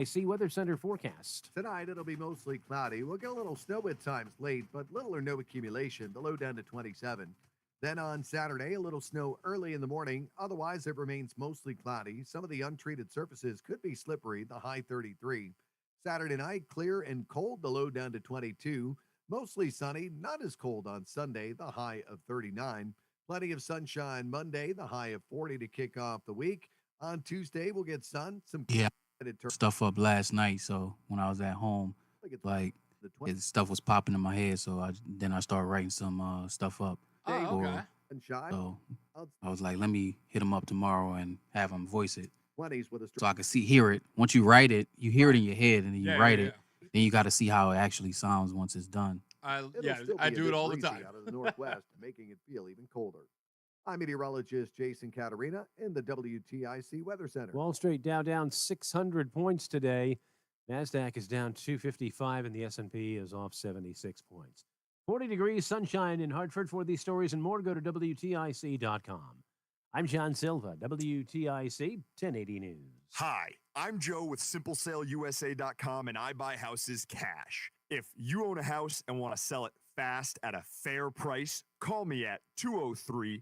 WTIC Weather Center forecast. Tonight, it'll be mostly cloudy. We'll get a little snow at times late, but little or no accumulation. The low down to 27. Then on Saturday, a little snow early in the morning. Otherwise, it remains mostly cloudy. Some of the untreated surfaces could be slippery, the high 33. Saturday night, clear and cold, the low down to 22. Mostly sunny, not as cold on Sunday, the high of 39. Plenty of sunshine Monday, the high of 40 to kick off the week. On Tuesday, we'll get sun, some Yeah, stuff up last night. So when I was at home, like stuff was popping in my head. So I started writing some stuff up. Oh, okay. So I was like, let me hit him up tomorrow and have him voice it, 20s with a so I could hear it. Once you write it, you hear it in your head, and then you write it. Then you got to see how it actually sounds once it's done. I do it all the time. Out of the northwest, making it feel even colder. I'm meteorologist Jason Caterina in the WTIC Weather Center. Wall Street Dow down 600 points today. NASDAQ is down 255, and the S&P is off 76 points. 40 degrees, sunshine in Hartford. For these stories and more, go to WTIC.com. I'm John Silva, WTIC 1080 News. Hi, I'm Joe with SimpleSaleUSA.com, and I buy houses cash. If you own a house and want to sell it fast at a fair price, call me at 203-896-4000.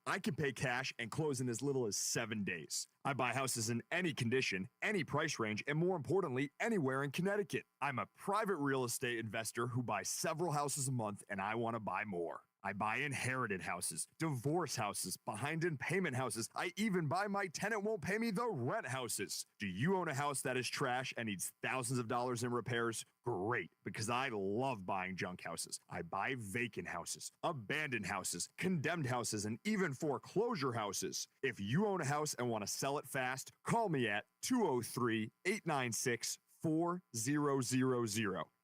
I can pay cash and close in as little as 7 days. I buy houses in any condition, any price range, and more importantly, anywhere in Connecticut. I'm a private real estate investor who buys several houses a month, and I want to buy more. I buy inherited houses, divorce houses, behind in payment houses. I even buy my tenant won't pay me the rent houses. Do you own a house that is trash and needs thousands of dollars in repairs? Great, because I love buying junk houses. I buy vacant houses, abandoned houses, condemned houses, and even foreclosure houses. If you own a house and want to sell it fast, call me at 203-896-4000.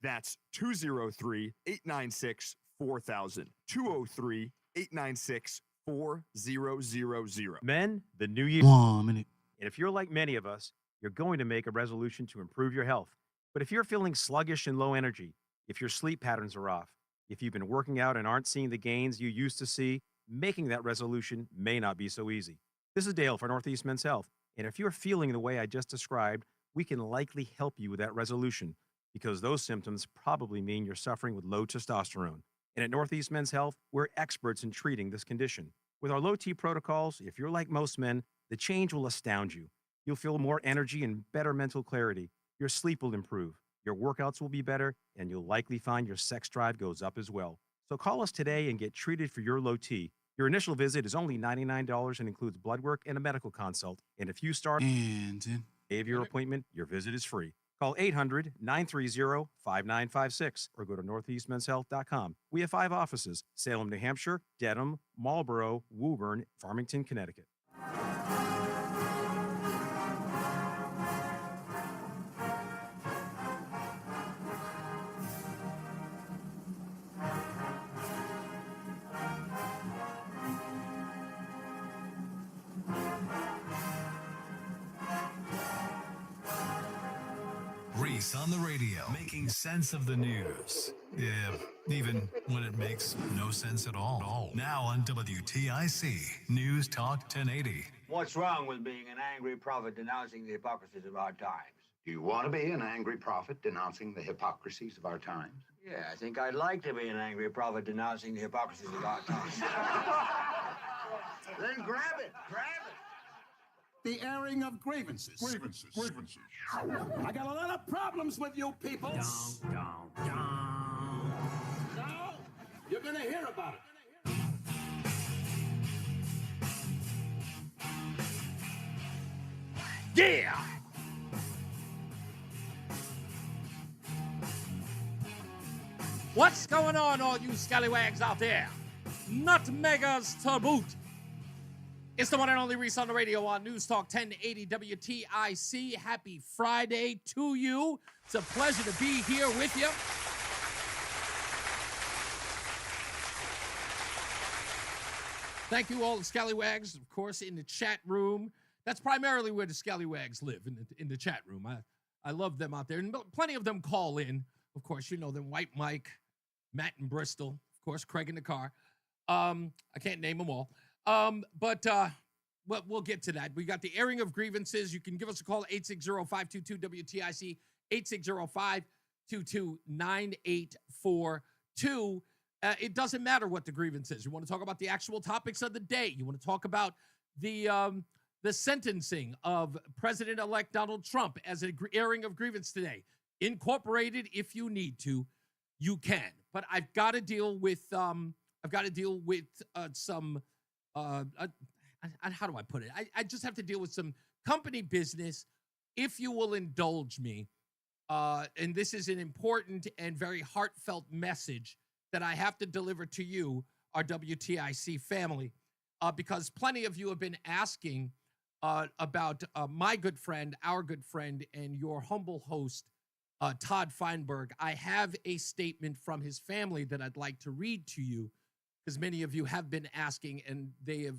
That's 203-896-4000. 203-896-4000. Men, the new year. 1 minute. And if you're like many of us, you're going to make a resolution to improve your health. But if you're feeling sluggish and low energy, if your sleep patterns are off, if you've been working out and aren't seeing the gains you used to see, making that resolution may not be so easy. This is Dale for Northeast Men's Health. And if you're feeling the way I just described, we can likely help you with that resolution, because those symptoms probably mean you're suffering with low testosterone. And at Northeast Men's Health, we're experts in treating this condition. With our low T protocols, if you're like most men, the change will astound you. You'll feel more energy and better mental clarity. Your sleep will improve. Your workouts will be better, and you'll likely find your sex drive goes up as well. So call us today and get treated for your low T. Your initial visit is only $99 and includes blood work and a medical consult. And if you start And day of your appointment, your visit is free. Call 800-930-5956 or go to northeastmenshealth.com. We have 5 offices: Salem, New Hampshire, Dedham, Marlborough, Woburn, Farmington, Connecticut. Reese on the radio, making sense of the news. Yeah, even when it makes no sense at all. Now on WTIC, News Talk 1080. What's wrong with being an angry prophet denouncing the hypocrisies of our times? Do you want to be an angry prophet denouncing the hypocrisies of our times? Yeah, I think I'd like to be an angry prophet denouncing the hypocrisies of our times. Then grab it. The airing of grievances. I got a lot of problems with you people. No, you're gonna hear about it. Yeah! What's going on, all you scallywags out there? Nutmeggers to boot. It's the one and only Reese on the radio on News Talk 1080 WTIC. Happy Friday to you. It's a pleasure to be here with you. Thank you, all the scallywags, of course, in the chat room. That's primarily where the scallywags live, in the chat room. I love them out there. And plenty of them call in. Of course, you know them, White Mike, Matt in Bristol, of course, Craig in the car. I can't name them all. But well, we'll get to that. We got the airing of grievances. You can give us a call, 860-522-WTIC, 860-522-9842. It doesn't matter what the grievance is. You want to talk about the actual topics of the day. You want to talk about the sentencing of President-elect Donald Trump as an airing of grievance today. Incorporated, if you need to, you can. But I've got to deal with some. How do I put it? I just have to deal with some company business, if you will indulge me. And this is an important and very heartfelt message that I have to deliver to you, our WTIC family, because plenty of you have been asking about my good friend, our good friend, and your humble host, Todd Feinberg. I have a statement from his family that I'd like to read to you, because many of you have been asking, and they have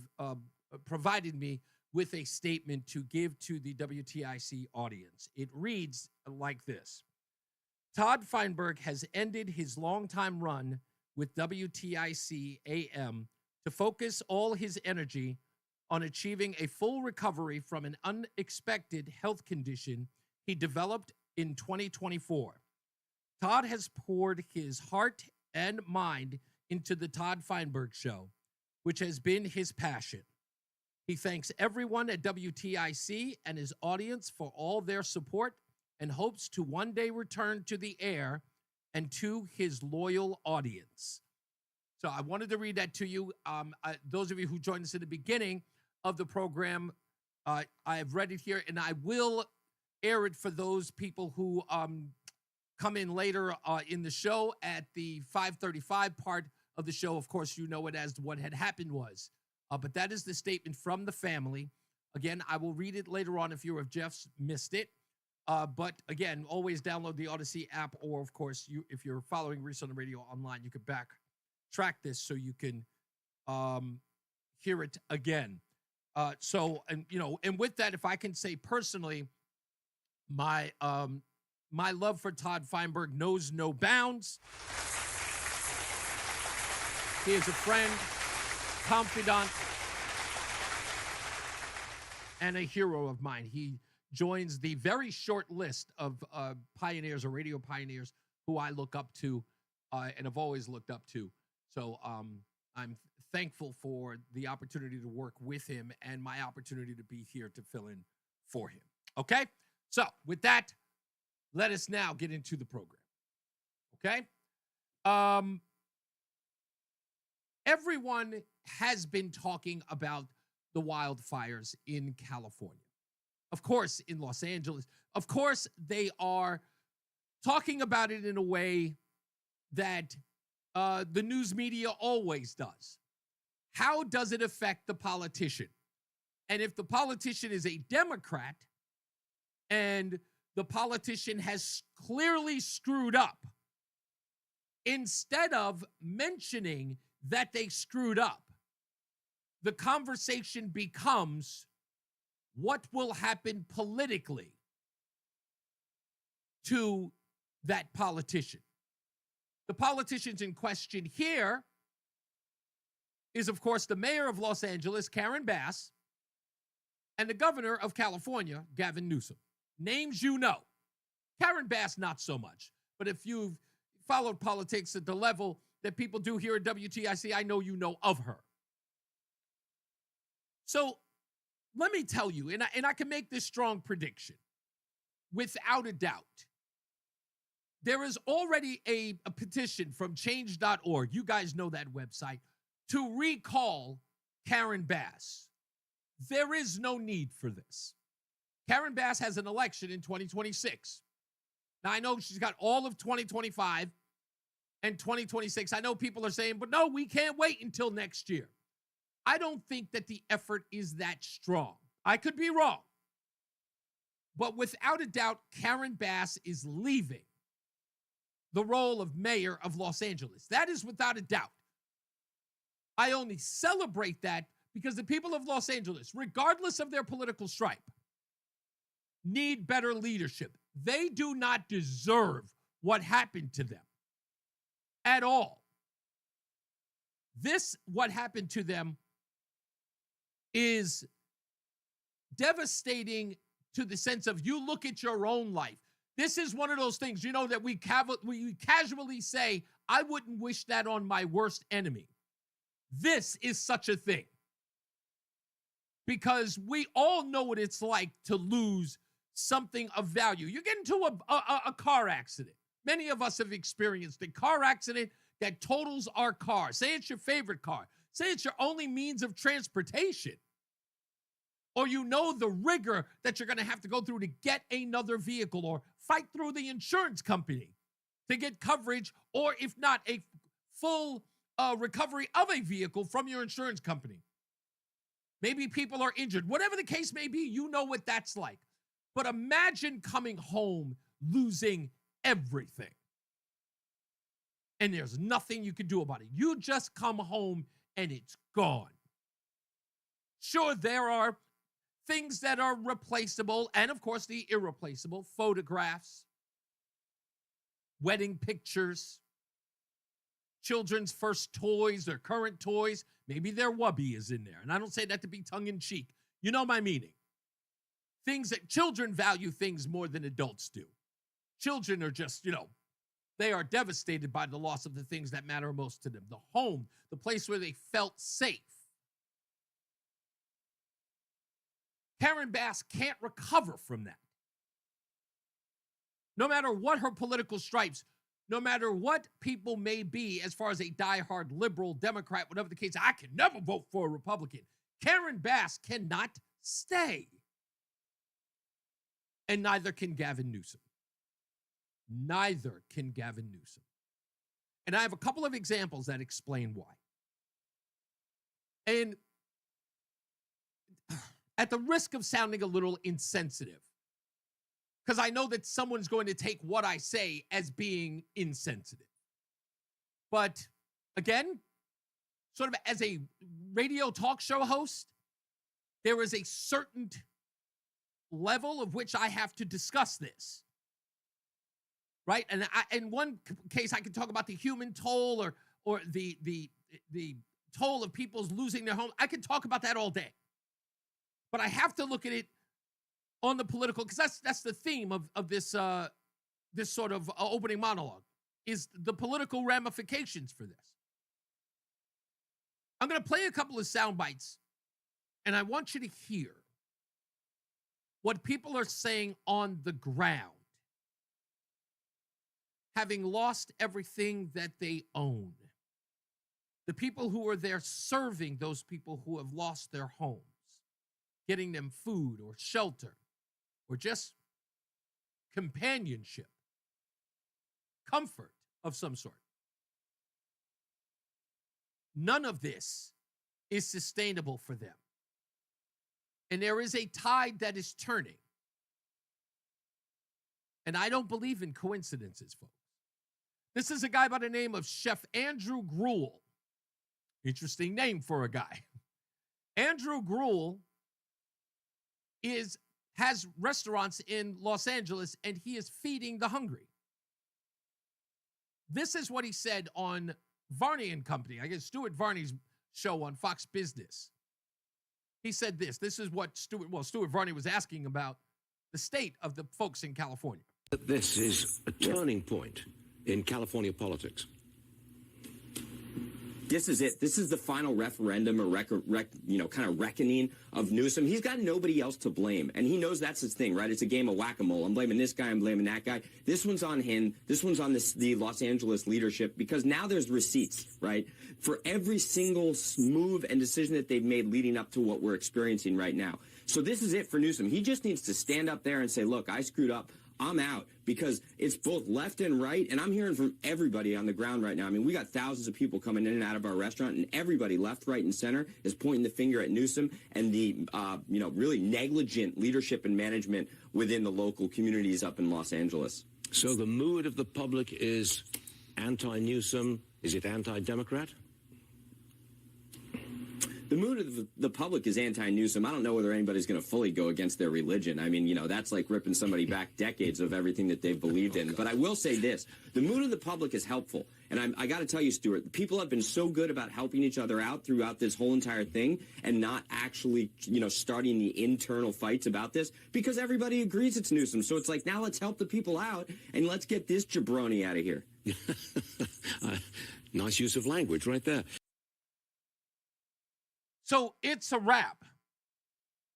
provided me with a statement to give to the WTIC audience. It reads like this. Todd Feinberg has ended his longtime run with WTIC AM to focus all his energy on achieving a full recovery from an unexpected health condition he developed in 2024. Todd has poured his heart and mind into the Todd Feinberg Show, which has been his passion. He thanks everyone at WTIC and his audience for all their support and hopes to one day return to the air and to his loyal audience. So I wanted to read that to you. Those of you who joined us in the beginning of the program, I have read it here, and I will air it for those people who come in later in the show at the 5:35 part of the show. Of course, you know it as what had happened was. But that is the statement from the family. Again, I will read it later on if you or if Jeff's missed it. But again, always download the Odyssey app, or of course, if you're following Reese on the radio online, you can backtrack this so you can hear it again. And with that, if I can say personally, my love for Todd Feinberg knows no bounds. He is a friend, confidant, and a hero of mine. He joins the very short list of pioneers or radio pioneers who I look up to and have always looked up to. So I'm thankful for the opportunity to work with him and my opportunity to be here to fill in for him. Okay? So with that, let us now get into the program. Okay? Everyone has been talking about the wildfires in California. Of course, in Los Angeles. Of course, they are talking about it in a way that the news media always does. How does it affect the politician? And if the politician is a Democrat and the politician has clearly screwed up, instead of mentioning that they screwed up, the conversation becomes what will happen politically to that politician. The politicians in question here is, of course, the mayor of Los Angeles, Karen Bass, and the governor of California, Gavin Newsom. Names you know. Karen Bass, not so much. But if you've followed politics at the level that people do here at WTIC, I know you know of her. So let me tell you, and I can make this strong prediction, without a doubt. There is already a petition from change.org, you guys know that website, to recall Karen Bass. There is no need for this. Karen Bass has an election in 2026. Now, I know she's got all of 2025 and 2026. I know people are saying, but no, we can't wait until next year. I don't think that the effort is that strong. I could be wrong. But without a doubt, Karen Bass is leaving the role of mayor of Los Angeles. That is without a doubt. I only celebrate that because the people of Los Angeles, regardless of their political stripe, need better leadership. They do not deserve what happened to them at all. What happened to them, is devastating to the sense of you look at your own life. This is one of those things, that we casually say, I wouldn't wish that on my worst enemy. This is such a thing. Because we all know what it's like to lose something of value. You get into a car accident. Many of us have experienced a car accident that totals our car. Say it's your favorite car. Say it's your only means of transportation. Or the rigor that you're going to have to go through to get another vehicle or fight through the insurance company to get coverage, or if not, a full recovery of a vehicle from your insurance company. Maybe people are injured. Whatever the case may be, you know what that's like. But imagine coming home losing everything. And there's nothing you can do about it. You just come home and it's gone. Sure, there are things that are replaceable, and of course the irreplaceable: photographs, wedding pictures, children's first toys, their current toys. Maybe their wubby is in there. And I don't say that to be tongue-in-cheek. You know my meaning. Things that children value things more than adults do. Children are just, they are devastated by the loss of the things that matter most to them. The home, the place where they felt safe. Karen Bass can't recover from that. No matter what her political stripes, no matter what people may be as far as a diehard liberal, Democrat, whatever the case, I can never vote for a Republican. Karen Bass cannot stay. And neither can Gavin Newsom. Neither can Gavin Newsom. And I have a couple of examples that explain why. And at the risk of sounding a little insensitive, because I know that someone's going to take what I say as being insensitive. But again, sort of as a radio talk show host, there is a certain level of which I have to discuss this. Right? And in one case, I can talk about the human toll or the toll of people's losing their home. I can talk about that all day. But I have to look at it on the political, because that's the theme of this this sort of opening monologue, is the political ramifications for this. I'm going to play a couple of sound bites, and I want you to hear what people are saying on the ground, having lost everything that they own. The people who are there serving those people who have lost their homes, getting them food or shelter, or just companionship, comfort of some sort. None of this is sustainable for them. And there is a tide that is turning. And I don't believe in coincidences, folks. This is a guy by the name of Chef Andrew Gruel. Interesting name for a guy. Andrew Gruel has restaurants in Los Angeles, and he is feeding the hungry. This is what he said on Varney and Company, I guess Stuart Varney's show on Fox Business. He said this. This is what Stuart Varney was asking about the state of the folks in California. This is a turning point in California politics. This is it. This is the final referendum or kind of reckoning of Newsom. He's got nobody else to blame, and he knows that's his thing, right? It's a game of whack-a-mole. I'm blaming this guy. I'm blaming that guy. This one's on him. This one's on the Los Angeles leadership, because now there's receipts, right, for every single move and decision that they've made leading up to what we're experiencing right now. So this is it for Newsom. He just needs to stand up there and say, look, I screwed up. I'm out, because it's both left and right, and I'm hearing from everybody on the ground right now. I mean, we got thousands of people coming in and out of our restaurant, and everybody left, right, and center is pointing the finger at Newsom and the, really negligent leadership and management within the local communities up in Los Angeles. So the mood of the public is anti-Newsom. Is it anti-Democrat? The mood of the public is anti-Newsom. I don't know whether anybody's going to fully go against their religion. I mean, you know, that's like ripping somebody back decades of everything that they've believed in. But I will say this. The mood of the public is helpful. And I got to tell you, Stuart, people have been so good about helping each other out throughout this whole entire thing and not actually, you know, starting the internal fights about this because everybody agrees it's Newsom. So it's like, now let's help the people out and let's get this jabroni out of here. Nice use of language right there. So it's a wrap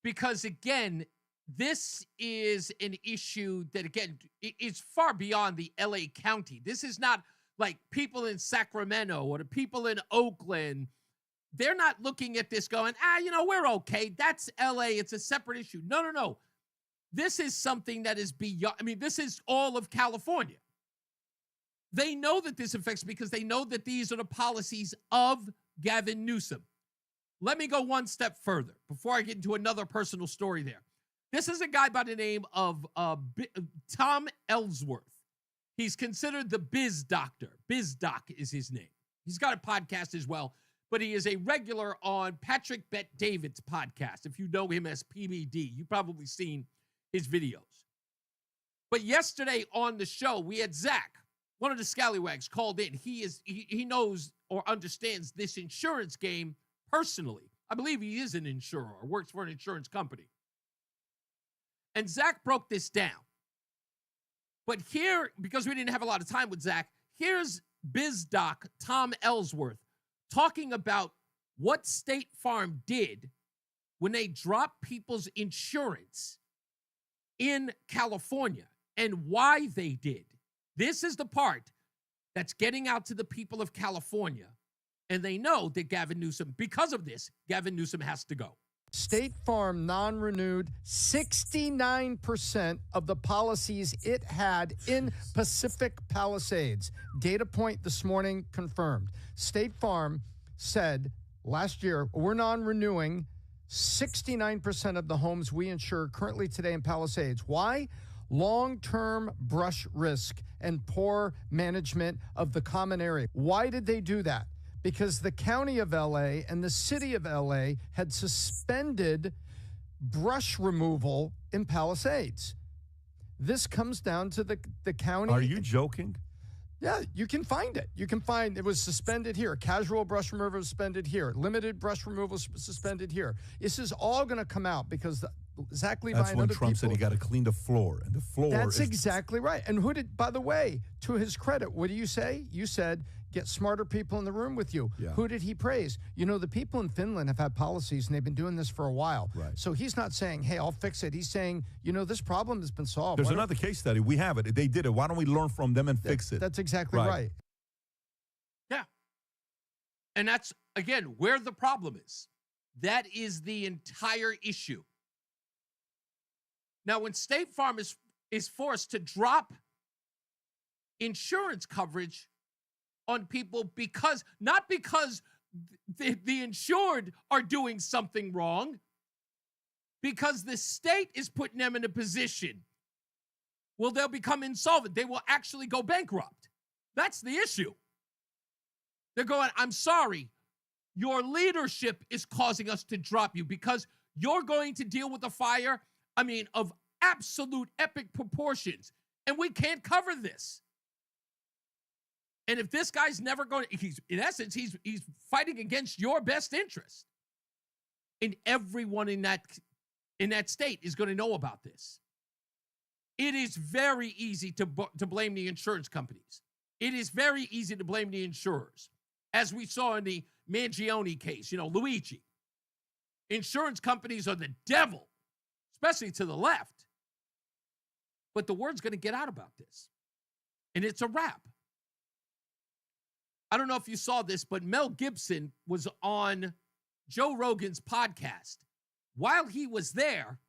because, again, this is an issue that, again, is far beyond the L.A. County. This is not like people in Sacramento or the people in Oakland. They're not looking at this going, you know, we're okay. That's L.A. It's a separate issue. No. This is something that is beyond. I mean, this is all of California. They know that this affects because they know that these are the policies of Gavin Newsom. Let me go one step further before I get into another personal story there. This is a guy by the name of Tom Ellsworth. He's considered the biz doctor. Biz Doc is his name. He's got a podcast as well, but he is a regular on Patrick Bet-David's podcast. If you know him as PBD, you've probably seen his videos. But yesterday on the show, we had Zach, one of the scallywags, called in. He knows or understands this insurance game personally. I believe he is an insurer or works for an insurance company. And Zach broke this down. But here, because we didn't have a lot of time with Zach, here's biz doc Tom Ellsworth talking about what State Farm did when they dropped people's insurance in California and why they did. This is the part that's getting out to the people of California. And they know that Gavin Newsom, because of this, Gavin Newsom has to go. State Farm non-renewed 69% of the policies it had in Pacific Palisades. Data point this morning confirmed. State Farm said last year, we're non-renewing 69% of the homes we insure currently today in Palisades. Why? Long-term brush risk and poor management of the common area. Why did they do that? Because the county of L.A. and the city of L.A. had suspended brush removal in Palisades. This comes down to the county. Are you joking? Yeah, you can find it. You can find it was suspended here. Casual brush removal suspended here. Limited brush removal suspended here. This is all going to come out because Zach Levi That's and when other Trump people, said he got to clean the floor, and the floor. That's exactly right. And who did? By the way, to his credit, what do you say? You said get smarter people in the room with you. Yeah. Who did he praise? You know, the people in Finland have had policies, and they've been doing this for a while. Right. So he's not saying, "Hey, I'll fix it." He's saying, "You know, this problem has been solved." There's another case study. We have it. They did it. Why don't we learn from them and fix it? That's exactly right. Yeah. And that's, again, where the problem is. That is the entire issue. Now, when State Farm is forced to drop insurance coverage on people not because the insured are doing something wrong, because the state is putting them in a position, well, they'll become insolvent. They will actually go bankrupt. That's the issue. They're going, I'm sorry, your leadership is causing us to drop you because you're going to deal with a fire, of absolute epic proportions, and we can't cover this. And if this guy's never going, he's fighting against your best interest. And everyone in that state is going to know about this. It is very easy to blame the insurance companies. It is very easy to blame the insurers. As we saw in the Mangione case, Luigi. Insurance companies are the devil, especially to the left. But the word's going to get out about this. And it's a wrap. I don't know if you saw this, but Mel Gibson was on Joe Rogan's podcast. While he was there,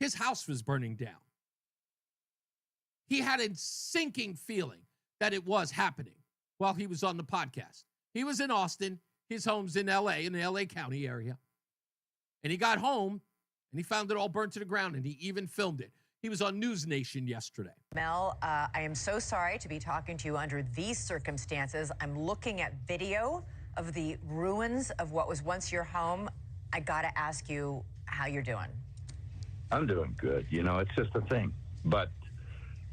his house was burning down. He had a sinking feeling that it was happening while he was on the podcast. He was in Austin. His home's in L.A., in the L.A. County area. And he got home, and he found it all burnt to the ground, and he even filmed it. He was on News Nation yesterday. Mel, I am so sorry to be talking to you under these circumstances. I'm looking at video of the ruins of what was once your home. I got to ask you how you're doing. I'm doing good. You know, it's just a thing. But,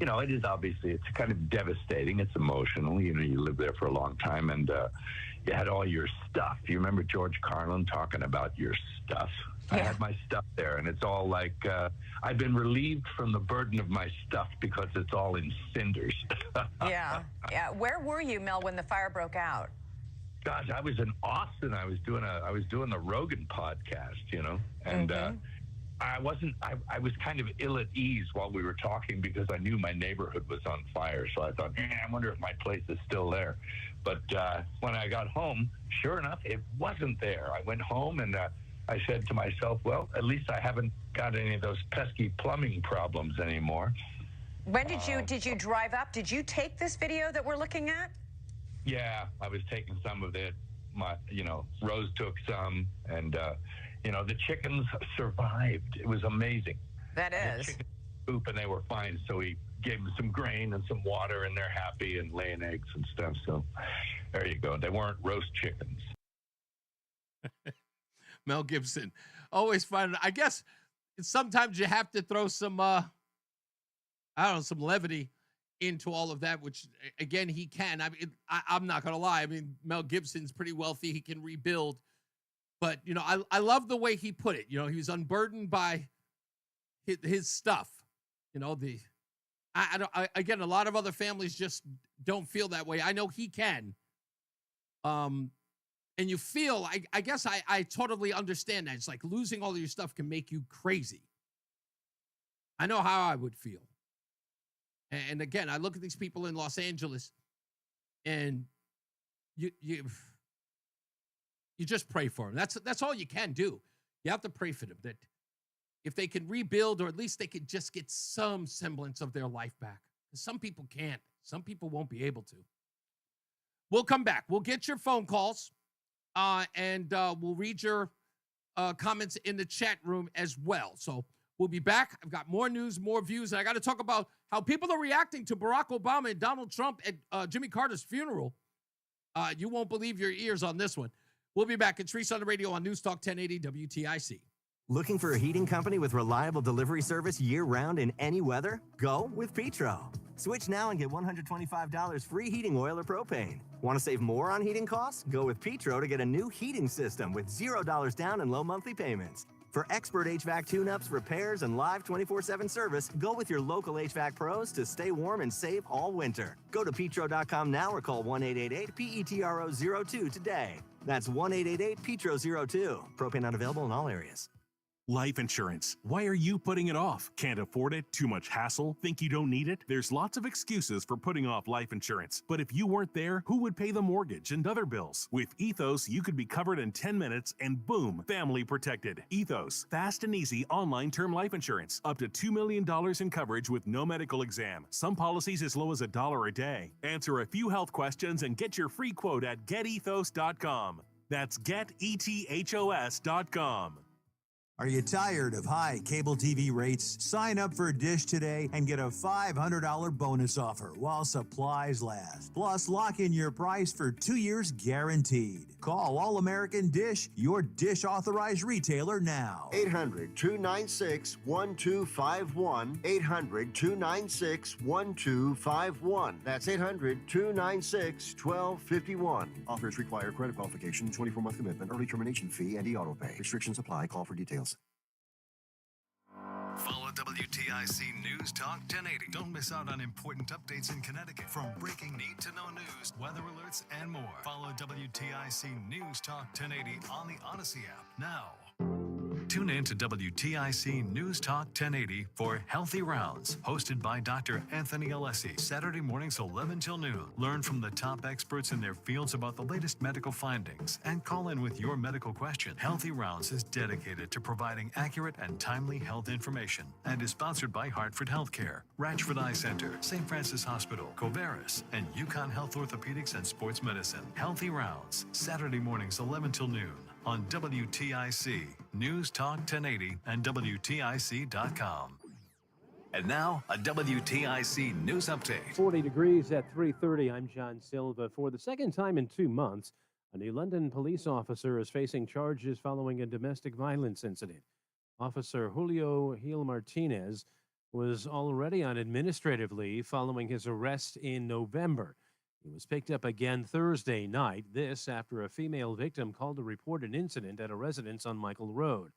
you know, it is obviously, it's kind of devastating. It's emotional. You know, you lived there for a long time and you had all your stuff. You remember George Carlin talking about your stuff? Yeah. I had my stuff there, and it's all like, I've been relieved from the burden of my stuff because it's all in cinders. Yeah. Where were you, Mel, when the fire broke out? Gosh, I was in Austin. I was doing the Rogan podcast, you know, and I was kind of ill at ease while we were talking because I knew my neighborhood was on fire. So I thought, I wonder if my place is still there. But when I got home, sure enough, it wasn't there. I went home and I said to myself, well, at least I haven't got any of those pesky plumbing problems anymore. When did you drive up? Did you take this video that we're looking at? Yeah, I was taking some of it. Rose took some, and the chickens survived. It was amazing. That is. The chickens poop, and they were fine. So we gave them some grain and some water, and they're happy and laying eggs and stuff. So there you go. They weren't roast chickens. Mel Gibson, always fun. I guess sometimes you have to throw some, some levity into all of that, which again, he can. I mean, I'm not going to lie. I mean, Mel Gibson's pretty wealthy. He can rebuild, but I love the way he put it. He was unburdened by his stuff. Again, a lot of other families just don't feel that way. I know he can. And you feel, I guess I totally understand that. It's like losing all of your stuff can make you crazy. I know how I would feel. And again, I look at these people in Los Angeles, and you just pray for them. That's all you can do. You have to pray for them, that if they can rebuild, or at least they could just get some semblance of their life back. Some people can't. Some people won't be able to. We'll come back. We'll get your phone calls, and we'll read your comments in the chat room as well. So we'll be back. I've got more news, more views, and I got to talk about how people are reacting to Barack Obama and Donald Trump at Jimmy Carter's funeral. You won't believe your ears on this one. We'll be back. It's Reese on the radio on NewsTalk 1080 WTIC. Looking for a heating company with reliable delivery service year-round in any weather? Go with Petro. Switch now and get $125 free heating oil or propane. Want to save more on heating costs? Go with Petro to get a new heating system with $0 down and low monthly payments. For expert HVAC tune-ups, repairs, and live 24/7 service, go with your local HVAC pros to stay warm and save all winter. Go to petro.com now or call 1-888-PETRO02 today. That's 1-888-PETRO02. Propane not available in all areas. Life insurance. Why are you putting it off? Can't afford it? Too much hassle? Think you don't need it? There's lots of excuses for putting off life insurance. But if you weren't there, who would pay the mortgage and other bills? With Ethos, you could be covered in 10 minutes and boom, family protected. Ethos, fast and easy online term life insurance. Up to $2 million in coverage with no medical exam. Some policies as low as $1 a day. Answer a few health questions and get your free quote at getethos.com. That's getethos.com. Are you tired of high cable TV rates? Sign up for Dish today and get a $500 bonus offer while supplies last. Plus, lock in your price for 2 years guaranteed. Call All American Dish, your Dish authorized retailer now. 800-296-1251. 800-296-1251. That's 800-296-1251. Offers require credit qualification, 24-month commitment, early termination fee, and e-auto pay. Restrictions apply. Call for details. Follow WTIC News Talk 1080. Don't miss out on important updates in Connecticut. From breaking need-to-know news, weather alerts, and more. Follow WTIC News Talk 1080 on the Odyssey app now. Tune in to WTIC News Talk 1080 for Healthy Rounds, hosted by Dr. Anthony Alessi, Saturday mornings 11 till noon. Learn from the top experts in their fields about the latest medical findings and call in with your medical question. Healthy Rounds is dedicated to providing accurate and timely health information and is sponsored by Hartford Healthcare, Ratchford Eye Center, St. Francis Hospital, Covaris, and Yukon Health Orthopedics and Sports Medicine. Healthy Rounds, Saturday mornings 11 till noon. On WTIC, News Talk 1080, and WTIC.com. And now, a WTIC News Update. 40 degrees at 3:30. I'm John Silva. For the second time in 2 months, A New London police officer is facing charges following a domestic violence incident. Officer Julio Gil Martinez was already on administrative leave following his arrest in November. He was picked up again Thursday night, this after a female victim called to report an incident at a residence on Michael Road.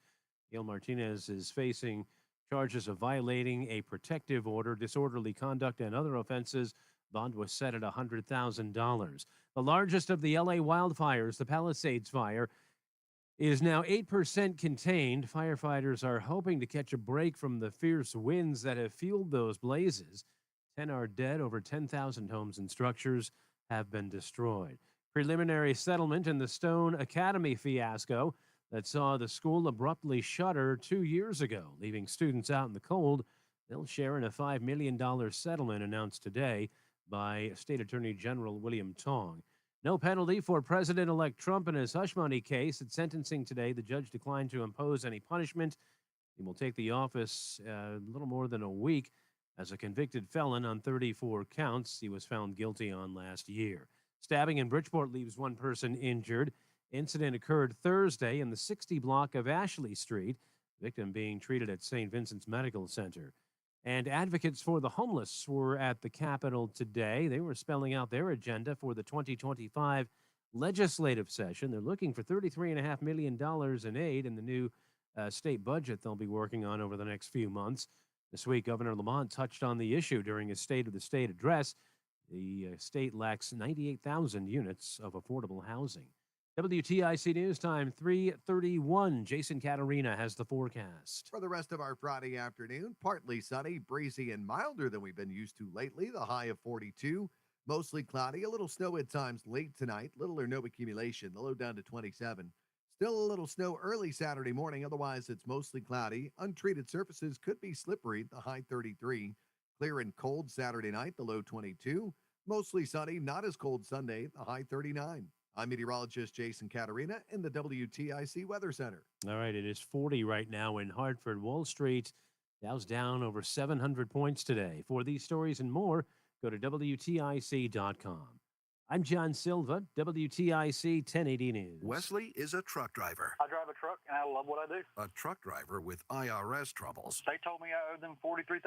Gil Martinez is facing charges of violating a protective order, disorderly conduct, and other offenses. Bond was set at $100,000. The largest of the LA wildfires, the Palisades Fire, is now 8% contained. Firefighters are hoping to catch a break from the fierce winds that have fueled those blazes. 10 are dead. Over 10,000 homes and structures have been destroyed. Preliminary settlement in the Stone Academy fiasco that saw the school abruptly shutter 2 years ago, leaving students out in the cold. They'll share in a $5 million settlement announced today by State Attorney General William Tong. No penalty for President-elect Trump in his hush money case. At sentencing today, the judge declined to impose any punishment. He will take the office a little more than a week as a convicted felon on 34 counts. He was found guilty on last year. Stabbing in Bridgeport leaves one person injured. Incident occurred Thursday in the 60 block of Ashley Street. Victim being treated at St. Vincent's Medical Center. And advocates for the homeless were at the Capitol today. They were spelling out their agenda for the 2025 legislative session. They're looking for $33.5 million in aid in the new state budget they'll be working on over the next few months. This week, Governor Lamont touched on the issue during his State of the State address. The state lacks 98,000 units of affordable housing. WTIC News Time 3:31. Jason Caterina has the forecast. For the rest of our Friday afternoon, partly sunny, breezy, and milder than we've been used to lately. The high of 42. Mostly cloudy, a little snow at times late tonight. Little or no accumulation. The low down to 27. Still a little snow early Saturday morning. Otherwise, it's mostly cloudy. Untreated surfaces could be slippery. The high 33. Clear and cold Saturday night. The low 22. Mostly sunny, not as cold Sunday. The high 39. I'm meteorologist Jason Caterina in the WTIC Weather Center. All right, it is 40 right now in Hartford. Wall Street, Dow's down over 700 points today. For these stories and more, go to WTIC.com. I'm John Silva, WTIC 1080 News. Wesley is a truck driver. I drive a truck, and I love what I do. A truck driver with IRS troubles. They told me I owed them $43,000.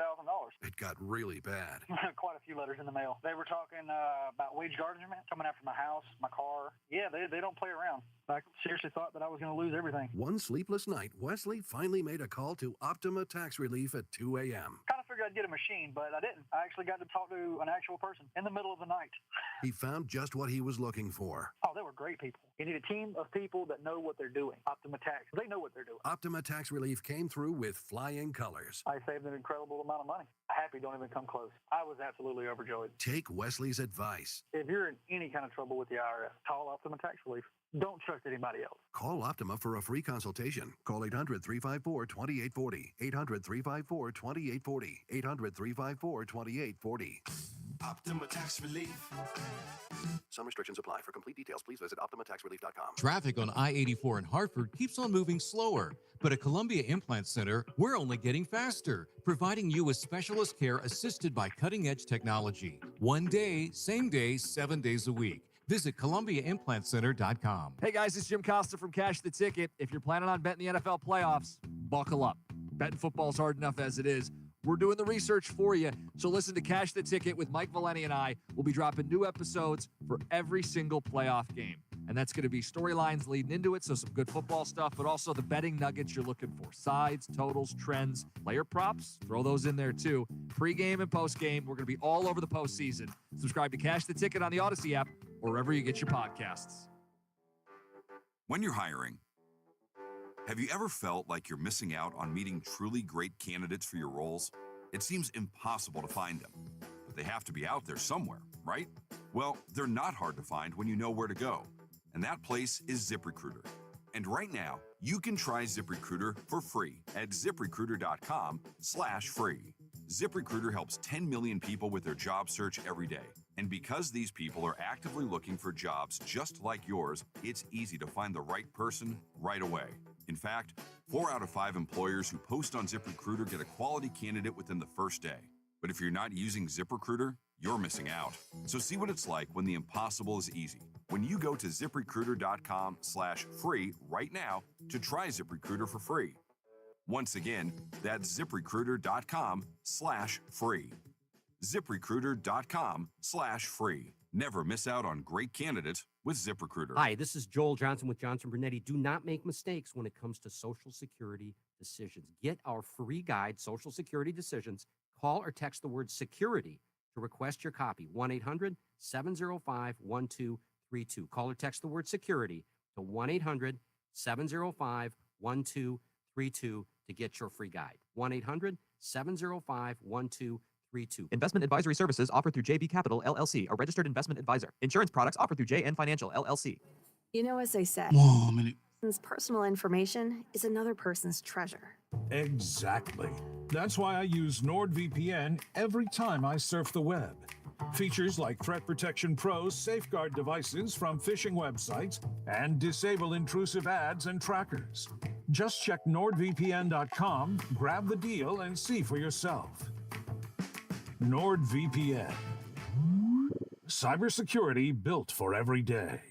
It got really bad. Quite a few letters in the mail. They were talking about wage garnishment, coming after my house, my car. Yeah, they don't play around. I seriously thought that I was going to lose everything. One sleepless night, Wesley finally made a call to Optima Tax Relief at 2 a.m. Kind of figured I'd get a machine, but I didn't. I actually got to talk to an actual person in the middle of the night. He found just what he was looking for. Oh, they were great people. You need a team of people that know what they're doing. Optima Tax, they know what they're doing. Optima Tax Relief came through with flying colors. I saved an incredible amount of money. Happy don't even come close. I was absolutely overjoyed. Take Wesley's advice. If you're in any kind of trouble with the IRS, call Optima Tax Relief. Don't trust anybody else. Call Optima for a free consultation. Call 800-354-2840. 800-354-2840. 800-354-2840. Optima Tax Relief. Some restrictions apply. For complete details, please visit OptimaTaxRelief.com. Traffic on I-84 in Hartford keeps on moving slower, but at Columbia Implant Center, we're only getting faster, providing you with specialist care assisted by cutting-edge technology. 1 day, same day, 7 days a week. Visit ColumbiaImplantCenter.com. Hey guys, it's Jim Costa from Cash the Ticket. If you're planning on betting the NFL playoffs, buckle up. Betting football's hard enough as it is. We're doing the research for you. So listen to Cash the Ticket with Mike Valeni and I. We'll be dropping new episodes for every single playoff game. And that's going to be storylines leading into it, so some good football stuff, but also the betting nuggets you're looking for. Sides, totals, trends, player props, throw those in there too. Pre-game and post-game, we're going to be all over the postseason. Subscribe to Cash the Ticket on the Odyssey app or wherever you get your podcasts. When you're hiring, have you ever felt like you're missing out on meeting truly great candidates for your roles? It seems impossible to find them, but they have to be out there somewhere, right? Well, they're not hard to find when you know where to go, and that place is ZipRecruiter. And right now, you can try ZipRecruiter for free at ZipRecruiter.com/free. ZipRecruiter helps 10 million people with their job search every day. And because these people are actively looking for jobs just like yours, it's easy to find the right person right away. In fact, 4 out of 5 employers who post on ZipRecruiter get a quality candidate within the first day. But if you're not using ZipRecruiter, you're missing out. So see what it's like when the impossible is easy. when you go to ZipRecruiter.com/free right now to try ZipRecruiter for free. Once again, that's ZipRecruiter.com/free. ZipRecruiter.com/free. Never miss out on great candidates with ZipRecruiter. Hi, this is Joel Johnson with Johnson Brunetti. Do not make mistakes when it comes to Social Security decisions. Get our free guide, Social Security Decisions. Call or text the word security to request your copy. 1-800-705-1232. Call or text the word security to 1-800-705-1232 to get your free guide. 1-800-705-1232. Investment advisory services offered through JB Capital, LLC, a registered investment advisor. Insurance products offered through JN Financial, LLC. You know, as they say, person's personal information is another person's treasure. Exactly. That's why I use NordVPN every time I surf the web. Features like Threat Protection Pro's safeguard devices from phishing websites and disable intrusive ads and trackers. Just check NordVPN.com, grab the deal, and see for yourself. NordVPN. Cybersecurity built for every day.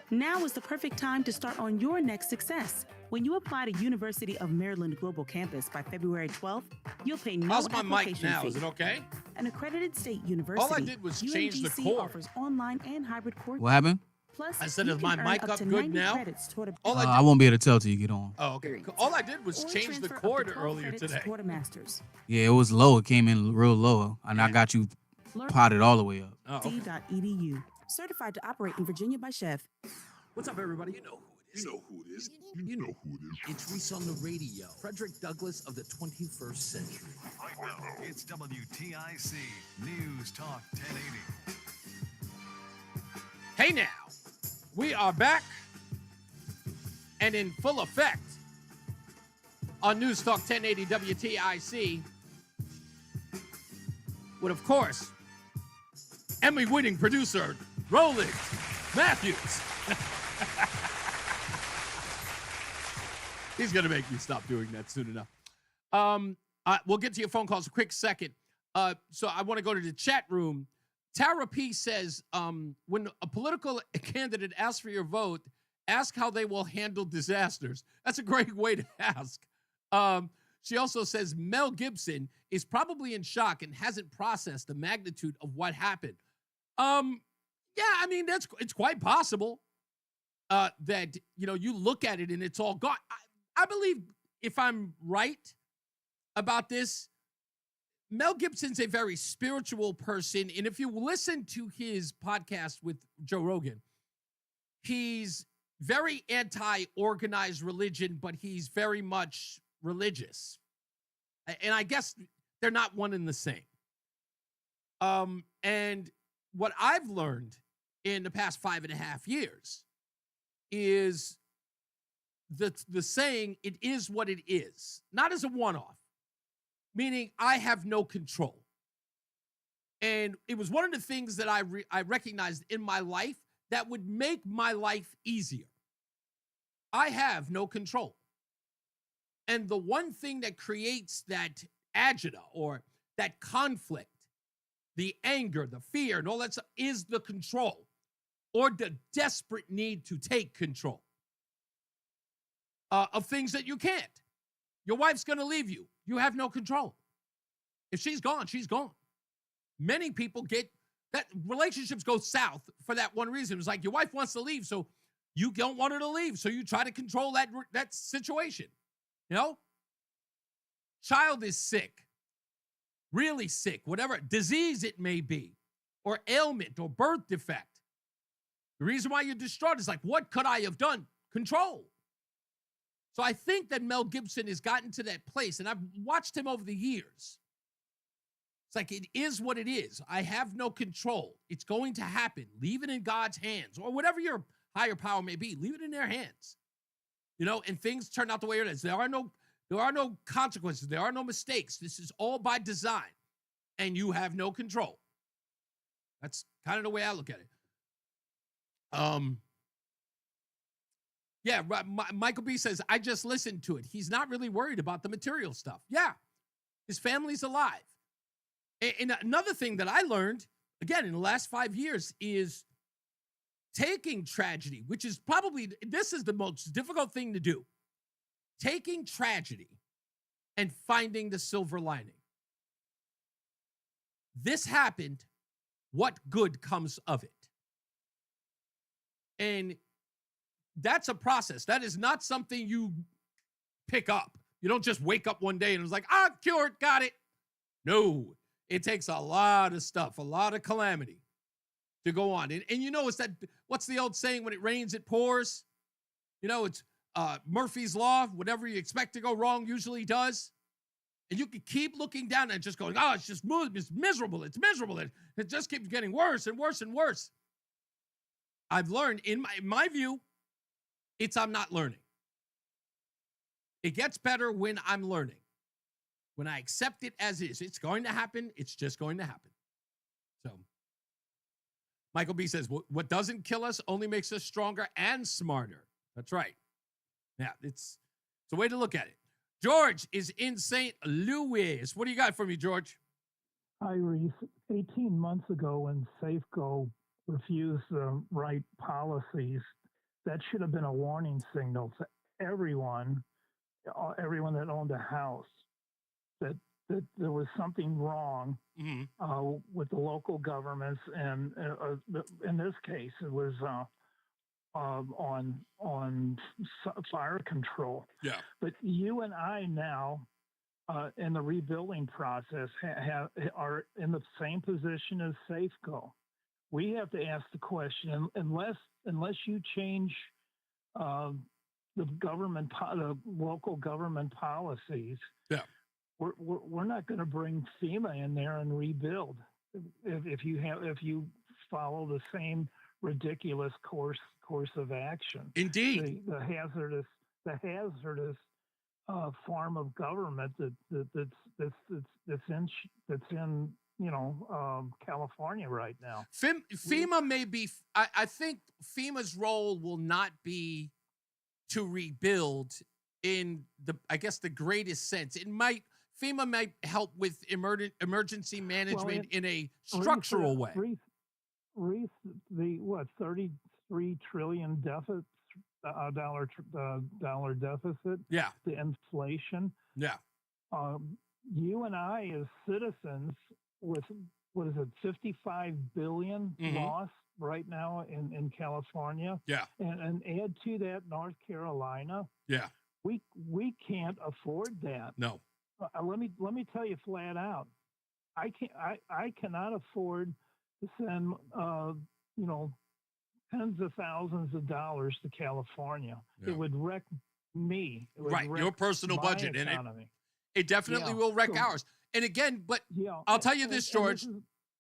Now is the perfect time to start on your next success. When you apply to University of Maryland Global Campus by February 12th, you'll pay no How's my mic application now? fee. Is it okay? An accredited state university. All I did was change the UMGC cord. offers online and hybrid courses. What happened? Plus, I said, you is can my earn mic up up to good 90 now? credits toward a I won't be able to tell till you get on. Oh, okay. All I did was or change the transfer up cord to 12 earlier credits today. toward a master's. Yeah, it was low. It came in real low, and I got you Learn potted all the way up. Oh, okay. C.edu. Certified to operate in Virginia by Chef. What's up, everybody? You know who it is. You know who it is. You know who it is. It's Reese on the radio. Frederick Douglass of the 21st century. Right now, it's WTIC News Talk 1080. Hey now, we are back and in full effect on News Talk 1080 WTIC with, of course, Emmy-winning producer Roland Matthews. He's going to make me stop doing that soon enough. We'll get to your phone calls in a quick second. So I want to go to the chat room. Tara P says, when a political candidate asks for your vote, ask how they will handle disasters. That's a great way to ask. She also says Mel Gibson is probably in shock and hasn't processed the magnitude of what happened. Yeah, I mean, it's quite possible that, you look at it and it's all gone. I believe, if I'm right about this, Mel Gibson's a very spiritual person. And if you listen to his podcast with Joe Rogan, he's very anti-organized religion, but he's very much religious. And I guess they're not one and the same. And what I've learned in the past 5.5 years is the saying, it is what it is, not as a one-off, meaning I have no control. And it was one of the things that I recognized in my life that would make my life easier. I have no control. And the one thing that creates that agita or that conflict, the anger, the fear, and all that stuff is the control or the desperate need to take control of things that you can't. Your wife's going to leave you. You have no control. If she's gone, she's gone. Many people get that relationships go south for that one reason. It's like your wife wants to leave, so you don't want her to leave. So you try to control that situation. Child is sick, really sick, whatever disease it may be, or ailment or birth defect. The reason why you're distraught is like, what could I have done? Control. So I think that Mel Gibson has gotten to that place, and I've watched him over the years. It's like, it is what it is. I have no control. It's going to happen. Leave it in God's hands, or whatever your higher power may be. Leave it in their hands. And things turn out the way it is. There are no consequences. There are no mistakes. This is all by design, and you have no control. That's kind of the way I look at it. Yeah, Michael B says, I just listened to it. He's not really worried about the material stuff. Yeah, his family's alive. And another thing that I learned, again, in the last 5 years is taking tragedy, which is probably, this is the most difficult thing to do, taking tragedy and finding the silver lining. This happened. What good comes of it? And that's a process. That is not something you pick up. You don't just wake up one day and it's like, cured, got it. No, it takes a lot of stuff, a lot of calamity to go on. And you know, it's that, what's the old saying, when it rains, it pours? You know, it's Murphy's Law. Whatever you expect to go wrong usually does. And you can keep looking down and just going, it's just it's miserable. It's miserable. It just keeps getting worse and worse and worse. I've learned, in my view, I'm not learning. It gets better when I'm learning. When I accept it as is. It's going to happen. It's just going to happen. So, Michael B says, what doesn't kill us only makes us stronger and smarter. That's right. Yeah, it's a way to look at it. George is in St. Louis. What do you got for me, George? Hi, Reese. 18 months ago, when Safeco refused the right policies, that should have been a warning signal to everyone that owned a house, that there was something wrong with the local governments, and in this case, it was on fire control. Yeah. But you and I now, in the rebuilding process, are in the same position as Safeco. We have to ask the question, unless you change the local government policies. Yeah. We're not going to bring FEMA in there and rebuild if you follow the same ridiculous course of action. Indeed, the hazardous form of government that's in California right now. FEMA may be. I think FEMA's role will not be to rebuild in the greatest sense. FEMA might help with emergency management in a structural way. Reese, the $33 trillion dollar deficit. Yeah. The inflation. Yeah. You and I, as citizens, with what is it, 55 billion lost right now in California. Yeah. And add to that North Carolina. Yeah. We can't afford that. No. Let me tell you flat out, I cannot afford to send tens of thousands of dollars to California. Yeah. It would wreck me. It would right, wreck your personal my budget, economy. and it definitely will wreck ours. And again, but I'll tell you this, George.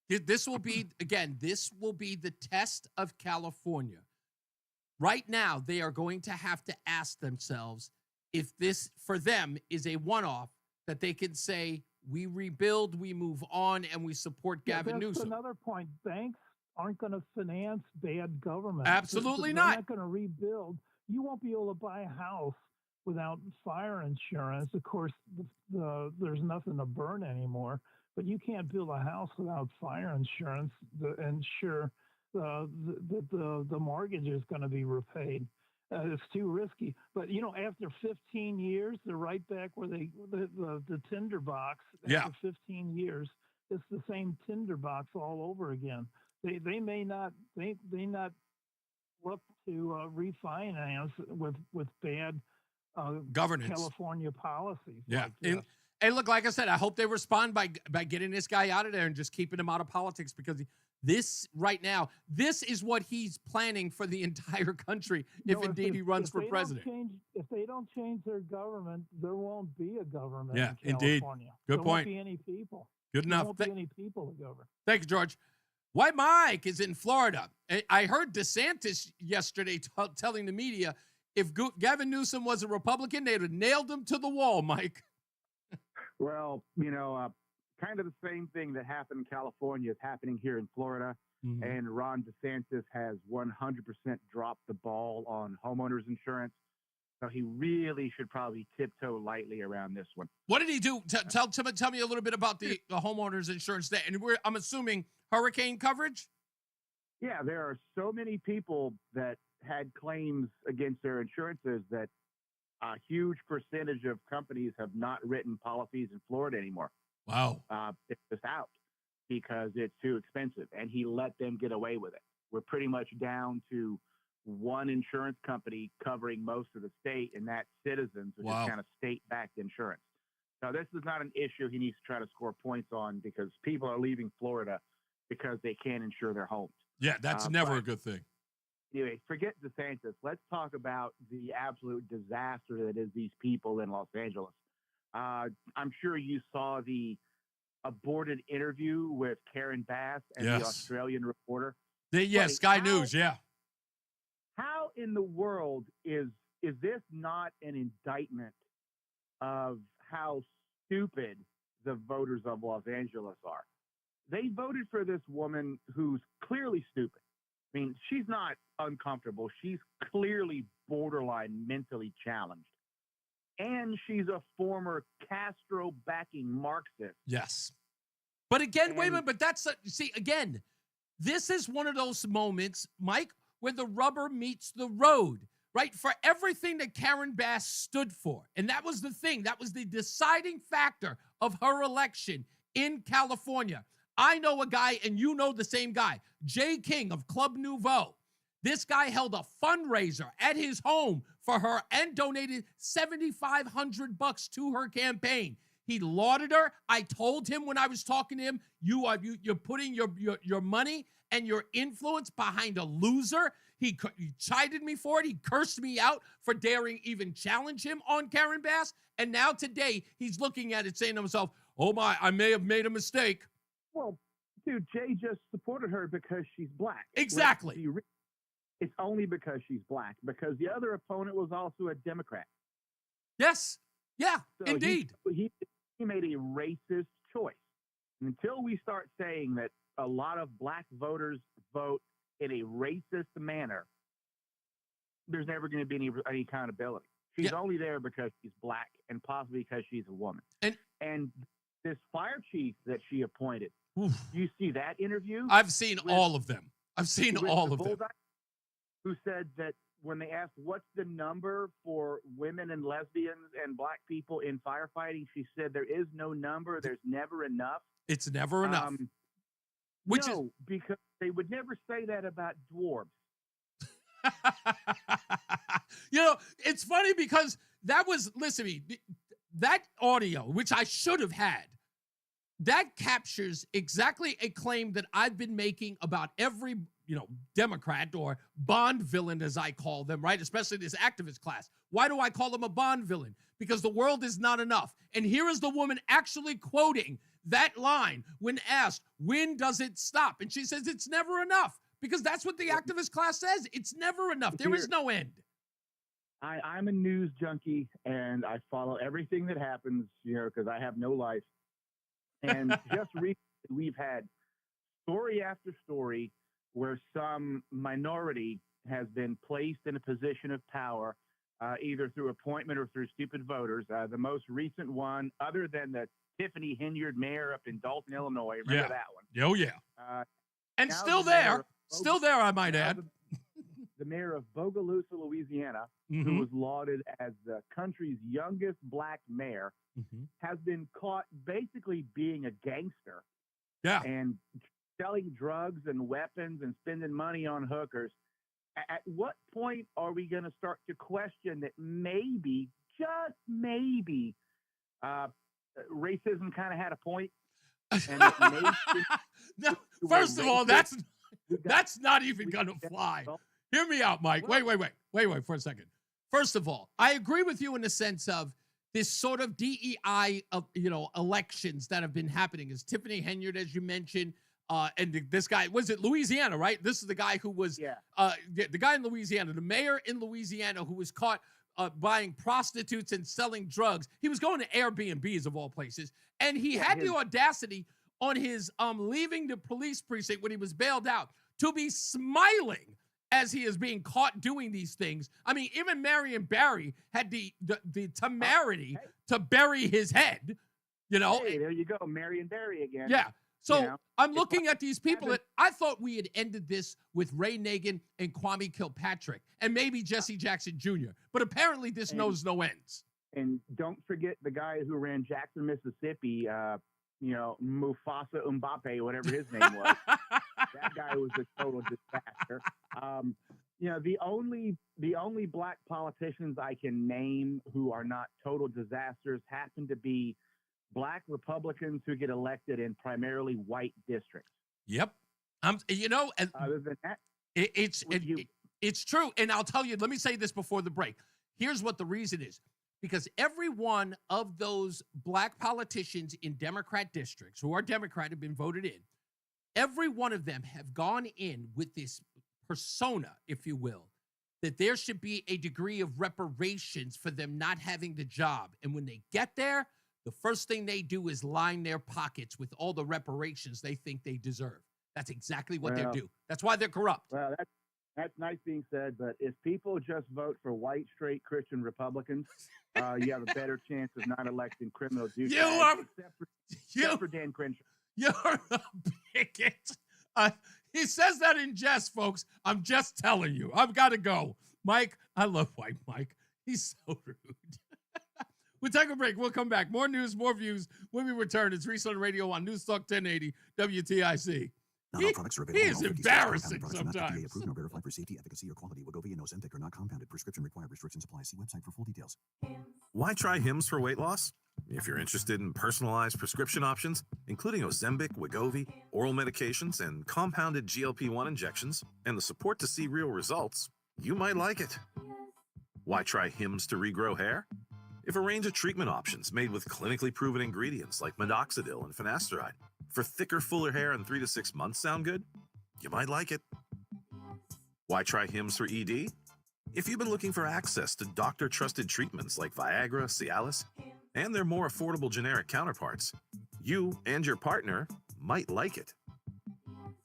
This will be the test of California. Right now, they are going to have to ask themselves if this, for them, is a one-off that they can say, we rebuild, we move on, and we support Gavin That's Newsom. Another point. Banks aren't going to finance bad government. Absolutely They're not. not going to rebuild. You won't be able to buy a house without fire insurance. Of course, there's nothing to burn anymore, but you can't build a house without fire insurance to ensure the mortgage is going to be repaid. It's too risky. But after 15 years, they're right back where the tinderbox. After 15 years, it's the same tinderbox all over again. They may not look to refinance with bad governance, California policies. Yeah. Like and look, like I said, I hope they respond by getting this guy out of there and just keeping him out of politics, because this right now, this is what he's planning for the entire country if indeed he runs for president. If they don't change their government, there won't be a government Yeah, in indeed. California. Good there point. Won't be any people. Good enough. There won't be any people to govern. Thank you, George. White Mike is in Florida. I heard DeSantis yesterday telling the media if Gavin Newsom was a Republican, they would have nailed him to the wall, Mike. Well, kind of the same thing that happened in California is happening here in Florida. Mm-hmm. And Ron DeSantis has 100% dropped the ball on homeowners insurance. So he really should probably tiptoe lightly around this one. What did he do? Tell me a little bit about the homeowners insurance there. And I'm assuming hurricane coverage? Yeah, there are so many people that had claims against their insurances that a huge percentage of companies have not written policies in Florida anymore. Wow. It's just out because it's too expensive, and he let them get away with it. We're pretty much down to one insurance company covering most of the state, and that's Citizens, which Wow. is kind of state-backed insurance. Now, this is not an issue he needs to try to score points on because people are leaving Florida because they can't insure their homes. Yeah, that's never a good thing. Anyway, forget DeSantis. Let's talk about the absolute disaster that is these people in Los Angeles. I'm sure you saw the aborted interview with Karen Bass and the Australian reporter. Sky News, yeah. How in the world is this not an indictment of how stupid the voters of Los Angeles are? They voted for this woman who's clearly stupid. I mean, she's not uncomfortable. She's clearly borderline mentally challenged. And she's a former Castro-backing Marxist. Yes. But again, wait a minute, but that's, see, again, this is one of those moments, Mike, where the rubber meets the road, right? For everything that Karen Bass stood for. And that was the thing. That was the deciding factor of her election in California. I know a guy, and you know the same guy, Jay King of Club Nouveau. This guy held a fundraiser at his home for her and donated $7,500 to her campaign. He lauded her. I told him when I was talking to him, you're putting your money and your influence behind a loser. He chided me for it. He cursed me out for daring even challenge him on Karen Bass. And now today he's looking at it saying to himself, oh my, I may have made a mistake. Well, dude, Jay just supported her because she's black. Exactly. It's only because she's black, because the other opponent was also a Democrat. Yes. Yeah, so indeed. He made a racist choice. Until we start saying that a lot of black voters vote in a racist manner, there's never going to be any accountability. She's only there because she's black and possibly because she's a woman. And this fire chief that she appointed, you see that interview? I've seen all of them. I've seen all of them. Who said that when they asked what's the number for women and lesbians and black people in firefighting, she said there is no number. There's never enough. It's never enough. Because they would never say that about dwarves. It's funny because that was, listen to me, that audio, which I should have had, that captures exactly a claim that I've been making about every, Democrat or Bond villain, as I call them, right? Especially this activist class. Why do I call them a Bond villain? Because the world is not enough. And here is the woman actually quoting that line when asked, when does it stop? And she says, it's never enough, because that's what the activist class says. It's never enough. There is no end. I'm a news junkie, and I follow everything that happens, because I have no life. And just recently, we've had story after story where some minority has been placed in a position of power, either through appointment or through stupid voters. The most recent one, other than the Tiffany Henyard mayor up in Dalton, Illinois. Remember that one? Oh, yeah. And still there. Still there, I might add. The mayor of Bogalusa, Louisiana, who was lauded as the country's youngest black mayor, has been caught basically being a gangster. Yeah. And selling drugs and weapons and spending money on hookers. At what point are we going to start to question that maybe, just maybe, racism kind of had a point? And no, first of all, that's not even going to fly. Hear me out, Mike. Wait for a second. First of all, I agree with you in the sense of this sort of DEI of, elections that have been happening. Is Tiffany Henyard, as you mentioned, and this guy, was it Louisiana, right? This is the guy who was, the guy in Louisiana, the mayor in Louisiana who was caught buying prostitutes and selling drugs. He was going to Airbnbs of all places. And he had the audacity on his leaving the police precinct when he was bailed out to be smiling as he is being caught doing these things. I mean, even Marion Barry had the temerity to bury his head, Hey, there you go, Marion Barry again. Yeah. So You know, I'm it's looking like at these people that I thought we had ended this with Ray Nagin and Kwame Kilpatrick and maybe Jesse Jackson Jr. But apparently this knows no ends. And don't forget the guy who ran Jackson, Mississippi, Mufasa Mbappe, whatever his name was. That guy was a total disaster. The only black politicians I can name who are not total disasters happen to be black Republicans who get elected in primarily white districts. Yep. And other than that, it's true. And I'll tell you, let me say this before the break. Here's what the reason is. Because every one of those black politicians in Democrat districts who are Democrat have been voted in, every one of them have gone in with this persona, if you will, that there should be a degree of reparations for them not having the job. And when they get there, the first thing they do is line their pockets with all the reparations they think they deserve. That's exactly what they do. That's why they're corrupt. Well, that's nice being said, but if people just vote for white, straight Christian Republicans, you have a better chance of not electing criminal douchebags, except for Dan Crenshaw. You're a bigot. He says that in jest, folks. I'm just telling you. I've got to go. Mike, I love white Mike. He's so rude. We'll take a break. We'll come back. More news, more views when we return. It's Reese on the Radio on NewsTalk 1080 WTIC. Not all products are available. He is embarrassing sometimes. FDA approved nor verified for safety, efficacy, or quality. Wegovy and Ozempic are not compounded. Prescription required. Restrictions apply. See website for full details. Why try Hims for weight loss? If you're interested in personalized prescription options, including Ozempic, Wegovy, oral medications, and compounded GLP-1 injections, and the support to see real results, you might like it. Why try Hims to regrow hair? If a range of treatment options made with clinically proven ingredients like minoxidil and finasteride for thicker, fuller hair in 3 to 6 months sound good, you might like it. Why try Hims for ED? If you've been looking for access to doctor-trusted treatments like Viagra, Cialis, and their more affordable generic counterparts, you and your partner might like it.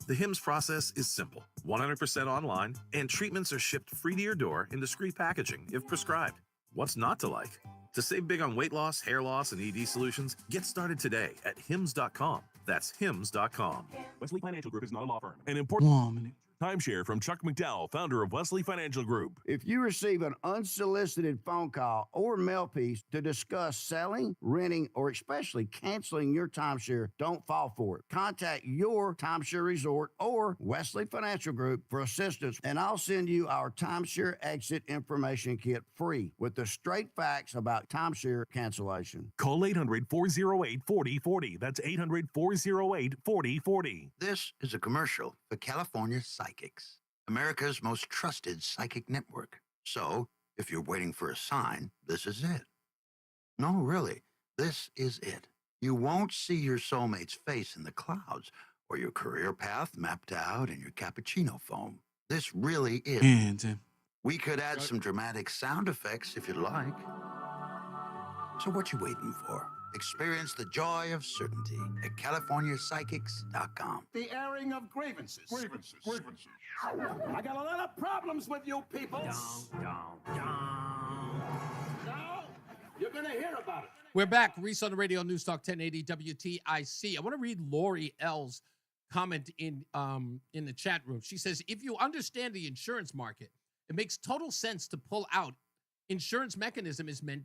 The Hims process is simple, 100% online, and treatments are shipped free to your door in discreet packaging if prescribed. What's not to like? To save big on weight loss, hair loss, and ED solutions, get started today at hims.com. That's hims.com. Wesley Financial Group is not a law firm. An important timeshare from Chuck McDowell, founder of Wesley Financial Group. If you receive an unsolicited phone call or mail piece to discuss selling, renting, or especially canceling your timeshare, don't fall for it. Contact your timeshare resort or Wesley Financial Group for assistance, and I'll send you our timeshare exit information kit free with the straight facts about timeshare cancellation. Call 800-408-4040. That's 800-408-4040. This is a commercial for California Psychics, America's most trusted psychic network. So, if you're waiting for a sign, this is it. No, really, this is it. You won't see your soulmate's face in the clouds or your career path mapped out in your cappuccino foam. This really is. We could add some dramatic sound effects if you'd like. So what you waiting for? Experience the joy of certainty at CaliforniaPsychics.com. The airing of grievances. I got a lot of problems with you people. Now, you're going to hear about it. We're back. Reese on the Radio, NewsTalk 1080 WTIC. I want to read Lori L's comment in the chat room. She says, if you understand the insurance market, it makes total sense to pull out. Insurance mechanism is meant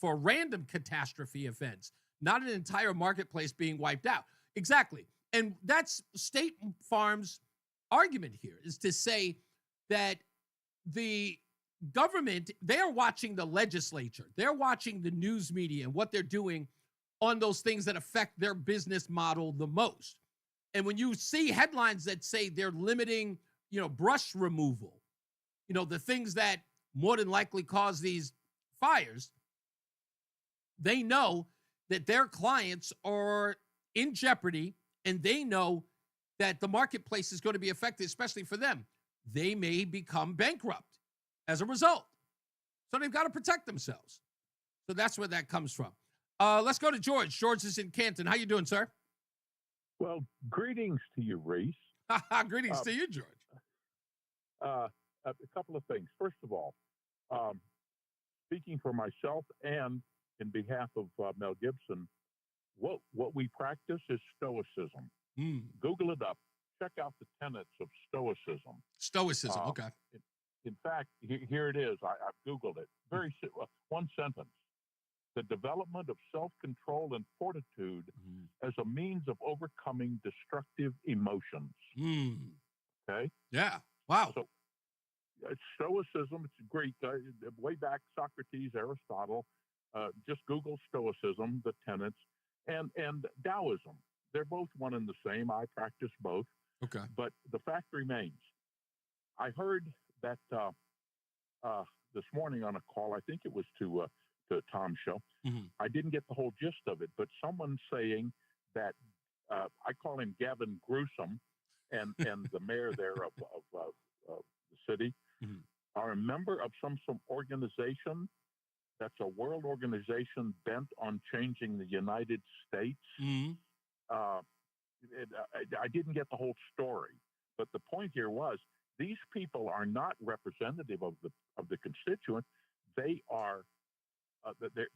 for random catastrophe events, not an entire marketplace being wiped out. Exactly. And that's State Farm's argument here, is to say that the government, they're watching the legislature, they're watching the news media and what they're doing on those things that affect their business model the most. And when you see headlines that say they're limiting, brush removal, the things that more than likely cause these fires, they know that their clients are in jeopardy, and they know that the marketplace is going to be affected, especially for them. They may become bankrupt as a result. So they've got to protect themselves. So that's where that comes from. Let's go to George. George is in Canton. How you doing, sir? Well, greetings to you, Reese. Greetings to you, George. A couple of things. First of all, speaking for myself and in behalf of Mel Gibson, what we practice is stoicism. Google it up. Check out the tenets of stoicism. Stoicism. Okay. In fact, here it is. I've Googled it. One sentence. The development of self-control and fortitude as a means of overcoming destructive emotions. Okay? Yeah. Wow. So, Stoicism, it's Greek, way back, Socrates, Aristotle. Just Google Stoicism, the tenets, and Taoism. They're both one and the same. I practice both. Okay. But the fact remains, I heard that this morning on a call, I think it was to Tom's show. I didn't get the whole gist of it, but someone saying that I call him Gavin Gruesome, and the mayor there of the city are a member of some organization that's a world organization bent on changing the United States. I didn't get the whole story, but the point here was these people are not representative of the constituent. They are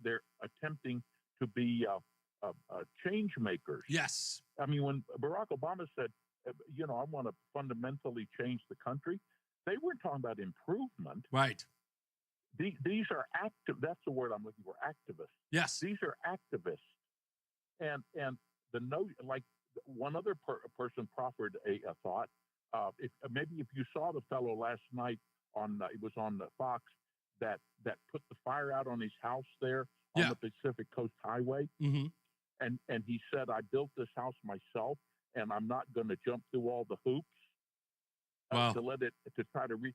they're attempting to be change makers. Yes. I mean, when Barack Obama said, I want to fundamentally change the country, they weren't talking about improvement. Right. These are active. That's the word I'm looking for. Activists. Yes. These are activists. And the note, like one other person proffered a thought. If you saw the fellow last night it was on Fox that put the fire out on his house there on the Pacific Coast Highway. And he said, I built this house myself, and I'm not going to jump through all the hoops to try to reach.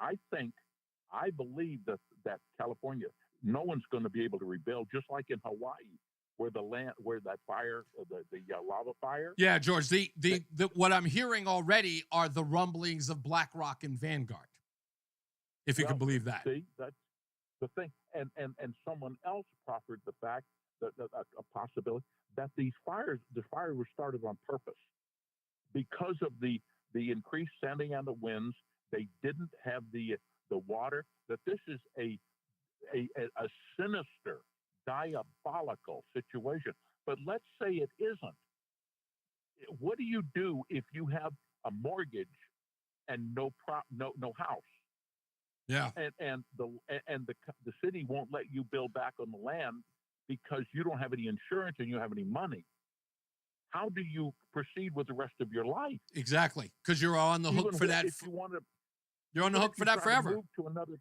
I believe that California, no one's going to be able to rebuild, just like in Hawaii, where that fire, the lava fire. Yeah, George. The what I'm hearing already are the rumblings of BlackRock and Vanguard. If you can believe that. See, that's the thing. And someone else proffered the fact that a possibility that the fire was started on purpose because of the increased Santa Ana winds. They didn't have the water. That this is a sinister, diabolical situation. But let's say it isn't. What do you do if you have a mortgage and no house? Yeah. And the city won't let you build back on the land because you don't have any insurance and you don't have any money. How do you proceed with the rest of your life? Exactly, because you're on the hook for that. If you want to, you're on the hook for that forever. Move to another.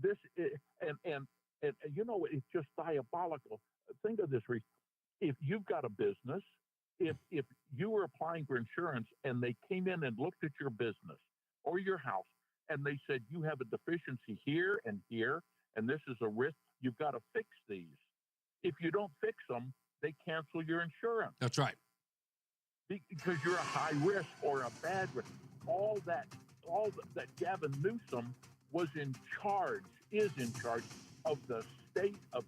This and it's just diabolical. Think of this, Reese. If you've got a business, if you were applying for insurance and they came in and looked at your business or your house and they said you have a deficiency here and here, and this is a risk, you've got to fix these. If you don't fix them, they cancel your insurance. That's right. Because you're a high risk or a bad risk. All that Gavin Newsom is in charge of the state of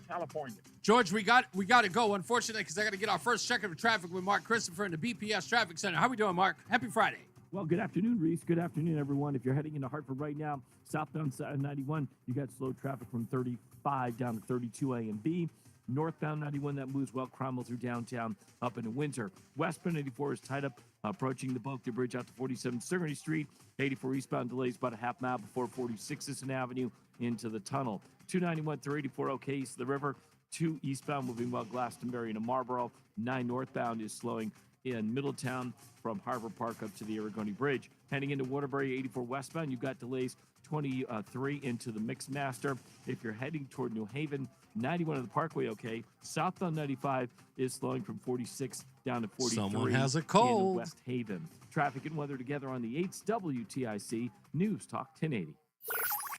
California. George, we got to go, unfortunately, because I got to get our first check of traffic with Mark Christopher in the BPS Traffic Center. How we doing, Mark? Happy Friday. Well, good afternoon, Reese. Good afternoon, everyone. If you're heading into Hartford right now, southbound 91, you got slow traffic from 35 down to 32A and B. Northbound 91, that moves well, Cromwell through downtown up into Winter. Westbound 84 is tied up, approaching the Bulkley Bridge out to 47 Sigourney Street. 84 eastbound delays about a half mile before 46 Sisson Avenue into the tunnel. 291 through 84, okay, east of the river. 2 eastbound moving well, Glastonbury to Marlboro. 9 northbound is slowing in Middletown from Harbor Park up to the Aragoni Bridge. Heading into Waterbury, 84 westbound, you've got delays 23 into the Mixmaster. If you're heading toward New Haven, 91 of the Parkway, okay. Southbound 95 is slowing from 46 down to 43. Someone has a in cold. West Haven. Traffic and weather together on the 8th WTIC News Talk 1080.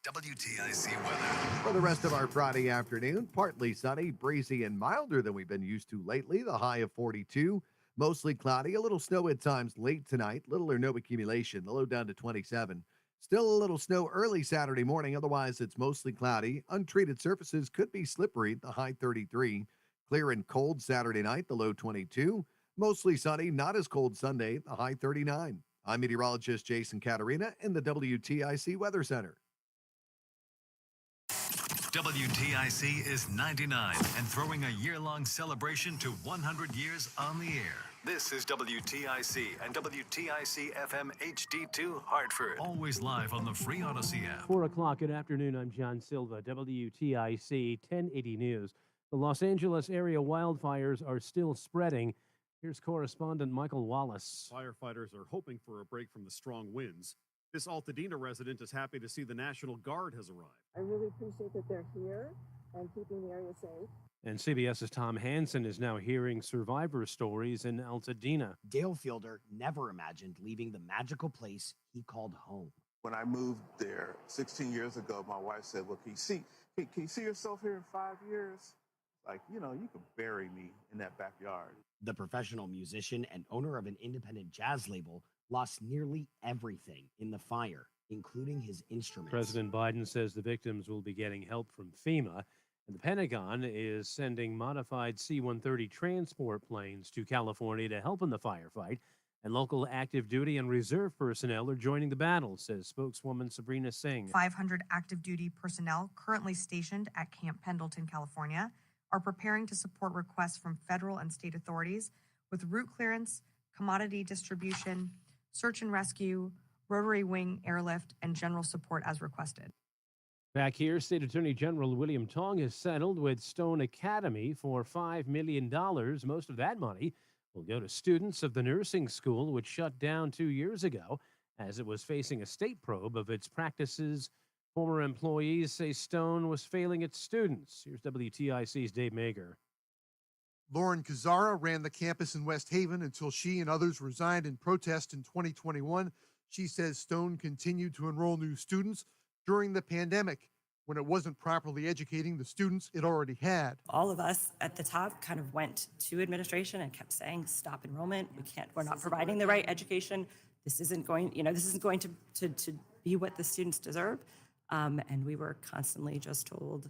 WTIC weather. For the rest of our Friday afternoon, partly sunny, breezy, and milder than we've been used to lately. The high of 42. Mostly cloudy, a little snow at times late tonight, little or no accumulation, the low down to 27. Still a little snow early Saturday morning, otherwise it's mostly cloudy. Untreated surfaces could be slippery, the high 33. Clear and cold Saturday night, the low 22. Mostly sunny, not as cold Sunday, the high 39. I'm meteorologist Jason Caterina in the WTIC Weather Center. WTIC is 99 and throwing a year-long celebration to 100 years on the air. This is WTIC and WTIC FM HD2 Hartford. Always live on the free Odyssey app. 4 o'clock, good afternoon. I'm John Silva, WTIC 1080 News. The Los Angeles area wildfires are still spreading. Here's correspondent Michael Wallace. Firefighters are hoping for a break from the strong winds. This Altadena resident is happy to see the National Guard has arrived. I really appreciate that they're here and keeping the area safe. And CBS's Tom Hansen is now hearing survivor stories in Altadena. Dale Fielder never imagined leaving the magical place he called home. When I moved there 16 years ago, my wife said, well, can you see yourself here in 5 years? Like, you can bury me in that backyard. The professional musician and owner of an independent jazz label lost nearly everything in the fire, including his instruments. President Biden says the victims will be getting help from FEMA, and the Pentagon is sending modified C-130 transport planes to California to help in the firefight, and local active duty and reserve personnel are joining the battle, says spokeswoman Sabrina Singh. 500 active duty personnel currently stationed at Camp Pendleton, California, are preparing to support requests from federal and state authorities with route clearance, commodity distribution, search and rescue, rotary wing airlift, and general support as requested. Back here, State Attorney General William Tong has settled with Stone Academy for $5 million. Most of that money will go to students of the nursing school, which shut down 2 years ago as it was facing a state probe of its practices. Former employees say Stone was failing its students. Here's WTIC's Dave Mager. Lauren Kazara ran the campus in West Haven until she and others resigned in protest in 2021. She says Stone continued to enroll new students during the pandemic when it wasn't properly educating the students it already had. All of us at the top kind of went to administration and kept saying, stop enrollment. We're not providing the right education. This isn't going to be what the students deserve. And we were constantly just told,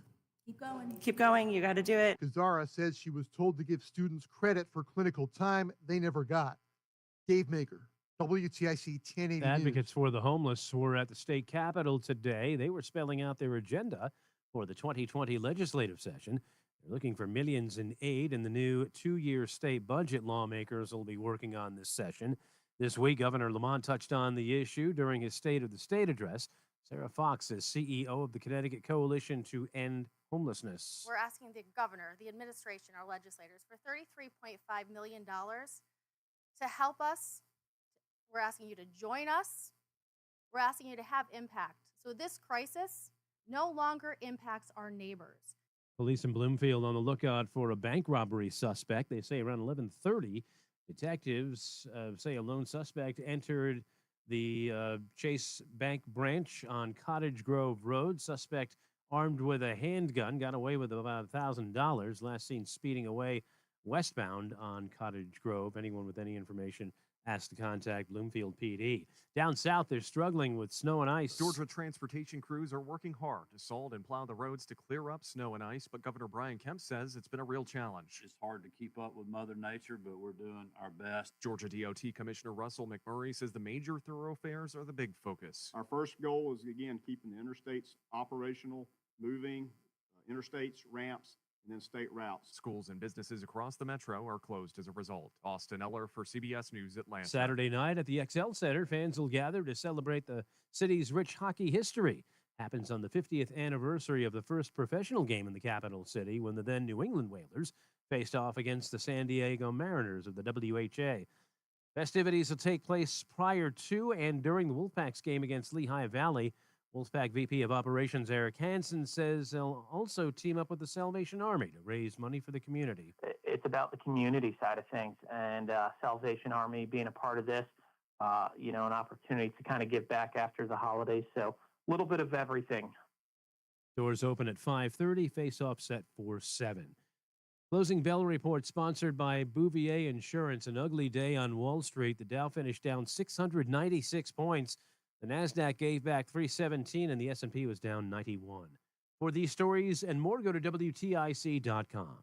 keep going, you got to do it. Kazara says she was told to give students credit for clinical time they never got. Dave Maker, WTIC 1080 Advocates for the homeless were at the state capitol today. They were spelling out their agenda for the 2020 legislative session. They're looking for millions in aid in the new 2-year state budget lawmakers will be working on this session. This week, Governor Lamont touched on the issue during his State of the State address. Sarah Fox is CEO of the Connecticut Coalition to End Homelessness. We're asking the governor, the administration, our legislators for $33.5 million to help us. We're asking you to join us. We're asking you to have impact. So this crisis no longer impacts our neighbors. Police in Bloomfield on the lookout for a bank robbery suspect. They say around 11:30, detectives say a lone suspect entered the Chase Bank branch on Cottage Grove Road. Suspect armed with a handgun got away with about $1,000. Last seen speeding away westbound on Cottage Grove. Anyone with any information asked to contact Bloomfield PD. Down south, they're struggling with snow and ice. Georgia transportation crews are working hard to salt and plow the roads to clear up snow and ice, but Governor Brian Kemp says it's been a real challenge. It's hard to keep up with Mother Nature, but we're doing our best. Georgia DOT Commissioner Russell McMurray says the major thoroughfares are the big focus. Our first goal is, again, keeping the interstates operational, moving, interstates, ramps, and then state routes. Schools and businesses across the metro are closed as a result. Austin Eller for CBS News Atlanta. Saturday night at the XL Center, fans will gather to celebrate the city's rich hockey history. Happens on the 50th anniversary of the first professional game in the capital city when the then New England Whalers faced off against the San Diego Mariners of the WHA. Festivities will take place prior to and during the Wolfpack's game against Lehigh Valley. Wolfpack VP of Operations Eric Hansen says they'll also team up with the Salvation Army to raise money for the community. It's about the community side of things, and Salvation Army being a part of this, an opportunity to kind of give back after the holidays. So a little bit of everything. Doors open at 5:30, face-off set for 7. Closing bell report sponsored by Bouvier Insurance. An ugly day on Wall Street. The Dow finished down 696 points. The NASDAQ gave back 317 and the S&P was down 91. For these stories and more, go to WTIC.com.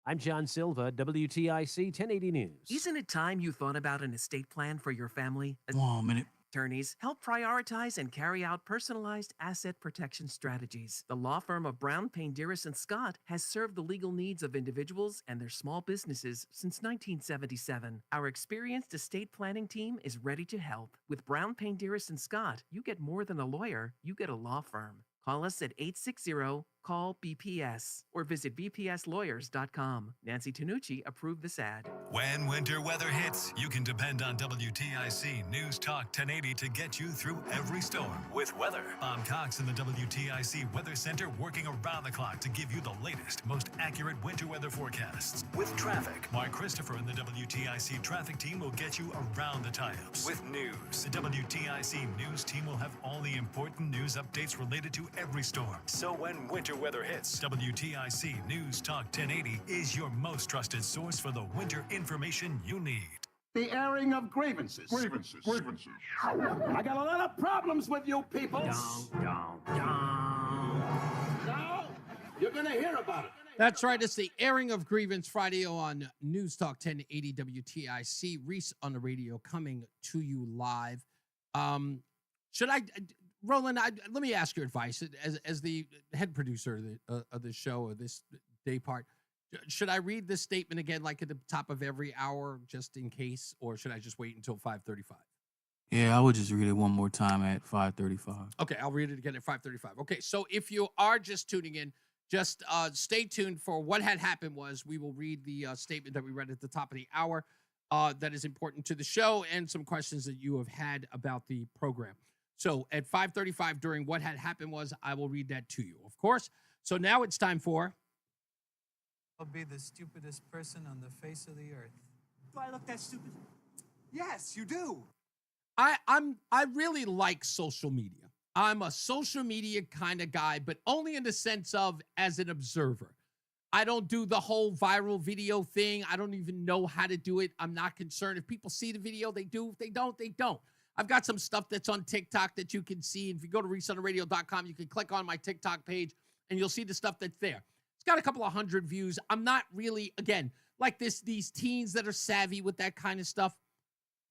I'm John Silva, WTIC 1080 News. Isn't it time you thought about an estate plan for your family? Wait a minute. attorneys help prioritize and carry out personalized asset protection strategies. The law firm of Brown, Payne, Dearest, and Scott has served the legal needs of individuals and their small businesses since 1977. Our experienced estate planning team is ready to help. With Brown, Payne, Dearest, and Scott, you get more than a lawyer, you get a law firm. Call us at 860-CALL-BPS or visit bpslawyers.com. Nancy Tanucci approved this ad. When winter weather hits, you can depend on WTIC News Talk 1080 to get you through every storm with weather. Bob Cox in the WTIC Weather Center working around the clock to give you the latest, most accurate winter weather forecasts. With traffic, Mark Christopher and the WTIC traffic team will get you around the tie-ups. With news, the WTIC news team will have all the important news updates related to every storm. So when winter weather hits, WTIC News Talk 1080 is your most trusted source for the winter information you need. The airing of grievances. Grievances. I got a lot of problems with you people. Now, you're going to hear about it. That's right. It's the airing of grievance Friday on News Talk 1080 WTIC. Reese on the radio coming to you live. Roland, let me ask your advice as the head producer of the show or this day part. Should I read this statement again, like at the top of every hour, just in case, or should I just wait until 5:35? Yeah, I would just read it one more time at 5:35. Okay, I'll read it again at 5:35. Okay, so if you are just tuning in, just stay tuned for what had happened was we will read the statement that we read at the top of the hour that is important to the show and some questions that you have had about the program. So at 5:35 during what had happened was, I will read that to you, of course. So now it's time for... I'll be the stupidest person on the face of the earth. Do I look that stupid? Yes, you do. I really like social media. I'm a social media kind of guy, but only in the sense of as an observer. I don't do the whole viral video thing. I don't even know how to do it. I'm not concerned. If people see the video, they do. If they don't, they don't. I've got some stuff that's on TikTok that you can see. If you go to reeseontheradio.com, you can click on my TikTok page and you'll see the stuff that's there. It's got a couple of hundred views. I'm not really, again, like these teens that are savvy with that kind of stuff.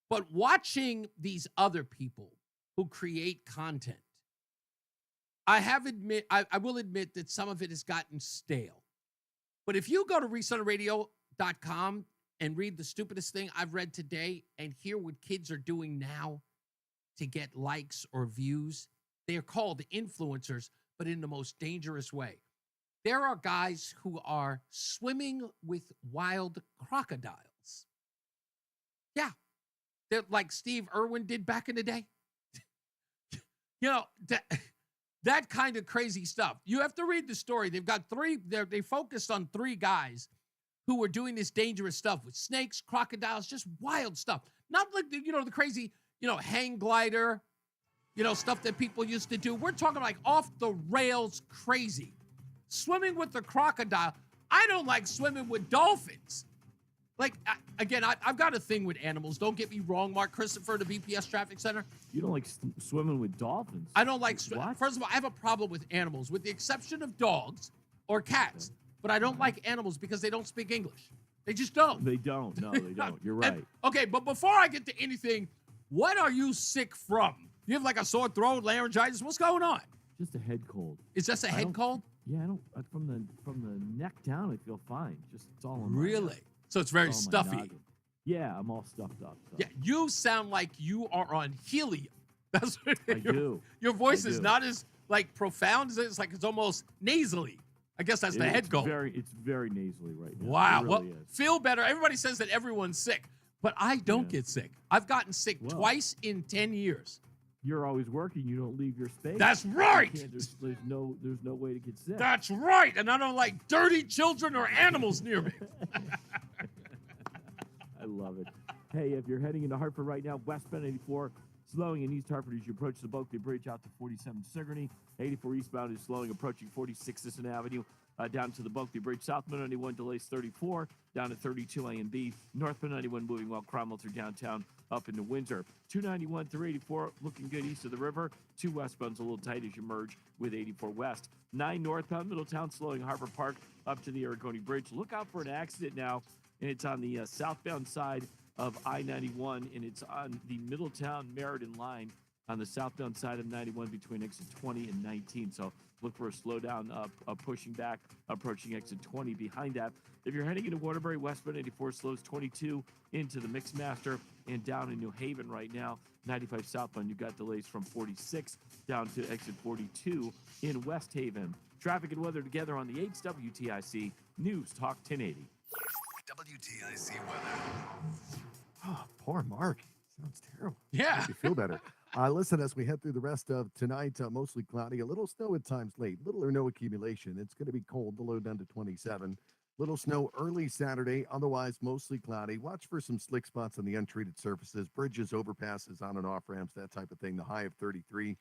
But watching these other people who create content, I will admit that some of it has gotten stale. But if you go to reeseontheradio.com and read the stupidest thing I've read today and hear what kids are doing now to get likes or views, they are called influencers, but in the most dangerous way. There are guys who are swimming with wild crocodiles. Yeah. They're like Steve Irwin did back in the day. You know, that kind of crazy stuff. You have to read the story. They've got they focused on 3 guys who were doing this dangerous stuff with snakes, crocodiles, just wild stuff. Not like, the crazy, hang glider, stuff that people used to do. We're talking like off the rails crazy. Swimming with the crocodile. I don't like swimming with dolphins. Like, again, I've got a thing with animals. Don't get me wrong, Mark Christopher, the BPS Traffic Center. You don't like swimming with dolphins? I don't like swimming. First of all, I have a problem with animals, with the exception of dogs or cats. But I don't like animals because they don't speak English. They just don't. They don't. No, they don't. You're right. Okay, but before I get to anything, what are you sick from? You have like a sore throat, laryngitis? What's going on? Just a head cold. Is this a head cold? Yeah, I don't. From the neck down, I feel fine. It's all in really. So it's very stuffy. Yeah, I'm all stuffed up. So. Yeah, you sound like you are on helium. That's what I do. Your voice is not as like profound as it's like it's almost nasally. I guess that's the head cold. It's very nasally right now. Wow. Really Well, is. feel better. Everybody says that everyone's sick, but I don't get sick. I've gotten sick twice in 10 years. You're always working. You don't leave your space. That's right. There's no way to get sick. That's right. And I don't like dirty children or animals near me. I love it. Hey, if you're heading into Hartford right now, westbound 84, slowing in East Hartford as you approach the Bulkley Bridge out to 47 Sigourney. 84 eastbound is slowing, approaching 46 Sisson Avenue down to the Bulkley Bridge. Southbound 91 delays 34 down to 32 A and B. Northbound 91 moving well Cromwell through downtown up into Windsor. 291 through 84 looking good east of the river. 2 westbound's a little tight as you merge with 84 west. 9 northbound Middletown slowing Harbor Park up to the Aragoni Bridge. Look out for an accident now, and it's on the southbound side of I-91, and it's on the Middletown-Meriden line on the southbound side of 91 between exit 20 and 19. So look for a slowdown pushing back, approaching exit 20 behind that. If you're heading into Waterbury, westbound 84 slows 22 into the Mixmaster and down in New Haven right now. 95 southbound, you've got delays from 46 down to exit 42 in West Haven. Traffic and weather together on the 8's WTIC News Talk 1080. WTIC weather. Oh, poor Mark. Sounds terrible. Yeah. Makes me feel better. Listen, as we head through the rest of tonight, mostly cloudy, a little snow at times late, little or no accumulation. It's going to be cold, the low down to 27. Little snow early Saturday, otherwise mostly cloudy. Watch for some slick spots on the untreated surfaces, bridges, overpasses, on and off ramps, that type of thing. The high of 33.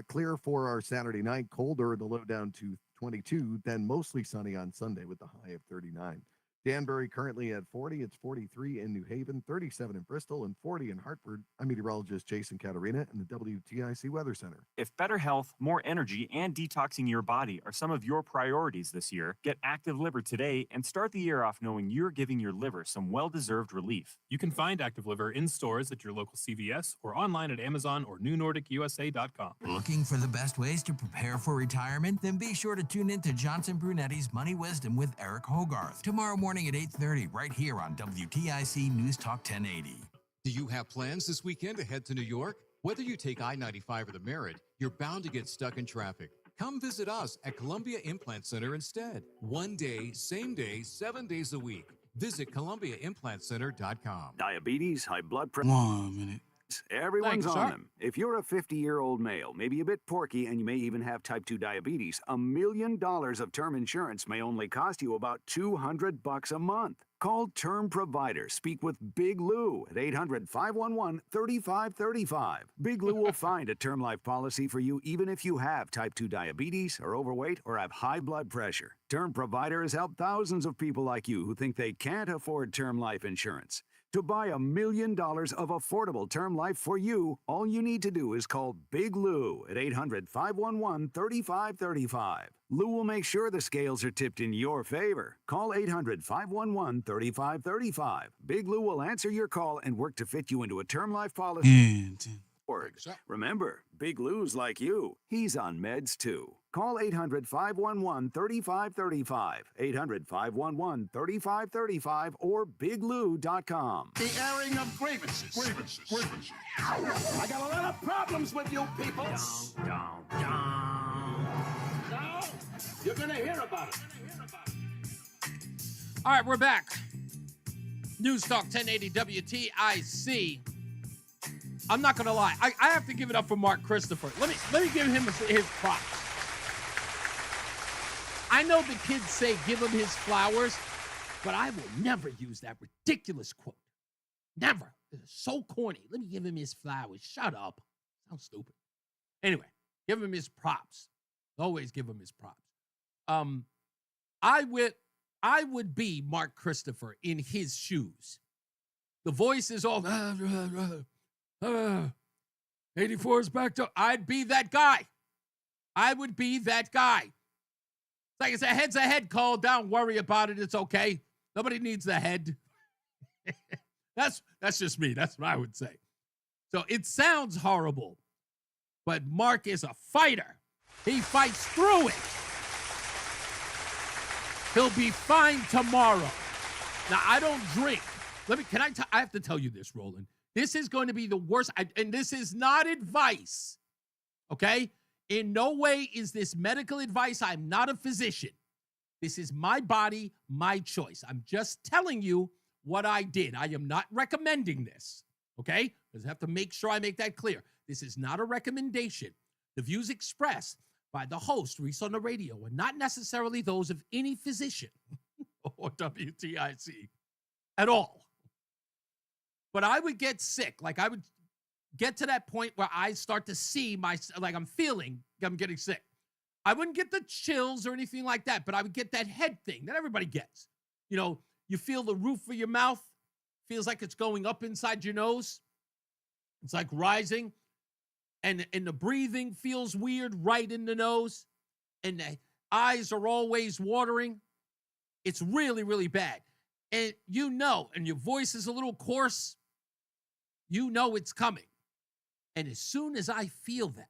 Clear for our Saturday night, colder, the low down to 22, then mostly sunny on Sunday with the high of 39. Danbury currently at 40. It's 43 in New Haven, 37 in Bristol, and 40 in Hartford. I'm meteorologist Jason Caterina in the WTIC Weather Center. If better health, more energy, and detoxing your body are some of your priorities this year, get Active Liver today and start the year off knowing you're giving your liver some well-deserved relief. You can find Active Liver in stores at your local CVS or online at Amazon or NewNordicUSA.com. Looking for the best ways to prepare for retirement? Then be sure to tune in to Johnson Brunetti's Money Wisdom with Eric Hogarth tomorrow morning at 8:30 right here on WTIC News Talk 1080. Do you have plans this weekend to head to New York? Whether you take I-95 or the Merritt, you're bound to get stuck in traffic. Come visit us at Columbia Implant Center instead. One day, same day, 7 days a week. Visit ColumbiaImplantCenter.com. Diabetes, high blood pressure. 1 minute. Everyone's Thanks, on sir. them. If you're a 50-year-old male, maybe a bit porky, and you may even have type 2 diabetes, $1 million of term insurance may only cost you about $200 a month. Call Term Provider. Speak with Big Lou at 800-511-3535. Big Lou will find a term life policy for you even if you have type 2 diabetes, are overweight, or have high blood pressure. Term Provider has helped thousands of people like you who think they can't afford term life insurance. To buy $1 million of affordable term life for you, all you need to do is call Big Lou at 800-511-3535. Lou will make sure the scales are tipped in your favor. Call 800-511-3535. Big Lou will answer your call and work to fit you into a term life policy. Remember, Big Lou's like you. He's on meds too. Call 800-511-3535, 800-511-3535, or biglou.com. The airing of grievances. I got a lot of problems with you people. Now, you're going to hear about it. All right, we're back. News Talk 1080 WTIC. I'm not going to lie. I have to give it up for Mark Christopher. Let me give him his props. I know the kids say give him his flowers, but I will never use that ridiculous quote. Never. It's so corny. Let me give him his flowers. Shut up. Sounds stupid. Anyway, give him his props. Always give him his props. I would be Mark Christopher in his shoes. The voice is all 84 is back to. I'd be that guy. I would be that guy. It's like it's a head's a head call. Don't worry about it. It's okay. Nobody needs the head. That's just me. That's what I would say. So it sounds horrible, but Mark is a fighter. He fights through it. He'll be fine tomorrow. Now, I don't drink. I have to tell you this, Roland. This is going to be the worst. And this is not advice. Okay? In no way is this medical advice. I'm not a physician. This is my body, my choice. I'm just telling you what I did. I am not recommending this. Okay? I have to make sure I make that clear. This is not a recommendation. The views expressed by the host, Reese on the radio, are not necessarily those of any physician or WTIC at all. But I would get sick. Like I would get to that point where I start to see I'm getting sick. I wouldn't get the chills or anything like that, but I would get that head thing that everybody gets. You know, you feel the roof of your mouth, feels like it's going up inside your nose. It's like rising. And the breathing feels weird right in the nose. And the eyes are always watering. It's really, really bad. and you know, and your voice is a little coarse, you know it's coming. And as soon as I feel that,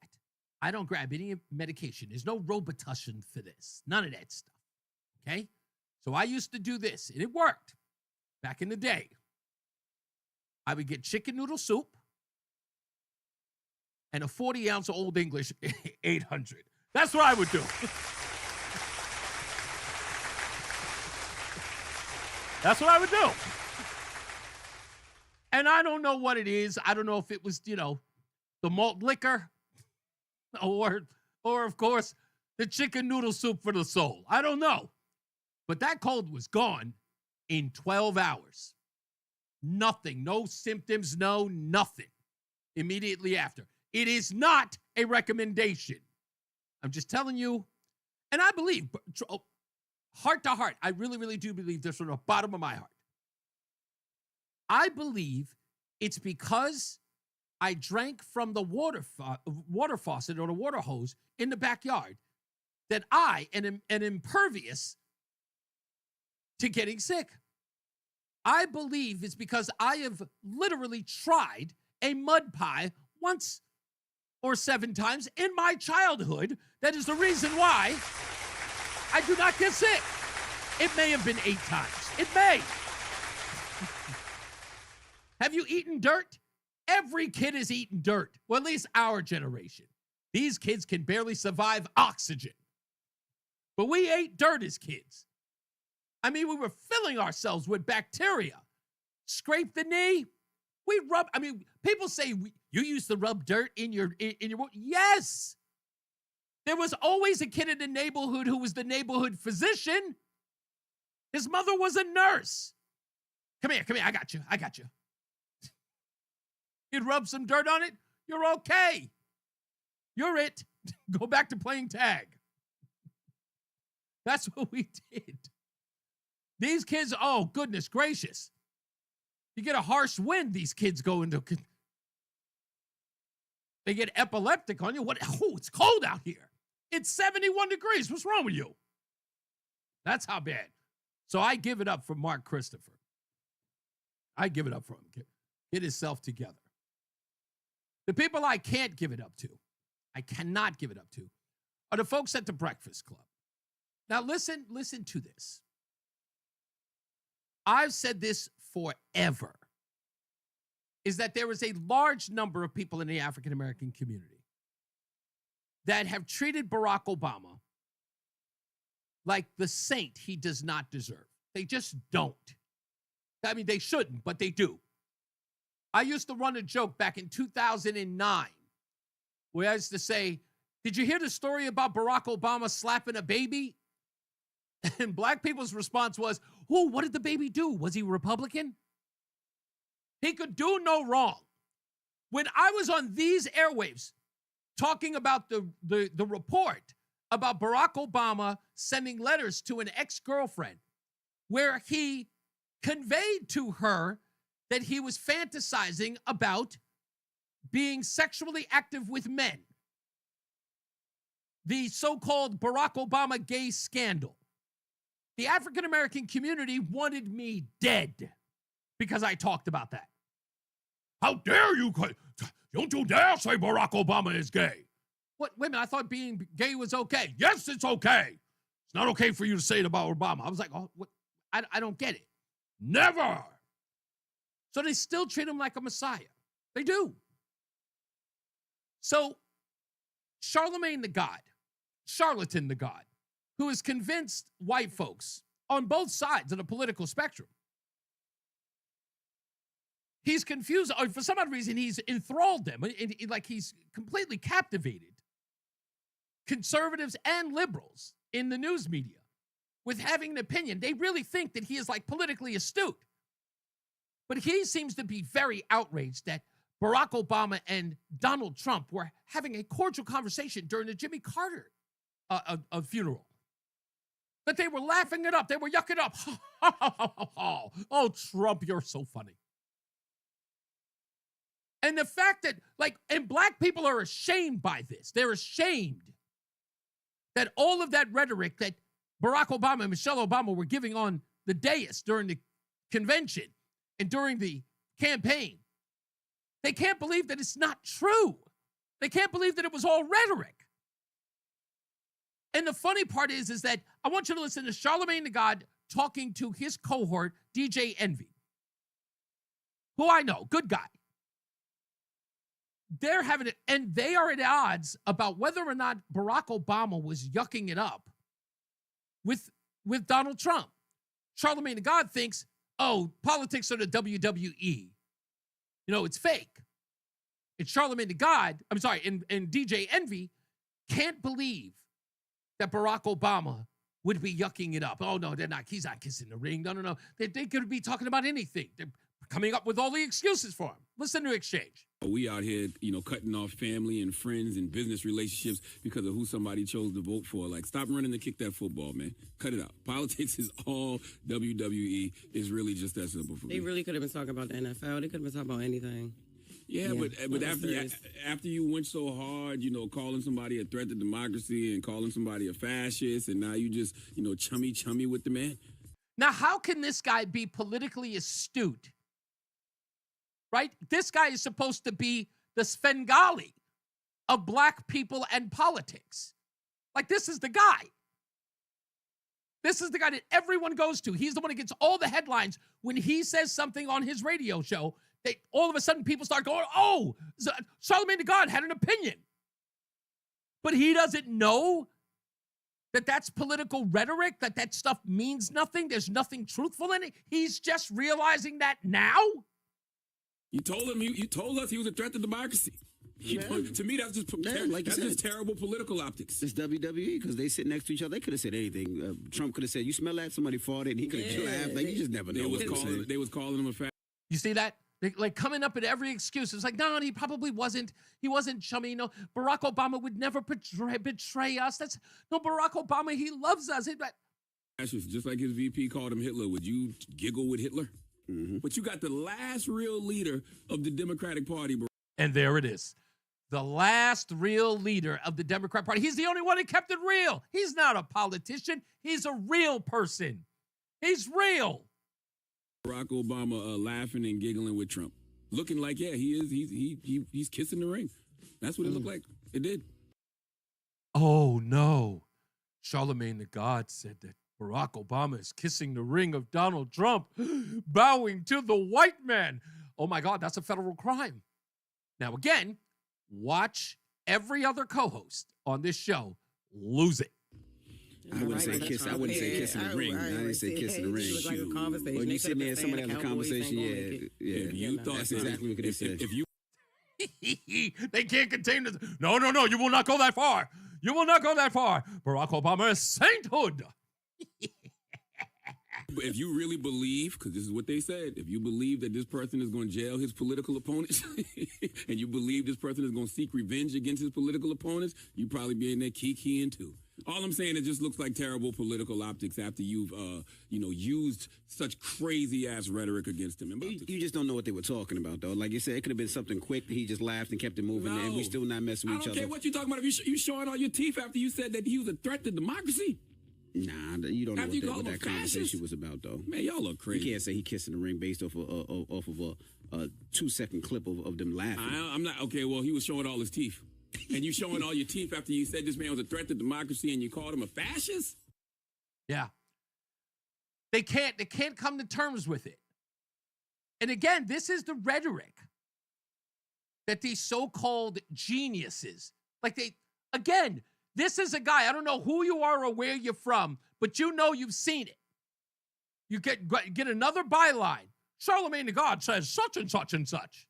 I don't grab any medication. There's no Robitussin for this. None of that stuff. Okay? So I used to do this, and it worked back in the day. I would get chicken noodle soup and a 40-ounce of Old English 800. That's what I would do. That's what I would do. And I don't know what it is. I don't know if it was, the malt liquor or of course, the chicken noodle soup for the soul. I don't know. But that cold was gone in 12 hours. Nothing. No symptoms. No nothing. Immediately after. It is not a recommendation. I'm just telling you. And I believe, heart to heart, I really, really do believe this from the bottom of my heart. I believe it's because I drank from the water faucet or the water hose in the backyard that I am impervious to getting sick. I believe it's because I have literally tried a mud pie once or 7 times in my childhood. That is the reason why I do not get sick. It may have been 8 times. It may. Have you eaten dirt? Every kid has eaten dirt. Well, at least our generation. These kids can barely survive oxygen. But we ate dirt as kids. I mean, we were filling ourselves with bacteria. Scrape the knee. We rub. I mean, people say you used to rub dirt in your. Yes. There was always a kid in the neighborhood who was the neighborhood physician. His mother was a nurse. Come here. I got you. You'd rub some dirt on it. You're okay. You're it. Go back to playing tag. That's what we did. These kids, oh, goodness gracious. You get a harsh wind, these kids go into. They get epileptic on you. What? Oh, it's cold out here. It's 71 degrees. What's wrong with you? That's how bad. So I give it up for Mark Christopher. I give it up for him. Get himself together. The people I can't give it up to, I cannot give it up to, are the folks at the Breakfast Club. Now listen to this. I've said this forever, is that there is a large number of people in the African American community that have treated Barack Obama like the saint he does not deserve. They just don't. I mean, they shouldn't, but they do. I used to run a joke back in 2009 where I used to say, did you hear the story about Barack Obama slapping a baby? And black people's response was, oh, what did the baby do? Was he Republican? He could do no wrong. When I was on these airwaves talking about the report about Barack Obama sending letters to an ex-girlfriend where he conveyed to her that he was fantasizing about being sexually active with men. The so-called Barack Obama gay scandal. The African American community wanted me dead because I talked about that. How dare you? Don't you dare say Barack Obama is gay. What? Wait a minute, I thought being gay was okay. Yes, it's okay. It's not okay for you to say it about Obama. I was like, oh, what? I don't get it. Never. So they still treat him like a messiah. They do. So Charlemagne the God, charlatan the God, who has convinced white folks on both sides of the political spectrum. He's confused, or for some odd reason, he's enthralled them, like he's completely captivated conservatives and liberals in the news media with having an opinion. They really think that he is like politically astute. But he seems to be very outraged that Barack Obama and Donald Trump were having a cordial conversation during the Jimmy Carter funeral. That they were laughing it up. They were yucking up. Oh, Trump, you're so funny. And the fact that, and black people are ashamed by this. They're ashamed that all of that rhetoric that Barack Obama and Michelle Obama were giving on the dais during the convention and during the campaign. They can't believe that it's not true. They can't believe that it was all rhetoric. And the funny part is that I want you to listen to Charlamagne the God talking to his cohort, DJ Envy, who I know, good guy. They're having it, and they are at odds about whether or not Barack Obama was yucking it up with Donald Trump. Charlamagne the God thinks, oh, politics are the WWE. You know, it's fake. And Charlamagne the God, and DJ Envy can't believe that Barack Obama would be yucking it up. Oh, no, they're not. He's not kissing the ring. No. They could be talking about anything. They're coming up with all the excuses for him. Listen to Exchange. We out here, cutting off family and friends and business relationships because of who somebody chose to vote for. Like, stop running to kick that football, man. Cut it out. Politics is all WWE. It's really just that simple for me. They really could have been talking about the NFL. They could have been talking about anything. Yeah, but after you went so hard, calling somebody a threat to democracy and calling somebody a fascist, and now you just, chummy with the man. Now, how can this guy be politically astute? Right? This guy is supposed to be the Svengali of black people and politics. Like, this is the guy. This is the guy that everyone goes to. He's the one that gets all the headlines when he says something on his radio show. All of a sudden, people start going, oh, Charlamagne the God had an opinion. But he doesn't know that that's political rhetoric, that stuff means nothing. There's nothing truthful in it. He's just realizing that now? You told us he was a threat to democracy. To me, that's just terrible political optics. It's WWE because they sit next to each other. They could have said anything. Trump could have said, "You smell that?" Somebody farted, and he could have laughed. Like, you just never know. They was calling him a fat. You see that? Like coming up at every excuse. It's like, no, he probably wasn't. He wasn't chummy. No, Barack Obama would never betray us. Barack Obama, he loves us. Just like his VP called him Hitler. Would you giggle with Hitler? Mm-hmm. But you got the last real leader of the Democratic Party. And there it is. The last real leader of the Democrat Party. He's the only one that kept it real. He's not a politician. He's a real person. He's real. Barack Obama laughing and giggling with Trump. Looking like, yeah, he is. He's kissing the ring. That's what it looked like. It did. Oh, no. Charlamagne the God said that Barack Obama is kissing the ring of Donald Trump, bowing to the white man. Oh, my God, that's a federal crime. Now, again, watch every other co-host on this show lose it. I wouldn't say kiss. I wouldn't say kissing the ring. I didn't say kissing the ring. It was like a conversation. When you sit there and somebody has a conversation, If you thought that's exactly what they said. If you they can't contain this. No, you will not go that far. You will not go that far. Barack Obama is sainthood. If you really believe, because this is what they said, if you believe that this person is going to jail his political opponents, and you believe this person is going to seek revenge against his political opponents, you probably be in there keying too. All I'm saying, it just looks like terrible political optics after you've, used such crazy ass rhetoric against him. You just don't know what they were talking about, though. Like you said, it could have been something quick. He just laughed and kept it moving, and we still not messing with each other. I don't care what you're talking about. If you showing all your teeth after you said that he was a threat to democracy. Nah, you don't know what that conversation was about, though. Man, y'all look crazy. You can't say he kissing the ring based off of a 2-second clip of them laughing. I'm not okay. Well, he was showing all his teeth, and you showing all your teeth after you said this man was a threat to democracy, and you called him a fascist. Yeah, they can't come to terms with it. And again, this is the rhetoric that these so-called geniuses, this is a guy, I don't know who you are or where you're from, but you know you've seen it. You get another byline. Charlamagne the God says such and such and such.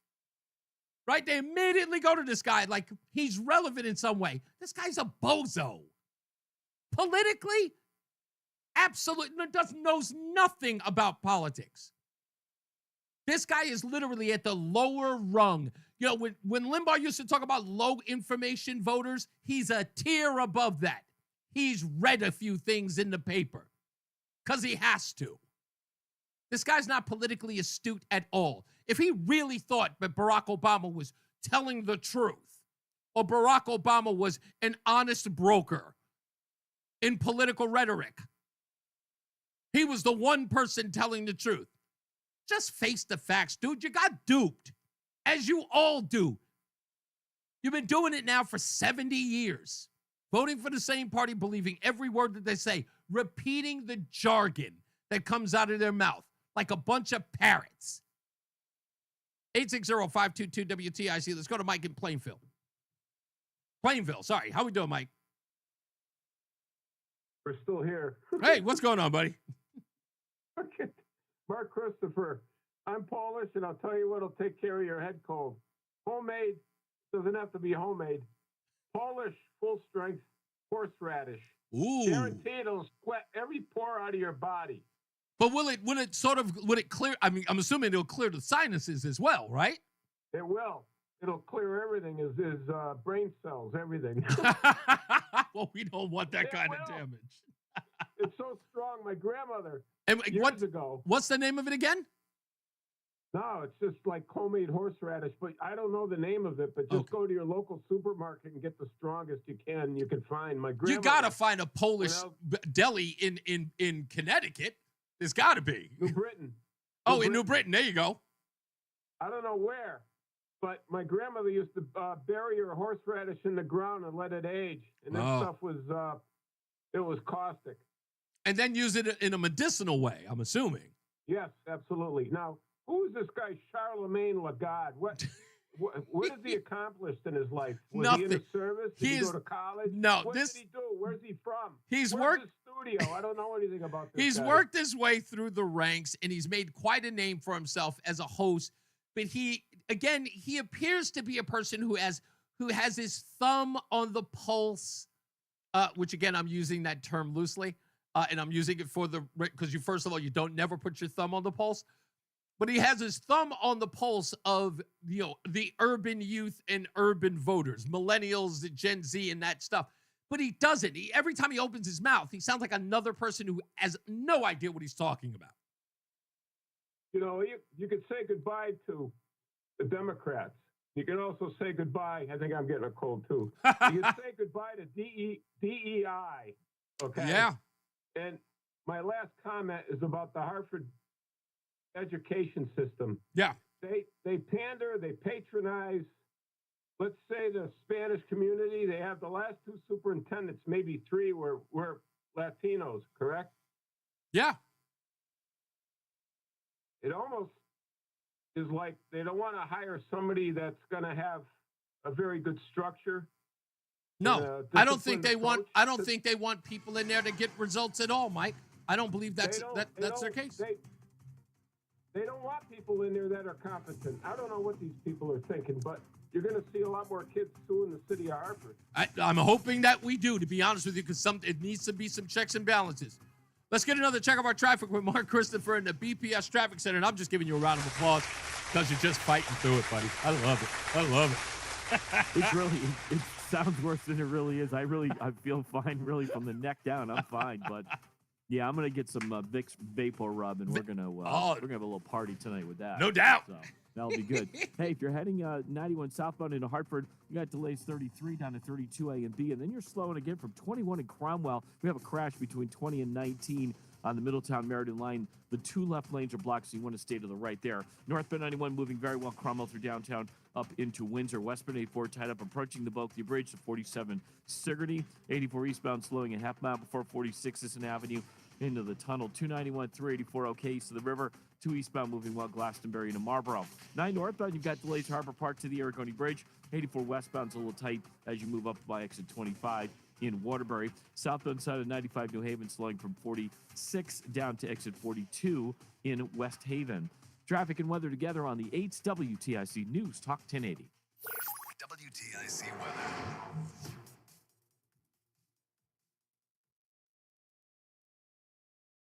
Right? They immediately go to this guy like he's relevant in some way. This guy's a bozo. Politically, absolutely knows nothing about politics. This guy is literally at the lower rung. You know, when Limbaugh used to talk about low information voters, he's a tier above that. He's read a few things in the paper because he has to. This guy's not politically astute at all. If he really thought that Barack Obama was telling the truth, or Barack Obama was an honest broker in political rhetoric, he was the one person telling the truth. Just face the facts, dude. You got duped, as you all do. You've been doing it now for 70 years, voting for the same party, believing every word that they say, repeating the jargon that comes out of their mouth like a bunch of parrots. 860-522-WTIC. Let's go to Mike in Plainville. Sorry. How we doing, Mike? We're still here. Hey, what's going on, buddy? Okay. Mark Christopher. I'm Polish, and I'll tell you what'll take care of your head cold. Homemade doesn't have to be homemade. Polish full-strength horseradish. Ooh. Guaranteed it'll sweat every pore out of your body. But will it clear? I mean, I'm assuming it'll clear the sinuses as well, right? It will. It'll clear everything, his brain cells, everything. Well, we don't want that kind of damage. It's so strong. My grandmother, and years ago. What's the name of it again? No, it's just like homemade horseradish, but I don't know the name of it. But just go to your local supermarket and get the strongest you can find. My grandmother. You gotta find a Polish deli in Connecticut. There's got to be. New Britain. In New Britain. There you go. I don't know where, but my grandmother used to bury her horseradish in the ground and let it age, and that stuff was it was caustic. And then use it in a medicinal way, I'm assuming. Yes, absolutely. Now, who is this guy, Charlemagne Lagarde? What has he accomplished in his life? Was Nothing. he in the service? Did he go to college? No. What did he do? Where's he from? He's Where's worked. his studio. I don't know anything about this. He's guy. worked his way through the ranks, and he's made quite a name for himself as a host. But he appears to be a person who has his thumb on the pulse. Which again, I'm using that term loosely, and I'm using it because first of all, you don't never put your thumb on the pulse. But he has his thumb on the pulse of the urban youth and urban voters, millennials, the Gen Z, and that stuff. But he doesn't. Every time he opens his mouth, he sounds like another person who has no idea what he's talking about. You could say goodbye to the Democrats. You can also say goodbye. I think I'm getting a cold too. You can say goodbye to DEI. Okay. Yeah. And my last comment is about the Harvard education system. Yeah. They pander, they patronize. Let's say the Spanish community, they have the last two superintendents, maybe three, were Latinos, correct? Yeah. It almost is like they don't want to hire somebody that's going to have a very good structure. No, I don't think they want. I don't think they want people in there to get results at all, Mike. I don't believe that's their case. They don't want people in there that are competent. I don't know what these people are thinking, but you're going to see a lot more kids suing the city of Hartford. I'm hoping that we do, to be honest with you, because it needs to be some checks and balances. Let's get another check of our traffic with Mark Christopher in the BPS Traffic Center, and I'm just giving you a round of applause because you're just fighting through it, buddy. I love it. It's really, it sounds worse than it really is. I feel fine, really, from the neck down. I'm fine, but yeah, I'm gonna get some Vicks Vapor Rub, and we're gonna have a little party tonight with that. No doubt. So that'll be good. Hey, if you're heading 91 southbound into Hartford, you got delays 33 down to 32A and B, and then you're slowing again from 21 in Cromwell. We have a crash between 20 and 19 on the Middletown Meriden line. The two left lanes are blocked, so you want to stay to the right there. Northbound 91 moving very well. Cromwell through downtown up into Windsor. Westbound 84 tied up approaching the Bulkley Bridge to 47 Sigourney. 84 eastbound slowing a half mile before 46 Sisson Avenue into the tunnel. 291 through 84 okay east of the river. 2 eastbound moving well Glastonbury into Marlboro. 9 northbound, you've got delays Harbor Park to the Aragoni Bridge. 84 westbound's a little tight as you move up by exit 25 in Waterbury. Southbound side of 95 New Haven slowing from 46 down to exit 42 in West Haven. Traffic and weather together on the 8's WTIC News Talk 1080. WTIC weather.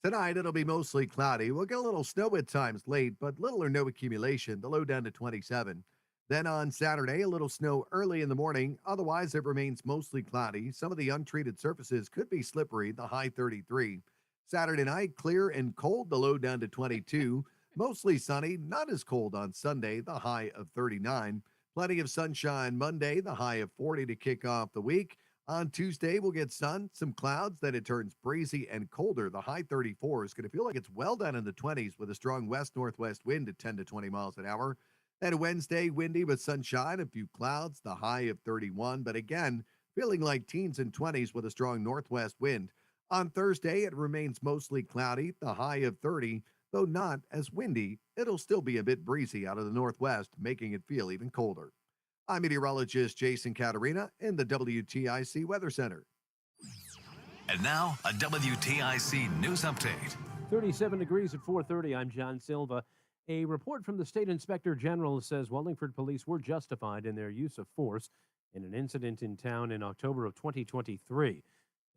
Tonight, it'll be mostly cloudy. We'll get a little snow at times late, but little or no accumulation. The low down to 27. Then on Saturday, a little snow early in the morning. Otherwise, it remains mostly cloudy. Some of the untreated surfaces could be slippery, the high 33. Saturday night, clear and cold, the low down to 22. Mostly sunny, not as cold on Sunday, the high of 39. Plenty of sunshine Monday, the high of 40 to kick off the week. On Tuesday, we'll get sun, some clouds, then it turns breezy and colder. The high 34 is going to feel like it's well down in the 20s with a strong west-northwest wind at 10 to 20 miles an hour. And Wednesday, windy with sunshine, a few clouds, the high of 31. But again, feeling like teens and 20s with a strong northwest wind. On Thursday, it remains mostly cloudy, the high of 30, though not as windy. It'll still be a bit breezy out of the northwest, making it feel even colder. I'm meteorologist Jason Caterina in the WTIC Weather Center. And now, a WTIC news update. 37 degrees at 4:30. I'm John Silva. A report from the State Inspector General says Wallingford police were justified in their use of force in an incident in town in October of 2023. It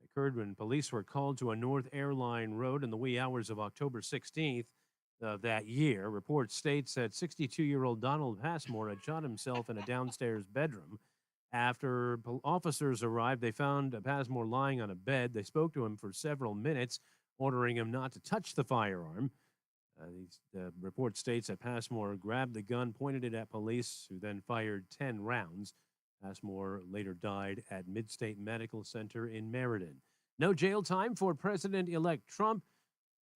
occurred when police were called to a North Airline Road in the wee hours of October 16th of that year. Report states that 62-year-old Donald Passmore had shot himself in a downstairs bedroom. After officers arrived, they found Passmore lying on a bed. They spoke to him for several minutes, ordering him not to touch the firearm. The report states that Passmore grabbed the gun, pointed it at police, who then fired 10 rounds. Passmore later died at Midstate Medical Center in Meriden. No jail time for President-elect Trump.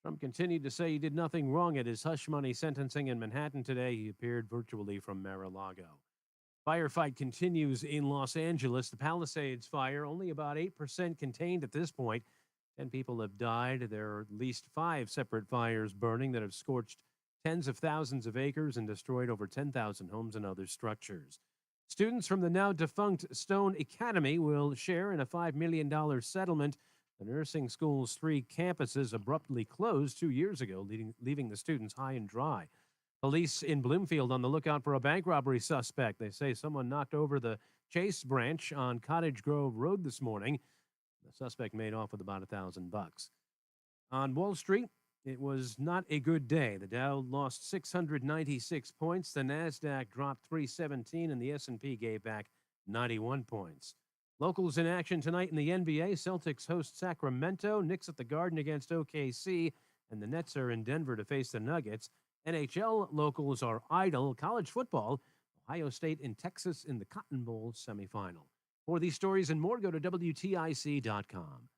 Trump continued to say he did nothing wrong at his hush money sentencing in Manhattan today. He appeared virtually from Mar-a-Lago. Firefight continues in Los Angeles. The Palisades fire, only about 8% contained at this point. 10 people have died. There are at least 5 separate fires burning that have scorched tens of thousands of acres and destroyed over 10,000 homes and other structures. Students from the now defunct Stone Academy will share in a $5 million settlement. The nursing school's 3 campuses abruptly closed 2 years ago, leaving the students high and dry. Police in Bloomfield on the lookout for a bank robbery suspect. They say someone knocked over the Chase branch on Cottage Grove Road this morning. The suspect made off with about $1,000. On Wall Street, it was not a good day. The Dow lost 696 points. The Nasdaq dropped 317, and the S&P gave back 91 points. Locals in action tonight in the NBA. Celtics host Sacramento. Knicks at the Garden against OKC. And the Nets are in Denver to face the Nuggets. NHL locals are idle. College football, Ohio State and Texas in the Cotton Bowl semifinal. For these stories and more, go to WTIC.com.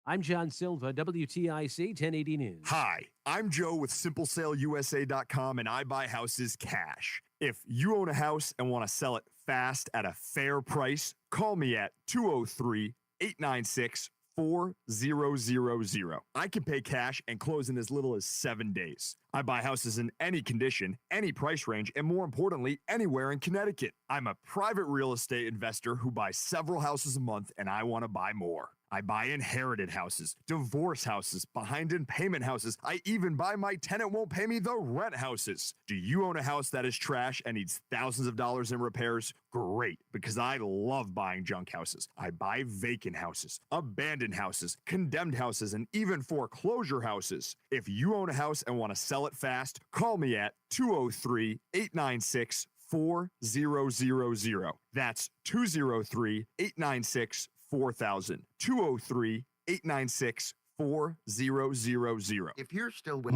I'm John Silva, WTIC 1080 News. Hi, I'm Joe with SimpleSaleUSA.com, and I buy houses cash. If you own a house and want to sell it fast at a fair price, call me at 203-896-4000. I can pay cash and close in as little as 7 days. I buy houses in any condition, any price range, and more importantly, anywhere in Connecticut. I'm a private real estate investor who buys several houses a month, and I want to buy more. I buy inherited houses, divorce houses, behind in payment houses. I even buy my tenant won't pay me the rent houses. Do you own a house that is trash and needs thousands of dollars in repairs? Great, because I love buying junk houses. I buy vacant houses, abandoned houses, condemned houses, and even foreclosure houses. If you own a house and want to sell it fast, call me at 203-896-4000. That's 203-896-4000. 203-896-4000. If you're still with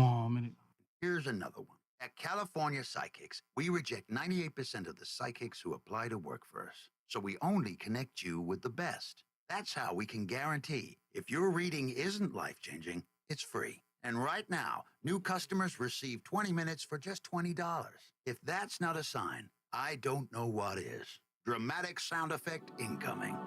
here's another one. At California Psychics, we reject 98% of the psychics who apply to work for us. So we only connect you with the best. That's how we can guarantee if your reading isn't life-changing, it's free. And right now, new customers receive 20 minutes for just $20. If that's not a sign, I don't know what is. Dramatic sound effect incoming.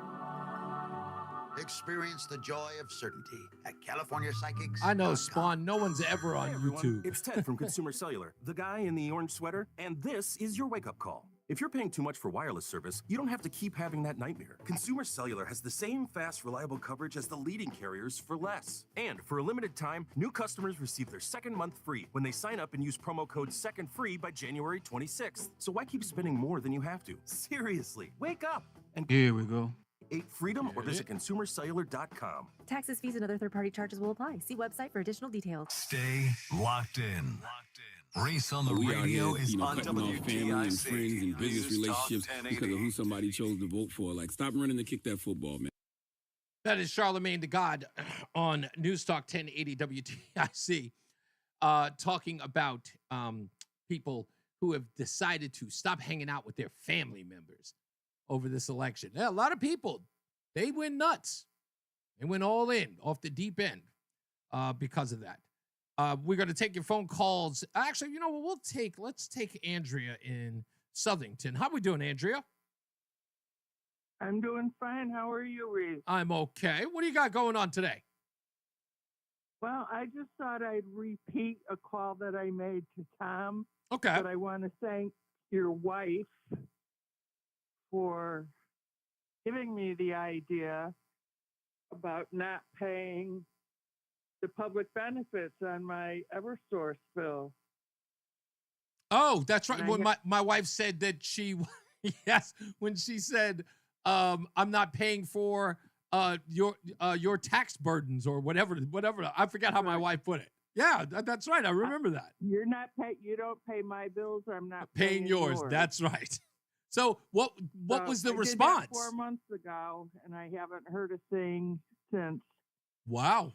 Experience the joy of certainty at California Psychics. I know, Spawn. No one's ever on YouTube. It's Ted from Consumer Cellular, the guy in the orange sweater, and this is your wake-up call. If you're paying too much for wireless service, you don't have to keep having that nightmare. Consumer Cellular has the same fast, reliable coverage as the leading carriers for less. And for a limited time, new customers receive their second month free when they sign up and use promo code SECONDFREE by January 26th. So why keep spending more than you have to? Seriously, wake up and Here we go. freedom or visit consumercellular.com. Taxes, fees, and other third-party charges will apply. See website for additional details. Stay locked in. Reese on the We out radio here, is you know, on cutting off family and WTIC. friends and business News Talk relationships because of 1080. who somebody chose to vote for. Like, stop running to kick that football, man. That is Charlemagne the God on NewsTalk 1080 WTIC, talking about people who have decided to stop hanging out with their family members over this election. Yeah, a lot of people, they went nuts. They went all in off the deep end because of that. We're going to take your phone calls. Actually, you know what? Let's take Andrea in Southington. How we doing, Andrea? I'm doing fine. How are you, Reese? I'm okay. What do you got going on today? Well, I just thought I'd repeat a call that I made to Tom. Okay. But I want to thank your wife for giving me the idea about not paying the public benefits on my Eversource bill. Oh, that's right. When my wife said that she, yes, when she said, I'm not paying for your tax burdens or whatever. I forgot how my wife put it. Yeah, that's right. I remember that. You don't pay my bills. I'm not Paying yours. That's right. So what was the I did response? that 4 months ago, and I haven't heard a thing since. Wow.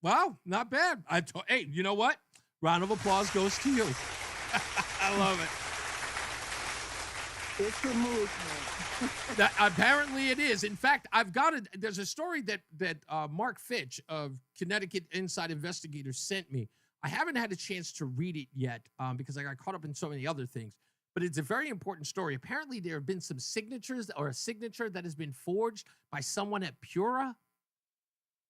Wow, not bad. Hey, you know what? Round of applause goes to you. I love it. It's a movement. Apparently it is. In fact, there's a story that Mark Fitch of Connecticut Inside Investigators sent me. I haven't had a chance to read it yet because I got caught up in so many other things. But it's a very important story. Apparently, there have been some signatures or a signature that has been forged by someone at Pura.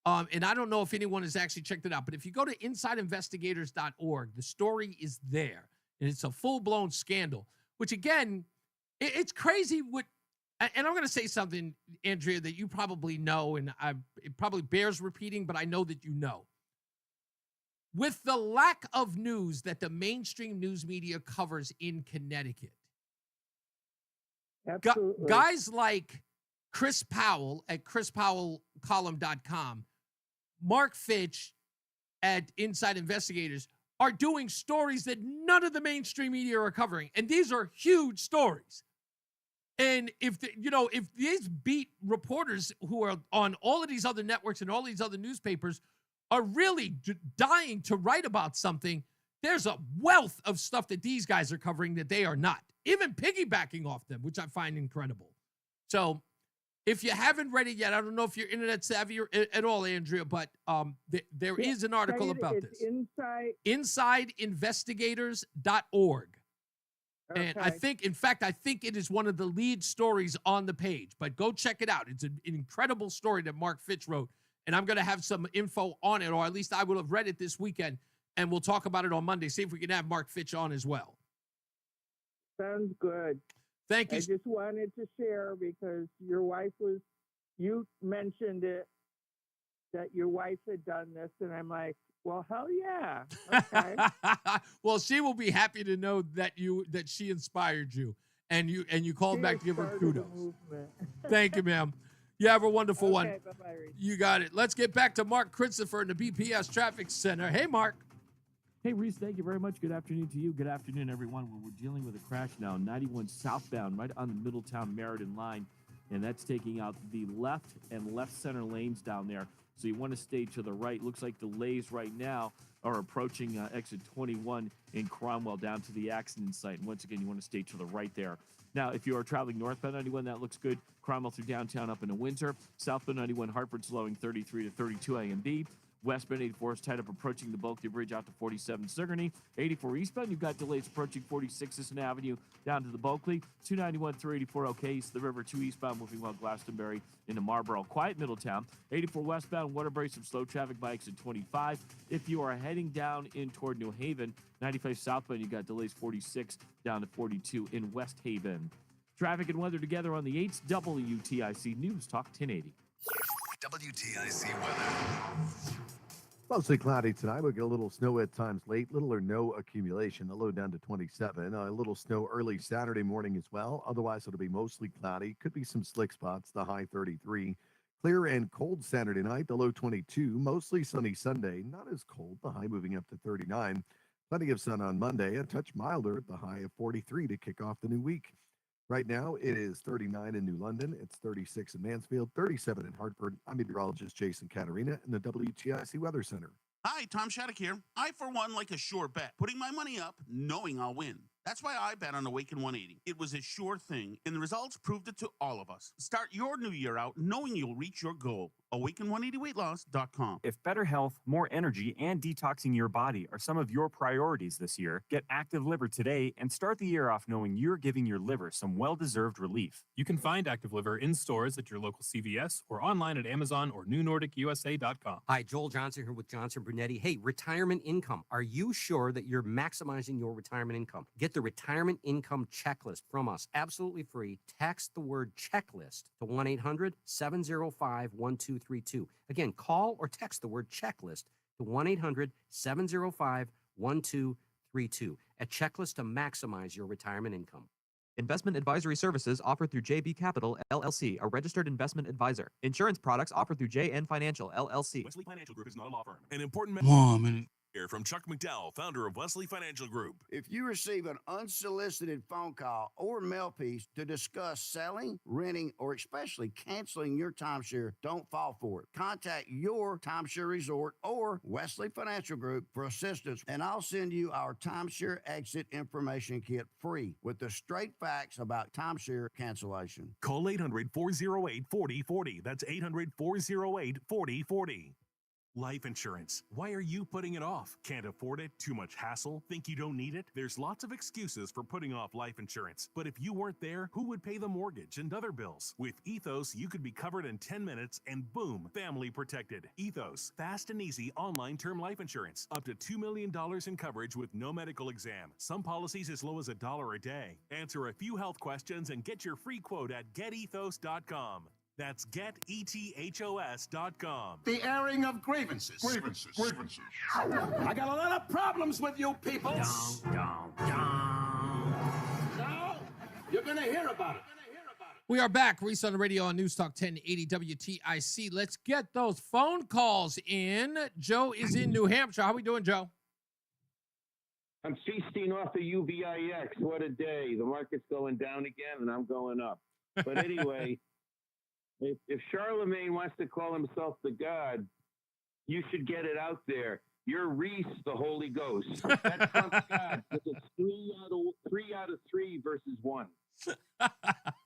And I don't know if anyone has actually checked it out. But if you go to insideinvestigators.org, the story is there. And it's a full-blown scandal, which, again, it's crazy. And I'm going to say something, Andrea, that you probably know, and it probably bears repeating, but I know that you know. With the lack of news that the mainstream news media covers in Connecticut, guys like Chris Powell at chrispowellcolumn.com, Mark Fitch at Inside Investigators are doing stories that none of the mainstream media are covering. And these are huge stories. And if these beat reporters who are on all of these other networks and all these other newspapers are really dying to write about something, there's a wealth of stuff that these guys are covering that they are not, even piggybacking off them, which I find incredible. So if you haven't read it yet, I don't know if you're internet savvy at all, Andrea, but there is an article about this. InsideInvestigators.org. Okay. And I think it is one of the lead stories on the page, but go check it out. It's an incredible story that Mark Fitch wrote. And I'm going to have some info on it, or at least I will have read it this weekend, and we'll talk about it on Monday. See if we can have Mark Fitch on as well. Sounds good. Thank you. I just wanted to share because you mentioned it, that your wife had done this, and I'm like, well, hell yeah. Okay. Well, she will be happy to know that she inspired you, and you called back to give her kudos. Thank you, ma'am. You have a wonderful one. Bye-bye, Reese. You got it. Let's get back to Mark Christopher in the BPS Traffic Center. Hey, Mark. Hey, Reese, thank you very much. Good afternoon to you. Good afternoon, everyone. We're dealing with a crash now, 91 southbound, right on the Middletown-Meriden line, and that's taking out the left and left center lanes down there. So you want to stay to the right. Looks like delays right now are approaching exit 21 in Cromwell down to the accident site. And once again, you want to stay to the right there. Now, if you are traveling northbound 91, that looks good. Cromwell through downtown up into Windsor. Southbound 91, Hartford slowing 33 to 32 A and B. Westbound 84 is tied up approaching the Bulkley Bridge out to 47 Sigourney. 84 eastbound, you've got delays approaching 46 Sisson Avenue down to the Bulkley. 291 through 84 okay, east of the river. 2 eastbound moving well Glastonbury into Marlboro. Quiet Middletown. 84 westbound, Waterbury, some slow traffic by exit 25. If you are heading down in toward New Haven, 95 southbound, you've got delays 46 down to 42 in West Haven. Traffic and weather together on the 8th WTIC News Talk 1080. WTIC weather. Mostly cloudy tonight. We'll get a little snow at times late, little or no accumulation. The low down to 27. A little snow early Saturday morning as well. Otherwise, it'll be mostly cloudy. Could be some slick spots, the high 33. Clear and cold Saturday night, the low 22. Mostly sunny Sunday, not as cold, the high moving up to 39. Plenty of sun on Monday, a touch milder, the high of 43 to kick off the new week. Right now, it is 39 in New London. It's 36 in Mansfield, 37 in Hartford. I'm meteorologist Jason Caterina in the WTIC Weather Center. Hi, Tom Shattuck here. I, for one, like a sure bet, putting my money up, knowing I'll win. That's why I bet on Awaken 180. It was a sure thing, and the results proved it to all of us. Start your new year out knowing you'll reach your goal. Awaken180weightloss.com. If better health, more energy, and detoxing your body are some of your priorities this year, get Active Liver today and start the year off knowing you're giving your liver some well-deserved relief. You can find Active Liver in stores at your local CVS or online at Amazon or NewNordicUSA.com. Hi, Joel Johnson here with Johnson Brunetti. Hey, retirement income. Are you sure that you're maximizing your retirement income? Get the retirement income checklist from us, absolutely free. Text the word checklist to 1-800-705-1232. Again, call or text the word checklist to 1-800-705-1232. A checklist to maximize your retirement income. Investment advisory services offered through JB Capital, LLC, a registered investment advisor. Insurance products offered through JN Financial, LLC. Wesley Financial Group is not a law firm. An important here from Chuck McDowell, founder of Wesley Financial Group. If you receive an unsolicited phone call or mail piece to discuss selling, renting, or especially canceling your timeshare, don't fall for it. Contact your timeshare resort or Wesley Financial Group for assistance, and I'll send you our timeshare exit information kit free with the straight facts about timeshare cancellation. Call 800-408-4040. That's 800-408-4040. Life insurance. Why are you putting it off? Can't afford it? Too much hassle? Think you don't need it? There's lots of excuses for putting off life insurance. But if you weren't there, who would pay the mortgage and other bills? With Ethos, you could be covered in 10 minutes and boom, family protected. Ethos, fast and easy online term life insurance. Up to $2 million in coverage with no medical exam. Some policies as low as $1 a day. Answer a few health questions and get your free quote at getethos.com. That's getethos.com. The airing of grievances. Grievances. I got a lot of problems with you people. Now, you're going to hear about it. We are back. Reese on the radio on NewsTalk 1080 WTIC. Let's get those phone calls in. Joe is in New Hampshire. How we doing, Joe? I'm feasting off the UVIX. What a day. The market's going down again, and I'm going up. But anyway... If Charlemagne wants to call himself the God, you should get it out there. You're Reese, the Holy Ghost. That's Trump's God. It's 3 out of 3 versus 1.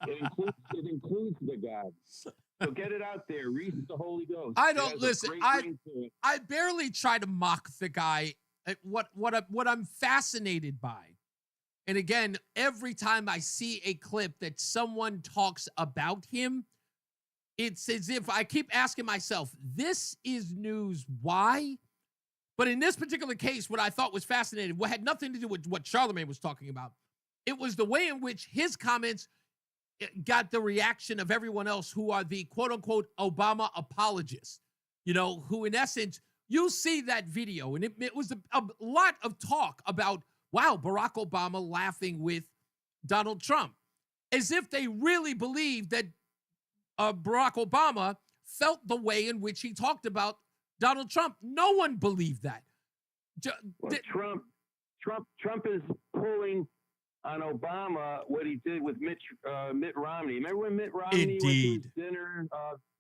It includes the God. So get it out there. Reese, the Holy Ghost. I don't listen. I barely try to mock the guy. What I'm fascinated by, and again, every time I see a clip that someone talks about him, it's as if I keep asking myself, this is news. Why? But in this particular case, what I thought was fascinating, what had nothing to do with what Charlemagne was talking about, it was the way in which his comments got the reaction of everyone else who are the quote-unquote Obama apologists, who in essence, you see that video, and it was a lot of talk about, wow, Barack Obama laughing with Donald Trump, as if they really believed that Barack Obama felt the way in which he talked about Donald Trump. No one believed that. Trump is pulling on Obama what he did with Mitt Romney. Remember when Mitt Romney went to his dinner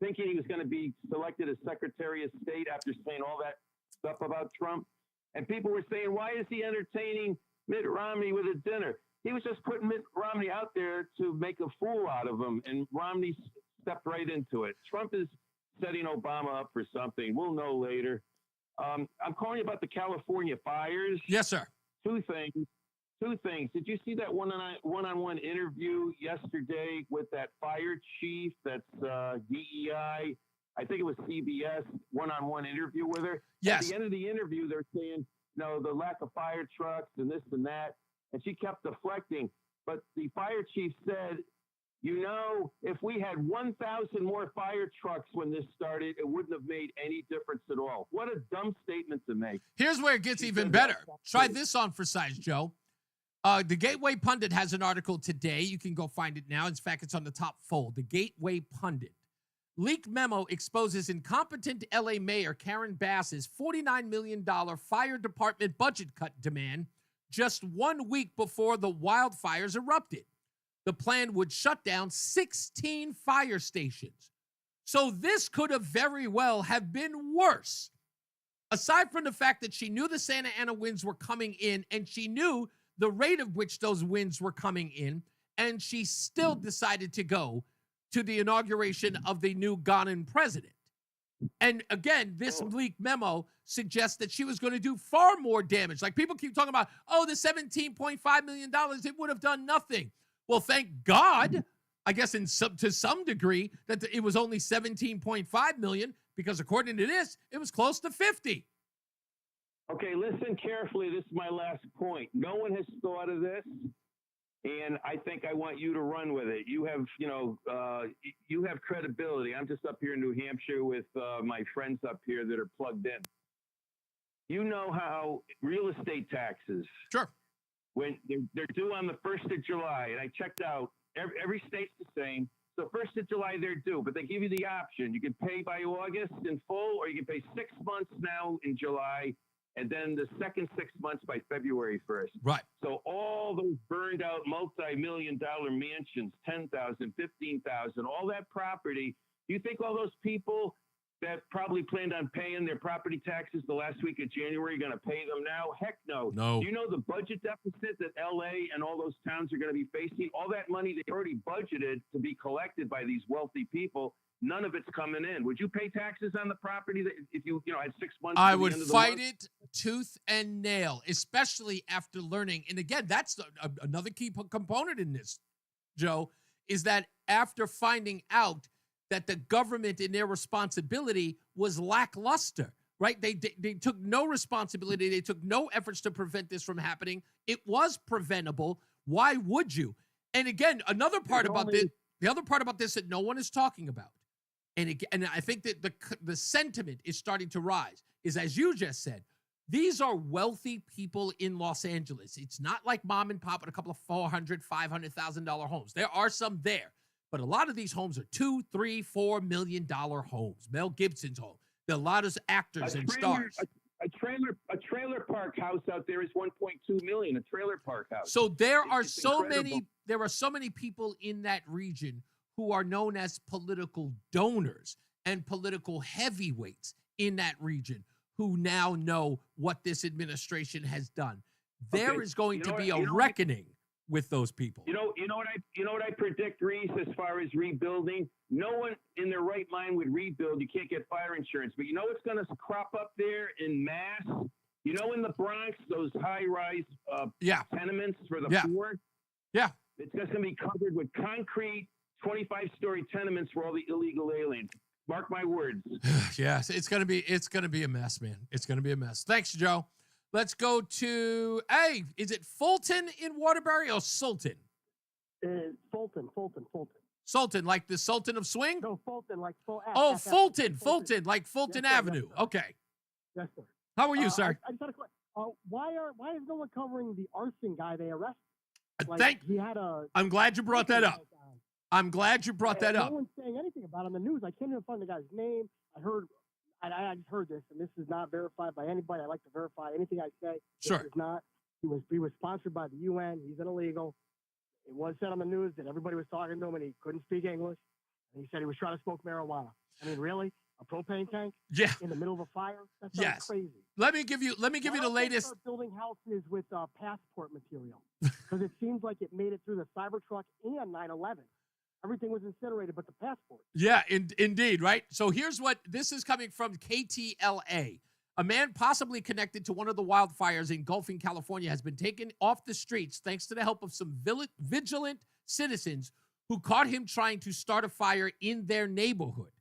thinking he was going to be selected as Secretary of State after saying all that stuff about Trump? And people were saying, why is he entertaining Mitt Romney with a dinner? He was just putting Mitt Romney out there to make a fool out of him, and Romney stepped right into it. Trump is setting Obama up for something. We'll know later. I'm calling you about the California fires. Yes, sir. Two things. Did you see that one-on-one interview yesterday with that fire chief? That's DEI. I think it was CBS one-on-one interview with her. Yes. At the end of the interview, they're saying, the lack of fire trucks and this and that. And she kept deflecting. But the fire chief said, if we had 1,000 more fire trucks when this started, it wouldn't have made any difference at all. What a dumb statement to make. Here's where it gets even better. Try this on for size, Joe. The Gateway Pundit has an article today. You can go find it now. In fact, it's on the top fold. The Gateway Pundit. Leaked memo exposes incompetent LA Mayor Karen Bass's $49 million fire department budget cut demand just 1 week before the wildfires erupted. The plan would shut down 16 fire stations. So this could have very well have been worse. Aside from the fact that she knew the Santa Ana winds were coming in and she knew the rate of which those winds were coming in, and she still decided to go to the inauguration of the new Ghanan president. And again, this leaked memo suggests that she was going to do far more damage. Like people keep talking about, oh, the $17.5 million, it would have done nothing. Well, thank God, I guess to some degree, that it was only 17.5 million, because according to this, it was close to 50. Okay, listen carefully. This is my last point. No one has thought of this, and I think I want you to run with it. You have, you have credibility. I'm just up here in New Hampshire with my friends up here that are plugged in. You know how real estate taxes, sure, when they're due on the 1st of July, and I checked out, every state's the same. So 1st of July, they're due, but they give you the option. You can pay by August in full, or you can pay 6 months now in July, and then the second 6 months by February 1st. Right. So all those burned out multi-million-dollar mansions, 10,000, 15,000, all that property, you think all those people that probably planned on paying their property taxes the last week of January are going to pay them now? Heck no. No. Do you know the budget deficit that LA and all those towns are going to be facing? All that money they already budgeted to be collected by these wealthy people, none of it's coming in. Would you pay taxes on the property that if you had 6 months? I would fight it tooth and nail, especially after learning. And again, that's another key component in this, Joe, is that after finding out that the government in their responsibility was lackluster, right? They took no responsibility. They took no efforts to prevent this from happening. It was preventable. Why would you? And again, another part about this, the other part about this that no one is talking about, and I think that the sentiment is starting to rise, is, as you just said, these are wealthy people in Los Angeles. It's not like mom and pop with a couple of $400,000, $500,000 homes. There are some there, but a lot of these homes are $2, $3, $4 million homes. Mel Gibson's home. There are a lot of actors and stars. A trailer park house out there is 1.2 million. A trailer park house. So there are It's so incredible. many people in that region who are known as political donors and political heavyweights in that region who now know what this administration has done. There is going to be a reckoning with those people. You know what I predict, Reese, as far as rebuilding? No one in their right mind would rebuild. You can't get fire insurance. But you know what's going to crop up there in mass? You know, in the Bronx, those high-rise tenements for the poor? Yeah. It's just going to be covered with concrete 25-story tenements for all the illegal aliens. Mark my words. Yes, it's gonna be a mess, man. It's gonna be a mess. Thanks, Joe. Let's go to is it Fulton in Waterbury or Sultan? Fulton. Sultan, like the Sultan of Swing? No, Fulton, like Fulton, like Fulton Avenue. Okay. Yes, sir. How are you, sir? I just had a question. Why is no one covering the arson guy they arrested? I'm glad you brought that up. I'm glad you brought that up. No one's saying anything about it on the news. I can't even find the guy's name. I just heard this, and this is not verified by anybody. I like to verify anything I say. Sure. This is not. He was sponsored by the UN. He's an illegal. It was said on the news that everybody was talking to him, and he couldn't speak English. And he said he was trying to smoke marijuana. I mean, really? A propane tank? Yeah. In the middle of a fire? That sounds crazy. Let me give you the latest. Start building houses with passport material because it seems like it made it through the Cybertruck and 9/11. Everything was incinerated but the passport. Yeah, indeed, right? So here's what this is coming from KTLA. A man possibly connected to one of the wildfires engulfing California has been taken off the streets thanks to the help of some vigilant citizens who caught him trying to start a fire in their neighborhood.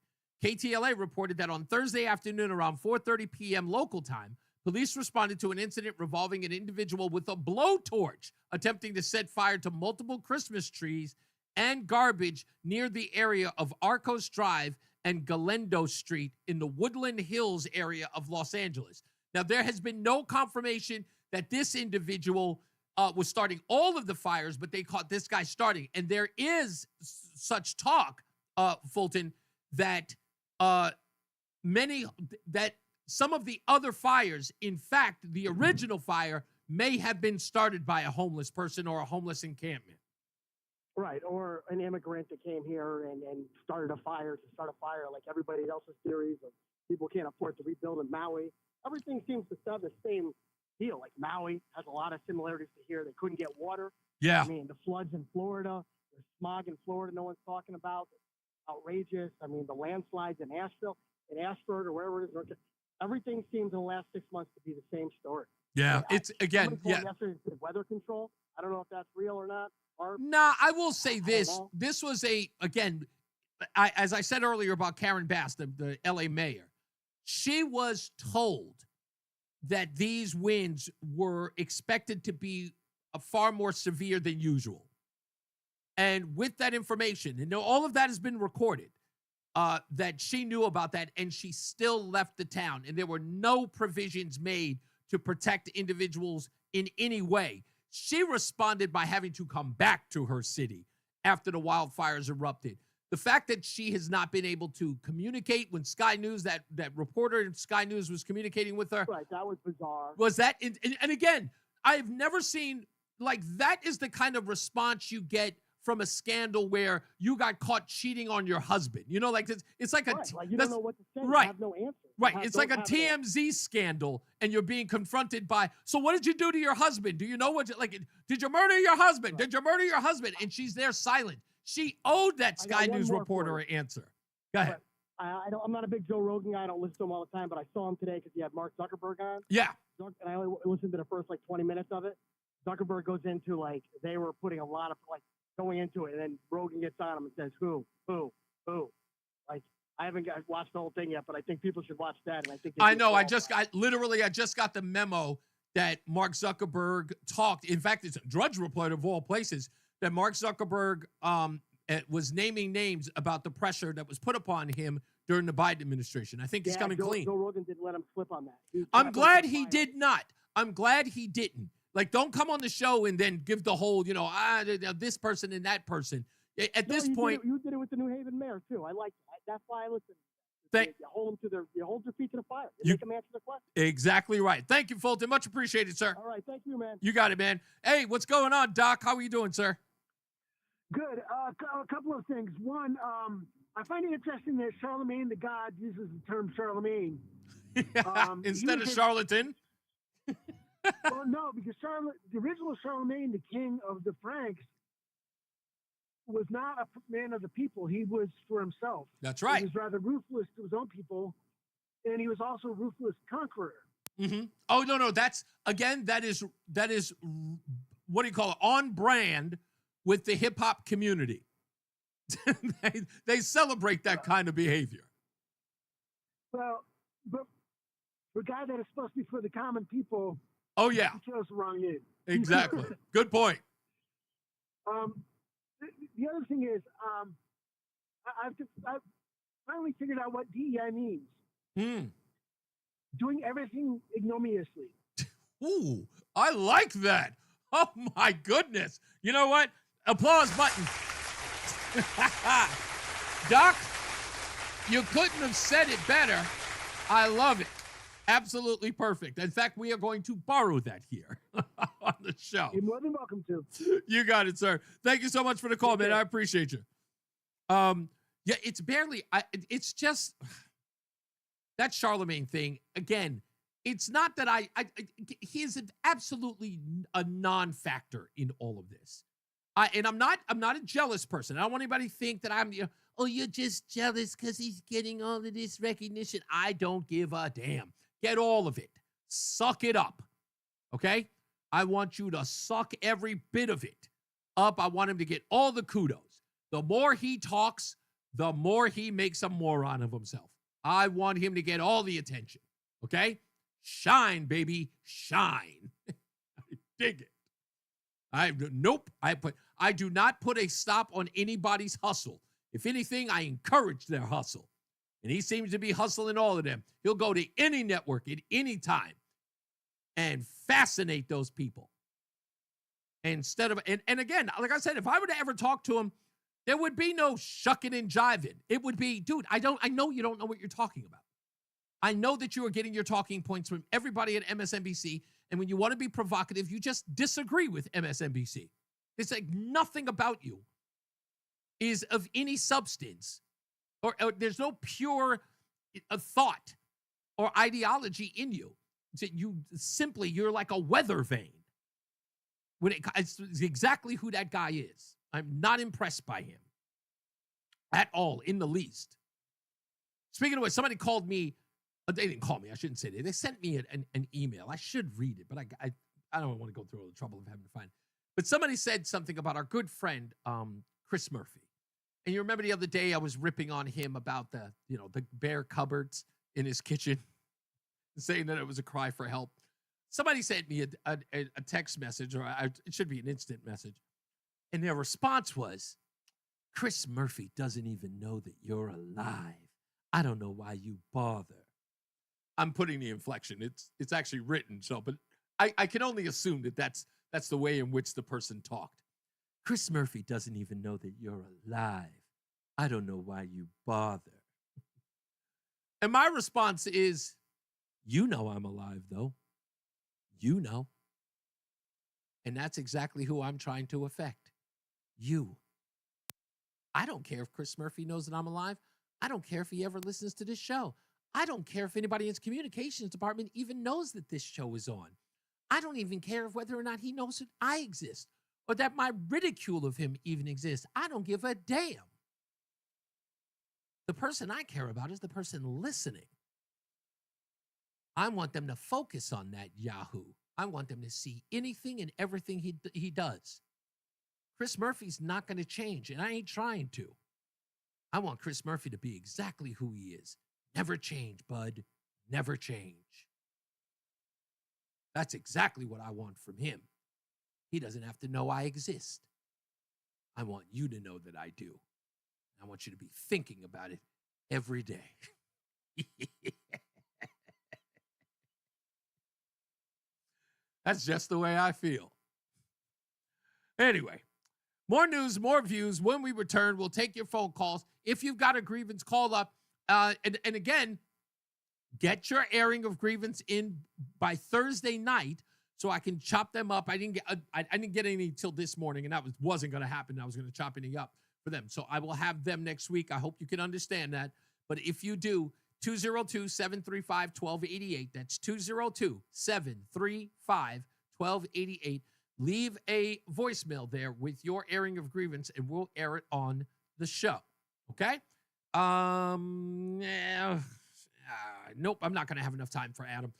KTLA reported that on Thursday afternoon around 4:30 p.m. local time, police responded to an incident involving an individual with a blowtorch attempting to set fire to multiple Christmas trees and garbage near the area of Arcos Drive and Galendo Street in the Woodland Hills area of Los Angeles. Now, there has been no confirmation that this individual was starting all of the fires, but they caught this guy starting. And there is such talk, Fulton, that some of the other fires, in fact, the original fire may have been started by a homeless person or a homeless encampment. Right, or an immigrant that came here and started a fire like everybody else's theories of people can't afford to rebuild in Maui. Everything seems to have the same heal. Like Maui has a lot of similarities to here. They couldn't get water. Yeah. I mean, the floods in Florida, the smog in Florida, no one's talking about. Outrageous. I mean, the landslides in Ashford or wherever it is. Everything seems in the last 6 months to be the same story. Yeah, it's again, somebody told me yesterday it's weather control. I don't know if that's real or not. Nah, I will say this. This was as I said earlier about Karen Bass, the LA mayor. She was told that these winds were expected to be far more severe than usual. And with that information, and all of that has been recorded, that she knew about that, and she still left the town. And there were no provisions made to protect individuals in any way. She responded by having to come back to her city after the wildfires erupted. The fact that she has not been able to communicate when Sky News, that reporter in Sky News was communicating with her. Right, that was bizarre. Was that, and again, I've never seen, like, that is the kind of response you get from a scandal where you got caught cheating on your husband. You know, like it's like like you don't know what to say. Right. You have no answer. Right. It's like a TMZ scandal, and you're being confronted by, so what did you do to your husband? Do you know what, did you murder your husband? Did you murder your husband? And she's there silent. She owed that Sky News reporter an answer. Go ahead. I'm not a big Joe Rogan guy. I don't listen to him all the time, but I saw him today because he had Mark Zuckerberg on. Yeah. And I only listened to the first 20 minutes of it. Zuckerberg goes into they were putting a lot of going into it, and then Rogan gets on him and says, who? Like, I haven't watched the whole thing yet, but I think people should watch that. And I think I know. I just got the memo that Mark Zuckerberg talked. In fact, it's a Drudge Report of all places that Mark Zuckerberg was naming names about the pressure that was put upon him during the Biden administration. I think he's coming clean. Joe Rogan didn't let him slip on that. I'm glad he did not. I'm glad he didn't. Like, don't come on the show and then give the whole, this person and that person. At this point, you did it with the New Haven mayor too. I like that. That's why I listen. You hold their feet to the fire. You make them answer the question. Exactly right. Thank you, Fulton. Much appreciated, sir. All right, thank you, man. You got it, man. Hey, what's going on, Doc? How are you doing, sir? Good. A couple of things. One, I find it interesting that Charlemagne the God uses the term Charlemagne instead of charlatan. Well, no, because the original Charlemagne, the king of the Franks, was not a man of the people. He was for himself. That's right. He was rather ruthless to his own people, and he was also a ruthless conqueror. Mm-hmm. Oh, no. That is what do you call it? On brand with the hip hop community. they celebrate that kind of behavior. Well, but for a guy that is supposed to be for the common people, oh yeah, he chose the wrong name. Exactly. Good point. The other thing is, I've finally figured out what DEI means. Doing everything ignominiously. Ooh, I like that. Oh my goodness. You know what? Applause button. Doc, you couldn't have said it better. I love it. Absolutely perfect. In fact, we are going to borrow that here on the show. You're more than welcome to. You got it, sir. Thank you so much for the call, man. I appreciate you. Yeah, it's barely, it's just, that Charlemagne thing, again, it's not that he is absolutely a non-factor in all of this. And I'm not a jealous person. I don't want anybody to think that I'm, you're just jealous because he's getting all of this recognition. I don't give a damn. Get all of it. Suck it up. Okay? I want you to suck every bit of it up. I want him to get all the kudos. The more he talks, the more he makes a moron of himself. I want him to get all the attention. Okay? Shine, baby. Shine. I dig it. I do not put a stop on anybody's hustle. If anything, I encourage their hustle. And he seems to be hustling all of them. He'll go to any network at any time and fascinate those people. Instead of, and again, like I said, if I were to ever talk to him, there would be no shucking and jiving. It would be, dude, I know you don't know what you're talking about. I know that you are getting your talking points from everybody at MSNBC. And when you want to be provocative, you just disagree with MSNBC. It's like nothing about you is of any substance, or there's no pure thought or ideology in you. You're like a weather vane. It's exactly who that guy is. I'm not impressed by him at all, in the least. Speaking of which, somebody called me. They didn't call me. I shouldn't say that. They sent me an email. I should read it, but I don't want to go through all the trouble of having to find it. But somebody said something about our good friend, Chris Murphy. And you remember the other day I was ripping on him about the bare cupboards in his kitchen, saying that it was a cry for help. Somebody sent me a text message, or it should be an instant message. And their response was, Chris Murphy doesn't even know that you're alive. I don't know why you bother. I'm putting the inflection. It's actually written, but I can only assume that that's the way in which the person talked. Chris Murphy doesn't even know that you're alive. I don't know why you bother. And my response is, you know I'm alive, though. You know. And that's exactly who I'm trying to affect. You. I don't care if Chris Murphy knows that I'm alive. I don't care if he ever listens to this show. I don't care if anybody in his communications department even knows that this show is on. I don't even care whether or not he knows that I exist or that my ridicule of him even exists. I don't give a damn. The person I care about is the person listening. I want them to focus on that Yahoo. I want them to see anything and everything he does. Chris Murphy's not going to change, and I ain't trying to. I want Chris Murphy to be exactly who he is. Never change, bud. Never change. That's exactly what I want from him. He doesn't have to know I exist. I want you to know that I do. I want you to be thinking about it every day. That's just the way I feel. Anyway, more news, more views. When we return, we'll take your phone calls. If you've got a grievance, call up. And again, get your airing of grievance in by Thursday night so I can chop them up. I didn't get any till this morning, and that wasn't going to happen. I was going to chop any up for them. So I will have them next week. I hope you can understand that. But if you do, 202-735-1288. That's 202-735-1288. Leave a voicemail there with your airing of grievance, and we'll air it on the show. Okay? Nope, I'm not going to have enough time for Adam.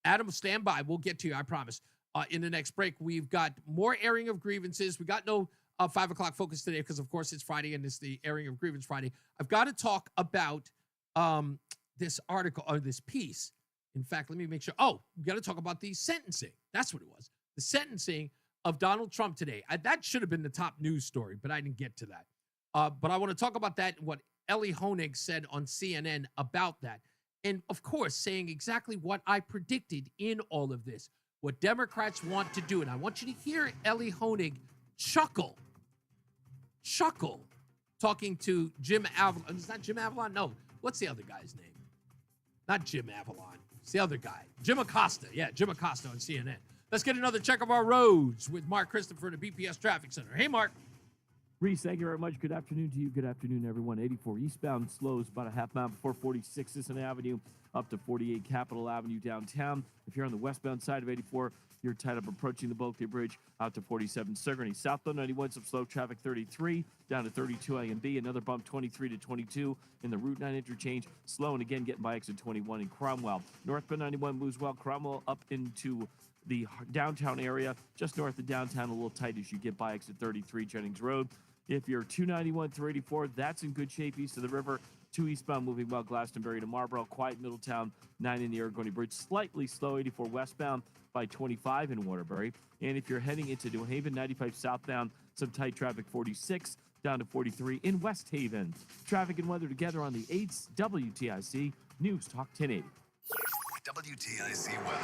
Adam, stand by. We'll get to you, I promise. In the next break, we've got more airing of grievances. We got no 5 o'clock focus today because, of course, it's Friday and it's the airing of grievance Friday. I've got to talk about this article or this piece. In fact, let me make sure. Oh, we got to talk about the sentencing. That's what it was. The sentencing of Donald Trump today. That should have been the top news story, but I didn't get to that. But I want to talk about that and what Ellie Honig said on CNN about that. And, of course, saying exactly what I predicted in all of this, what Democrats want to do. And I want you to hear Ellie Honig chuckle, talking to Jim Avalon. It's not Jim Avalon? No. What's the other guy's name? Not Jim Avalon. It's the other guy. Jim Acosta. Yeah, Jim Acosta on CNN. Let's get another check of our roads with Mark Christopher at the BPS Traffic Center. Hey, Mark. Reese, thank you very much. Good afternoon to you. Good afternoon, everyone. 84 eastbound slows about a half mile before 46 Sisson Avenue up to 48 Capitol Avenue downtown. If you're on the westbound side of 84, you're tied up approaching the Bulkley Bridge out to 47 Sigourney. Southbound 91, some slow traffic 33 down to 32 A and B. Another bump 23 to 22 in the Route 9 interchange. Slow and again getting by exit 21 in Cromwell. Northbound 91 moves well. Cromwell up into the downtown area, just north of downtown, a little tight as you get by exit 33 Jennings Road. If you're 291 through 84, that's in good shape east of the river. 2 eastbound moving well, Glastonbury to Marlboro. Quiet Middletown, 9 in the Argonne Bridge. Slightly slow, 84 westbound by 25 in Waterbury. And if you're heading into New Haven, 95 southbound, some tight traffic, 46 down to 43 in West Haven. Traffic and weather together on the 8th WTIC News Talk 1080. WTIC weather.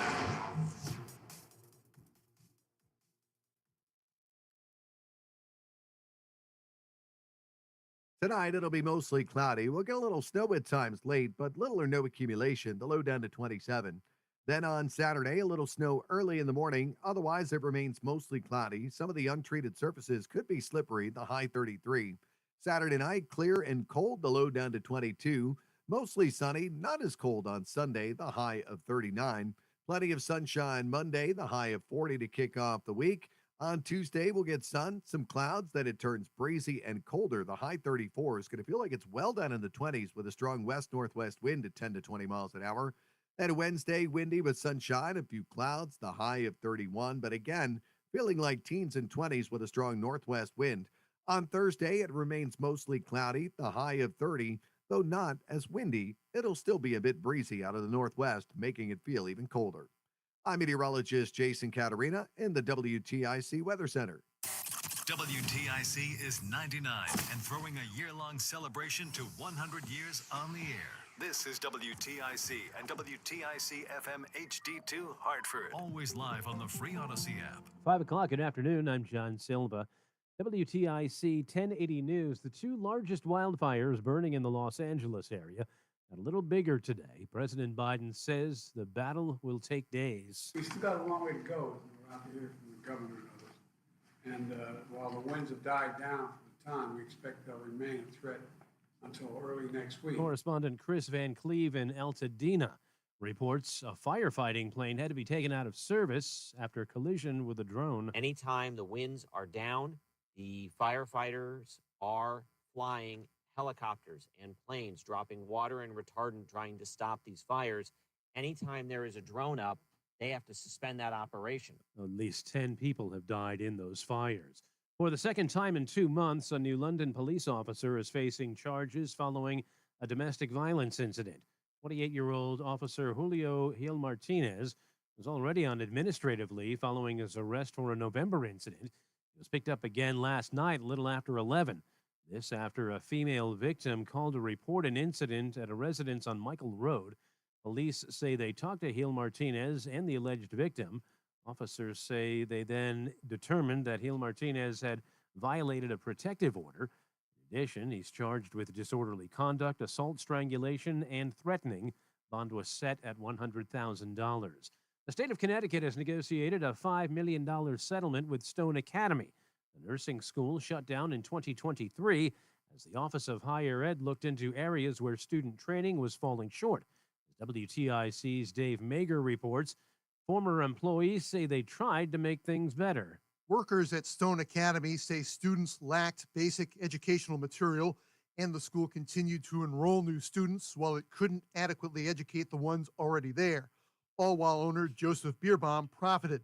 Tonight, it'll be mostly cloudy. We'll get a little snow at times late, but little or no accumulation. The low down to 27. Then on Saturday, a little snow early in the morning. Otherwise, it remains mostly cloudy. Some of the untreated surfaces could be slippery, the high 33. Saturday night, clear and cold, the low down to 22. Mostly sunny, not as cold on Sunday, the high of 39. Plenty of sunshine Monday, the high of 40 to kick off the week. On Tuesday, we'll get sun, some clouds, then it turns breezy and colder. The high 34 is going to feel like it's well down in the 20s with a strong west-northwest wind at 10 to 20 miles an hour. Then Wednesday, windy with sunshine, a few clouds, the high of 31, but again, feeling like teens and 20s with a strong northwest wind. On Thursday, it remains mostly cloudy, the high of 30, though not as windy. It'll still be a bit breezy out of the northwest, making it feel even colder. I'm meteorologist Jason Caterina in the WTIC Weather Center. WTIC is 99 and throwing a year-long celebration to 100 years on the air. This is WTIC and WTIC FM HD2 Hartford. Always live on the free Odyssey app. 5 o'clock, good afternoon. I'm John Silva. WTIC 1080 News. The two largest wildfires burning in the Los Angeles area got a little bigger today. President Biden says the battle will take days. We still got a long way to go around here from the governor and others. And while the winds have died down for the time, we expect they'll remain a threat until early next week. Correspondent Chris Van Cleve in Altadena reports a firefighting plane had to be taken out of service after a collision with a drone. Anytime the winds are down, the firefighters are flying helicopters and planes, dropping water and retardant, trying to stop these fires. Anytime there is a drone up, they have to suspend that operation. At least 10 people have died in those fires. For the second time in 2 months, a New London police officer is facing charges following a domestic violence incident. 28-year-old officer Julio Gil Martinez was already on administrative leave following his arrest for a November incident. He was picked up again last night, a little after 11. This after a female victim called to report an incident at a residence on Michael Road. Police say they talked to Gil Martinez and the alleged victim. Officers say they then determined that Gil Martinez had violated a protective order. In addition, he's charged with disorderly conduct, assault, strangulation, and threatening. Bond was set at $100,000. The state of Connecticut has negotiated a $5 million settlement with Stone Academy. The nursing school shut down in 2023 as the Office of Higher Ed looked into areas where student training was falling short. WTIC's Dave Mager reports former employees say they tried to make things better. Workers at Stone Academy say students lacked basic educational material, and the school continued to enroll new students while it couldn't adequately educate the ones already there, all while owner Joseph Bierbaum profited.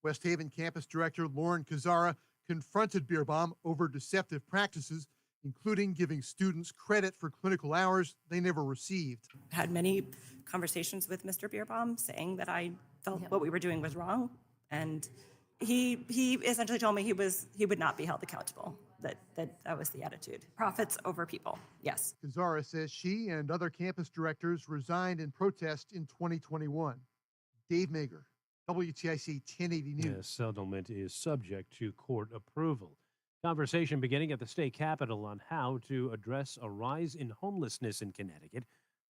West Haven campus director Lauren Kazara confronted Bierbaum over deceptive practices, including giving students credit for clinical hours they never received. Had many conversations with Mr. Bierbaum saying that I felt what we were doing was wrong, and he essentially told me he would not be held accountable. That was the attitude. Profits over people. Yes. Kazara says she and other campus directors resigned in protest in 2021. Dave Mager, WTIC 1080 News. The settlement is subject to court approval. Conversation beginning at the state capitol on how to address a rise in homelessness in Connecticut.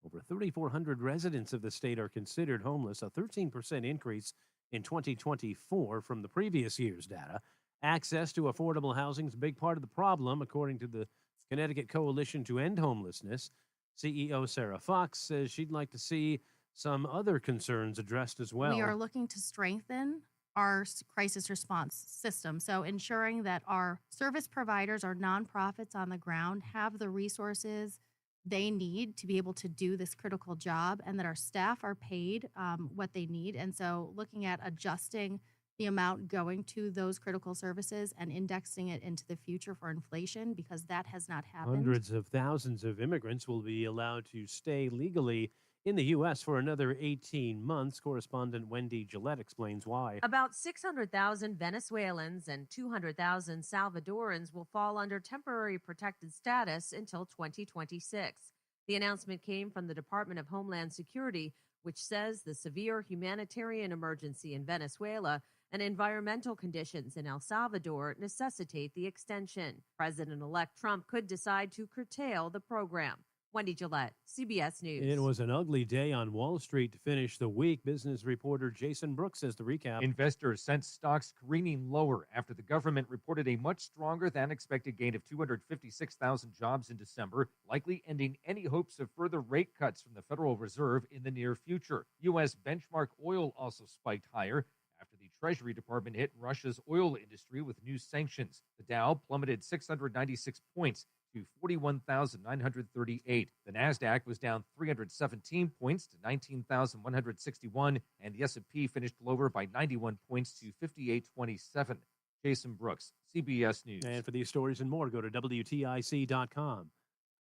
Over 3,400 residents of the state are considered homeless, a 13% increase in 2024 from the previous year's data. Access to affordable housing is a big part of the problem, according to the Connecticut Coalition to End Homelessness. CEO Sarah Fox says she'd like to see some other concerns addressed as well. We are looking to strengthen our crisis response system. So ensuring that our service providers, our nonprofits on the ground have the resources they need to be able to do this critical job, and that our staff are paid what they need. And so looking at adjusting the amount going to those critical services and indexing it into the future for inflation, because that has not happened. Hundreds of thousands of immigrants will be allowed to stay legally in the U.S. for another 18 months. Correspondent Wendy Gillette explains why. About 600,000 Venezuelans and 200,000 Salvadorans will fall under temporary protected status until 2026. The announcement came from the Department of Homeland Security, which says the severe humanitarian emergency in Venezuela and environmental conditions in El Salvador necessitate the extension. President-elect Trump could decide to curtail the program. Wendy Gillette, CBS News. It was an ugly day on Wall Street to finish the week. Business reporter Jason Brooks has the recap. Investors sent stocks careening lower after the government reported a much stronger than expected gain of 256,000 jobs in December, likely ending any hopes of further rate cuts from the Federal Reserve in the near future. U.S. benchmark oil also spiked higher after the Treasury Department hit Russia's oil industry with new sanctions. The Dow plummeted 696 points to 41,938. The Nasdaq was down 317 points to 19,161, and the S&P finished lower by 91 points to 5827. Jason Brooks, CBS News. And for these stories and more, go to WTIC.com.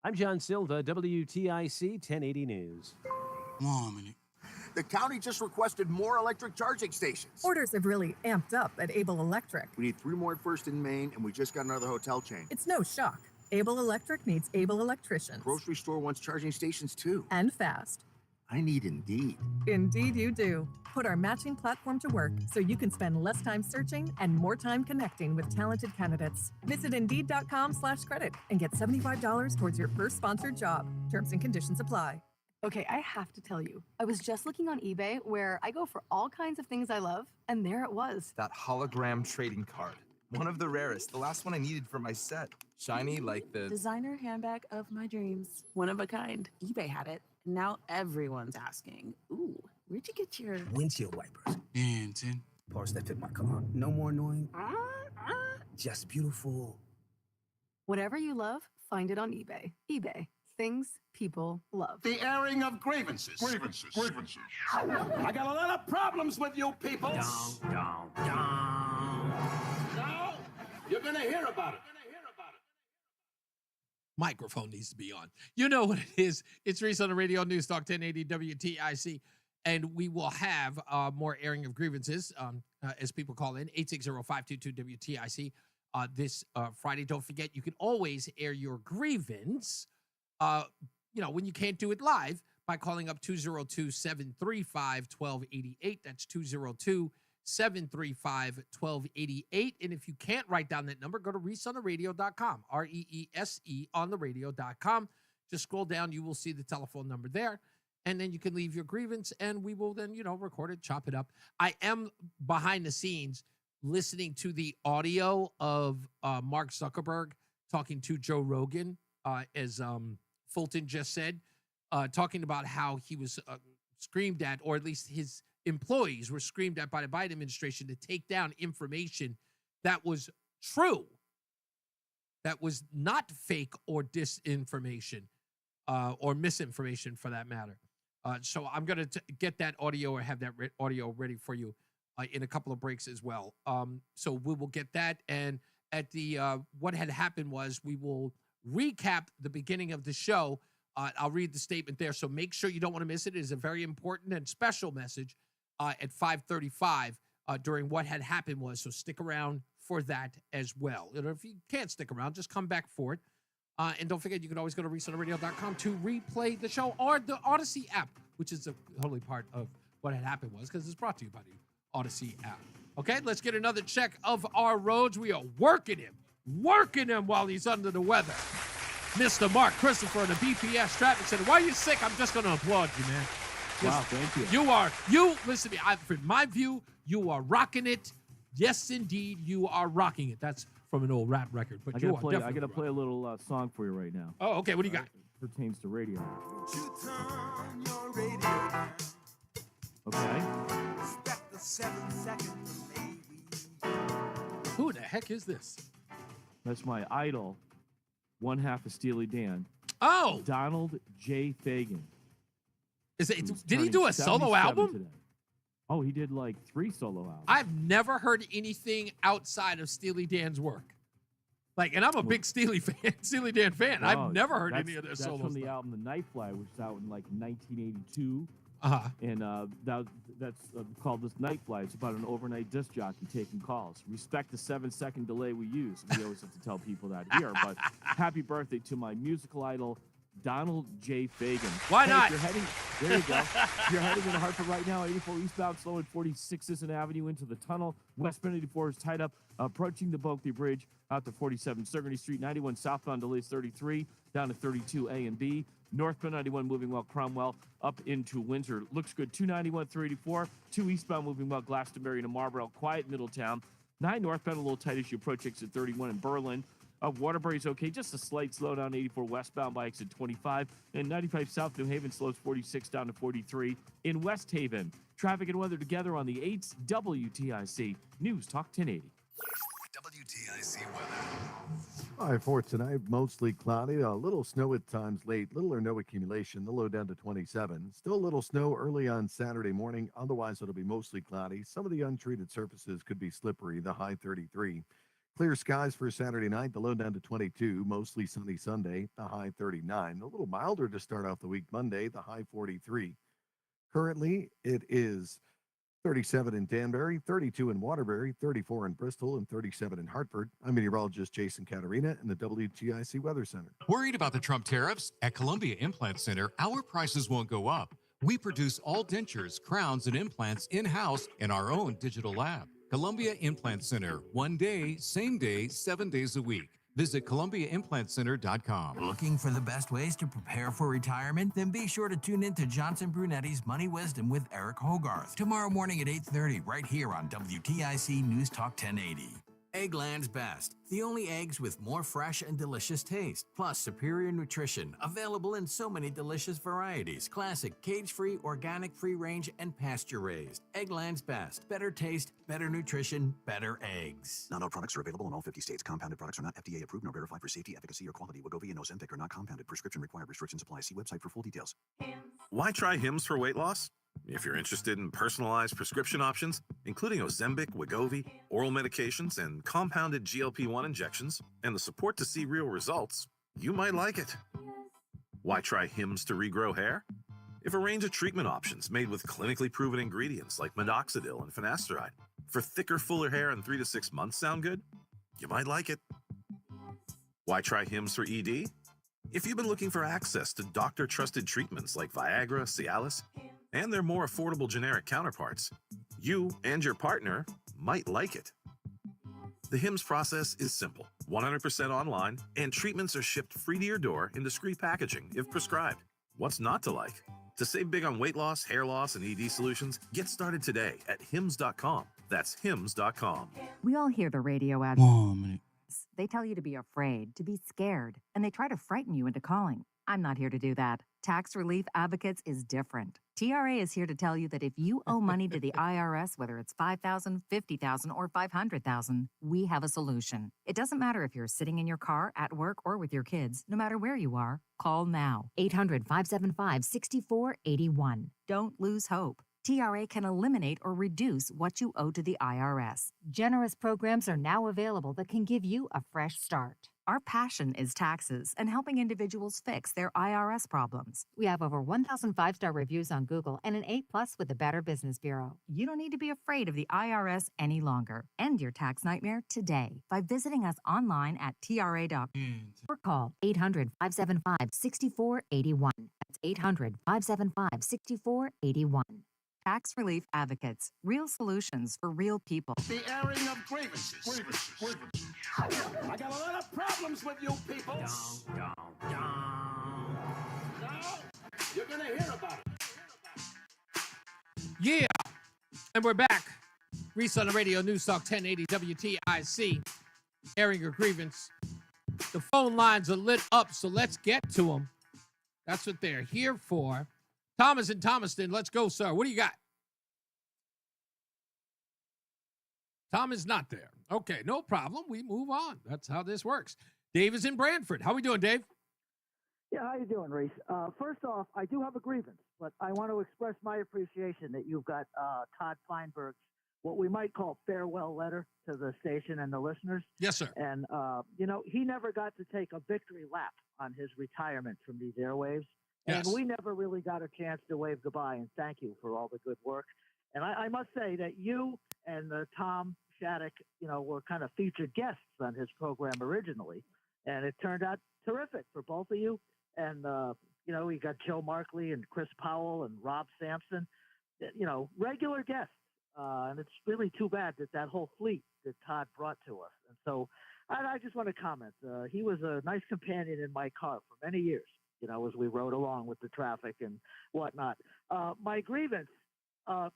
I'm John Silva, WTIC 1080 News. Come on, Dominic. The county just requested more electric charging stations. Orders have really amped up at Able Electric. We need 3 more at First and Main, and we just got another hotel chain. It's no shock. Able Electric needs able electricians. Grocery store wants charging stations too. And fast. I need Indeed. Indeed you do. Put our matching platform to work so you can spend less time searching and more time connecting with talented candidates. Visit Indeed.com/credit and get $75 towards your first sponsored job. Terms and conditions apply. Okay, I have to tell you, I was just looking on eBay where I go for all kinds of things I love, and there it was. That hologram trading card. One of the rarest, the last one I needed for my set. Shiny like the designer handbag of my dreams. One of a kind. eBay had it. And now everyone's asking, ooh, where'd you get your windshield wipers? Dancing. Parts that fit my car. No more annoying. Just beautiful. Whatever you love, find it on eBay. eBay. Things people love. The airing of grievances. Grievances. I got a lot of problems with you people. Now, you're going to hear about it. Microphone needs to be on. You know what it is. It's Reese on the radio, NewsTalk 1080 WTIC. And we will have more airing of grievances as people call in, 860-522-WTIC this Friday. Don't forget, you can always air your grievance, when you can't do it live by calling up 202-735-1288. That's 202-735-1288. And if you can't write down that number, go to reeseontheradio.com, REESE on the radio.com. Just scroll down. You will see the telephone number there. And then you can leave your grievance, and we will then, record it, chop it up. I am behind the scenes listening to the audio of Mark Zuckerberg talking to Joe Rogan, as Fulton just said, talking about how he was screamed at, or at least his employees were screamed at by the Biden administration to take down information that was true, that was not fake or disinformation or misinformation for that matter. So I'm going to get that audio or have that audio ready for you in a couple of breaks as well. So we will get that. And at the what had happened was we will recap the beginning of the show. I'll read the statement there. So make sure you don't want to miss it. It is a very important and special message at 5:35 during what had happened was. So stick around for that as well. If you can't stick around, just come back for it. And don't forget, you can always go to reeseontheradio.com to replay the show, or the Odyssey app, which is a totally part of what had happened was, because it's brought to you by the Odyssey app. Okay, let's get another check of our roads. We are working him while he's under the weather. Mr. Mark Christopher in the BPS Traffic Center. While you're sick, I'm just going to applaud you, man. Wow, thank you. Listen to me, from my view, you are rocking it. Yes, indeed, you are rocking it. That's from an old rap record. But I gotta play a little song for you right now. Oh, okay. What do you got? It pertains to radio. Okay. Who the heck is this? That's my idol, one half of Steely Dan. Oh, Donald J. Fagen. Did he do a solo album? Today. Oh, he did like 3 solo albums. I've never heard anything outside of Steely Dan's work. And I'm a big Steely Dan fan. Oh, I've never heard any of their That's solos. from the album The Night Fly, which was out in 1982. Uh-huh. And that's called This Night Fly. It's about an overnight disc jockey taking calls. Respect the 7-second delay we use. We always have to tell people that here. But happy birthday to my musical idol, Donald J. Fagan. Why Hey, not? If you're heading, there you go. If you're heading into Hartford right now, 84 eastbound, slow at 46th Avenue into the tunnel. Westbound 84 is tied up, approaching the Bulkley Bridge out to 47 Burgundy Street. 91 southbound delays 33 down to 32 A and B. Northbound 91 moving well, Cromwell up into Windsor. Looks good. 291, 384. 2 eastbound moving well, Glastonbury to Marlborough. Quiet Middletown. 9 northbound a little tight as you approach exit 31 in Berlin. Waterbury's okay. Just a slight slowdown. 84 westbound by exit 25. And 95 south New Haven slows 46 down to 43 in West Haven. Traffic and weather together on the 8th WTIC News Talk 1080. WTIC weather. All right, for tonight, mostly cloudy, a little snow at times late, little or no accumulation, the low down to 27. Still a little snow early on Saturday morning, otherwise it'll be mostly cloudy. Some of the untreated surfaces could be slippery, the high 33. Clear skies for Saturday night, the low down to 22, mostly sunny Sunday, the high 39. A little milder to start off the week Monday, the high 43. Currently, it is 37 in Danbury, 32 in Waterbury, 34 in Bristol, and 37 in Hartford. I'm meteorologist Jason Caterina in the WTIC Weather Center. Worried about the Trump tariffs? At Columbia Implant Center, our prices won't go up. We produce all dentures, crowns, and implants in-house in our own digital lab. Columbia Implant Center, 1 day, same day, 7 days a week. Visit ColumbiaImplantCenter.com. Looking for the best ways to prepare for retirement? Then be sure to tune in to Johnson Brunetti's Money Wisdom with Eric Hogarth tomorrow morning at 8:30 right here on WTIC News Talk 1080. Eggland's Best, the only eggs with more fresh and delicious taste, plus superior nutrition, available in so many delicious varieties: classic, cage-free, organic, free-range, and pasture-raised. Eggland's Best, better taste, better nutrition, better eggs. Not all products are available in all 50 states. Compounded products are not FDA approved nor verified for safety, efficacy, or quality. Wegovy and Ozempic are not compounded. Prescription required. Restrictions apply. See website for full details. Why try Hims for weight loss? If you're interested in personalized prescription options, including Ozempic, Wegovy, oral medications, and compounded GLP-1 injections, and the support to see real results, you might like it. Why try Hims to regrow hair? If a range of treatment options made with clinically proven ingredients like minoxidil and finasteride for thicker, fuller hair in 3 to 6 months sound good, you might like it. Why try Hims for ED? If you've been looking for access to doctor-trusted treatments like Viagra, Cialis, and their more affordable generic counterparts, you and your partner might like it. The Hims process is simple, 100% online, and treatments are shipped free to your door in discreet packaging if prescribed. What's not to like? To save big on weight loss, hair loss, and ED solutions, get started today at hims.com. That's hims.com. We all hear the radio ads. They tell you to be afraid, to be scared, and they try to frighten you into calling. I'm not here to do that. Tax Relief Advocates is different. TRA is here to tell you that if you owe money to the IRS, whether it's $5,000, $50,000, or $500,000, we have a solution. It doesn't matter if you're sitting in your car, at work, or with your kids. No matter where you are, call now. 800-575-6481. Don't lose hope. TRA can eliminate or reduce what you owe to the IRS. Generous programs are now available that can give you a fresh start. Our passion is taxes and helping individuals fix their IRS problems. We have over 1,000 five-star reviews on Google and an A+ with the Better Business Bureau. You don't need to be afraid of the IRS any longer. End your tax nightmare today by visiting us online at tra.com or call 800-575-6481. That's 800-575-6481. Tax Relief Advocates. Real solutions for real people. The airing of grievances. I got a lot of problems with you people. Now, you're going to hear about it. Yeah. And we're back. Reese on the radio, News Talk 1080 WTIC. Airing your grievance. The phone lines are lit up, so let's get to them. That's what they're here for. Thomas in Thomaston, let's go, sir. What do you got? Tom is not there. Okay, no problem. We move on. That's how this works. Dave is in Brantford. How we doing, Dave? Yeah, how you doing, Reese? First off, I do have a grievance, but I want to express my appreciation that you've got Todd Feinberg's, what we might call farewell letter to the station and the listeners. Yes, sir. And, he never got to take a victory lap on his retirement from these airwaves. Yes. And we never really got a chance to wave goodbye and thank you for all the good work. And I must say that you and Tom Shattuck, were kind of featured guests on his program originally. And it turned out terrific for both of you. And, we got Joe Markley and Chris Powell and Rob Sampson, regular guests. And it's really too bad that whole fleet that Todd brought to us. And so I just want to comment. He was a nice companion in my car for many years, as we rode along with the traffic and whatnot. My grievance,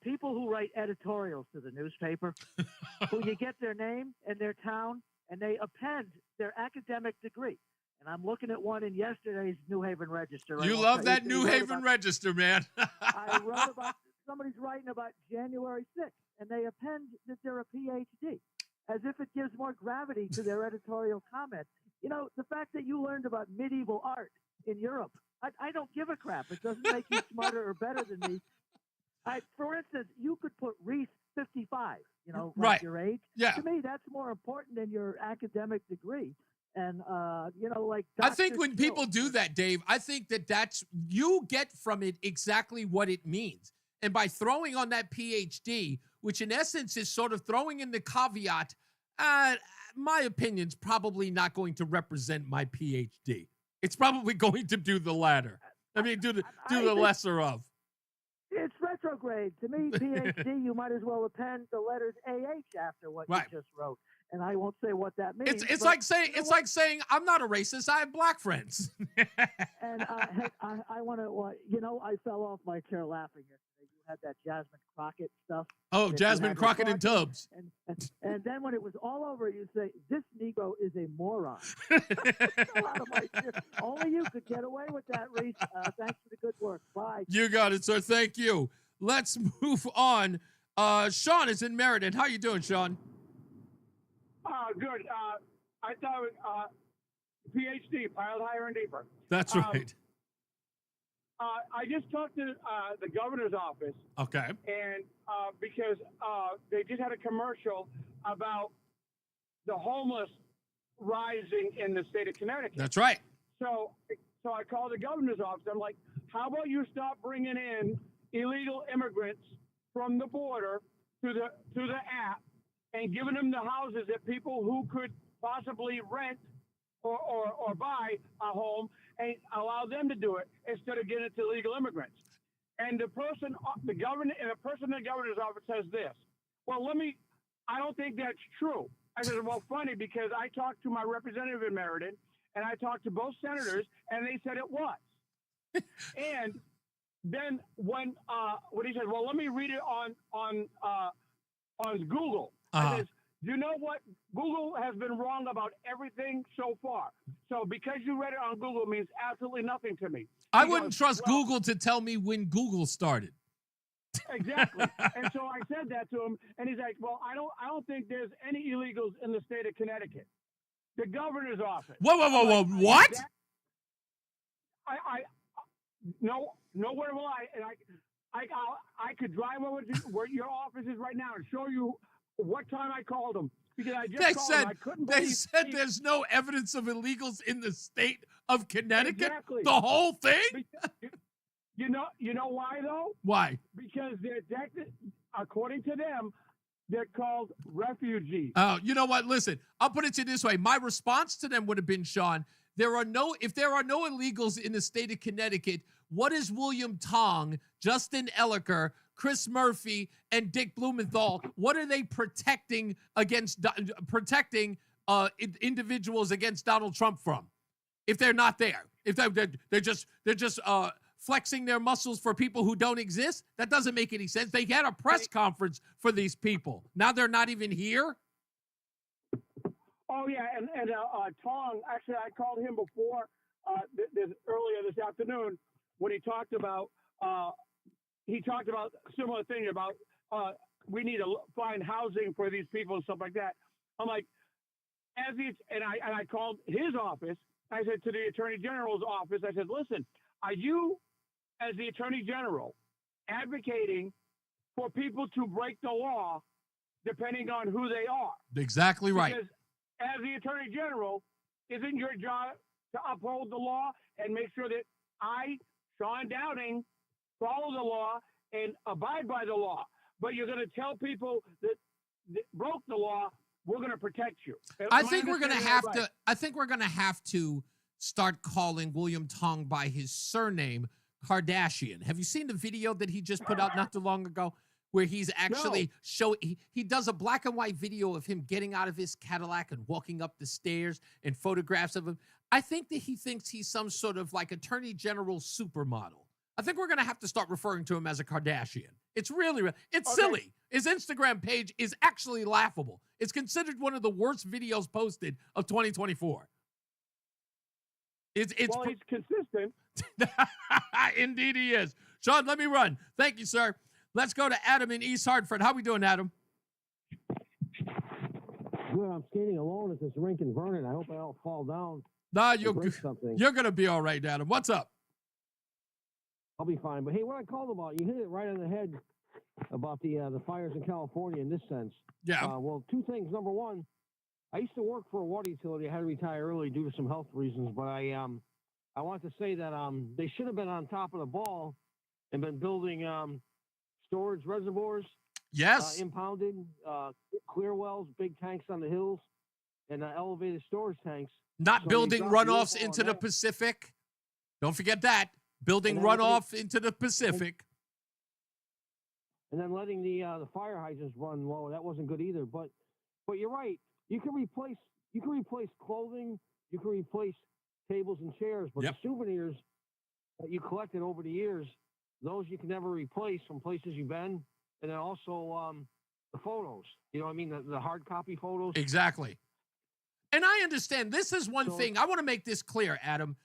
people who write editorials to the newspaper, who you get their name and their town, and they append their academic degree. And I'm looking at one in yesterday's New Haven Register. You love that New Haven Register, man. I wrote about, somebody's writing about January 6th, and they append that they're a PhD, as if it gives more gravity to their editorial comment. The fact that you learned about medieval art in Europe, I don't give a crap. It doesn't make you smarter or better than me. For instance, you could put Reese 55, like right. your age. Yeah. To me, that's more important than your academic degree. And, like I think Dr. when people do that, Dave, I think that's you get from it exactly what it means. And by throwing on that PhD, which in essence is sort of throwing in the caveat, my opinion's probably not going to represent my PhD. It's probably going to do the latter. I mean, do the lesser of. It's retrograde. To me, PhD, you might as well append the letters AH after what Right. you just wrote. And I won't say what that means. It's like saying I'm not a racist. I have black friends. And I want to, I fell off my chair laughing yesterday. You had that Jasmine Crockett stuff. Oh, that Jasmine you had Crockett and recorded. Tubbs. And then when it was all over, you say, this Negro is a moron. Fell out of my chair. Only you could get away with that, Reese. Thanks for the good work. Bye. You got it, sir. Thank you. Let's move on. Sean is in Meriden. How you doing, Sean? Good. I thought PhD, piled higher and deeper. That's right. I just talked to the governor's office. Okay. And because they just had a commercial about the homeless rising in the state of Connecticut. That's right. So I called the governor's office. I'm like, how about you stop bringing in illegal immigrants from the border to the app and giving them the houses that people who could possibly rent or buy a home and allow them to do it instead of getting it to illegal immigrants. And the person in the governor's office says this. Well, I don't think that's true. I said, well, funny, because I talked to my representative in Meriden and I talked to both senators and they said it was. And then when he said, well, let me read it on Google. I said, you know what? Google has been wrong about everything so far. So because you read it on Google means absolutely nothing to me. I wouldn't trust Google to tell me when Google started. Exactly. And so I said that to him, and he's like, well, I don't think there's any illegals in the state of Connecticut. The governor's office. Whoa. What? No, nowhere will I. And I could drive over to where your office is right now and show you what time I called them. Because I just called them. I couldn't believe they said there's no evidence of illegals in the state of Connecticut. Exactly. The whole thing? You know why though? Why? Because according to them, they're called refugees. Oh, you know what? Listen, I'll put it to you this way. My response to them would have been, Sean, if there are no illegals in the state of Connecticut, what is William Tong, Justin Elliker, Chris Murphy, and Dick Blumenthal, what are they protecting individuals against Donald Trump from? If they're not there, if they're just flexing their muscles for people who don't exist, that doesn't make any sense. They had a press conference for these people. Now they're not even here. Oh yeah, and Tong. Actually, I called him before earlier this afternoon when he talked about similar thing about we need to find housing for these people and stuff like that. I'm like, I called his office. I said to the Attorney General's office, I said, listen, are you, as the Attorney General, advocating for people to break the law depending on who they are? Exactly right. Because as the Attorney General, isn't your job to uphold the law and make sure that I, Sean Downing, follow the law and abide by the law? But you're going to tell people that broke the law, we're going to protect you. I think we're going to have to start calling William Tong by his surname, Kardashian. Have you seen the video that he just put out not too long ago, where he's actually he does a black and white video of him getting out of his Cadillac and walking up the stairs and photographs of him? I think that he thinks he's some sort of like Attorney General supermodel. I think we're going to have to start referring to him as a Kardashian. It's really, it's silly. His Instagram page is actually laughable. It's considered one of the worst videos posted of 2024. He's consistent. Indeed he is. Sean, let me run. Thank you, sir. Let's go to Adam in East Hartford. How we doing, Adam? Good. I'm skating alone at this rink in Vernon. I hope I don't fall down. Nah, you're going to be all right, Adam. What's up? I'll be fine. But hey, what I called about, you hit it right on the head about the fires in California in this sense. Yeah. Well, two things. Number one, I used to work for a water utility. I had to retire early due to some health reasons. But I want to say that they should have been on top of the ball and been building storage reservoirs. Yes. Impounded, clear wells, big tanks on the hills, and elevated storage tanks. Not So building they dropped the runoffs info into on the that. Pacific. Don't forget that. Building And then runoff into the Pacific. And then letting the fire hydrants run low. That wasn't good either. But you're right. You can replace clothing. You can replace tables and chairs. But the souvenirs that you collected over the years, those you can never replace from places you've been. And then also the photos. You know what I mean? The hard copy photos. Exactly. And I understand. This is one thing. I want to make this clear, Adam.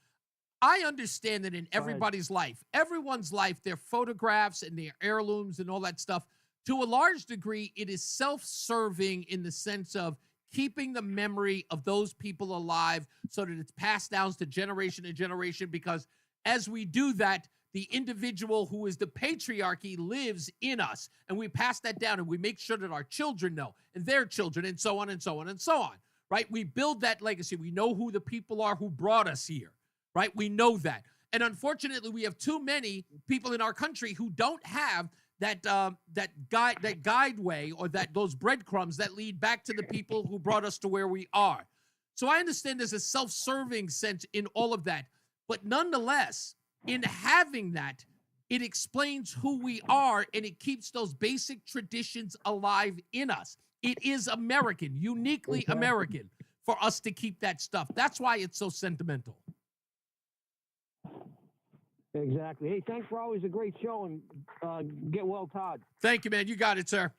I understand that in everybody's life, everyone's life, their photographs and their heirlooms and all that stuff, to a large degree, it is self-serving in the sense of keeping the memory of those people alive so that it's passed down to generation to generation, because as we do that, the individual who is the patriarchy lives in us, and we pass that down and we make sure that our children know and their children and so on and so on and so on, right? We build that legacy. We know who the people are who brought us here. Right? We know that. And unfortunately, we have too many people in our country who don't have that guideway or those breadcrumbs that lead back to the people who brought us to where we are. So I understand there's a self-serving sense in all of that. But nonetheless, in having that, it explains who we are and it keeps those basic traditions alive in us. It is American, uniquely American, for us to keep that stuff. That's why it's so sentimental. Exactly. Hey, thanks for always a great show, and get well, Todd. Thank you, man. You got it, sir.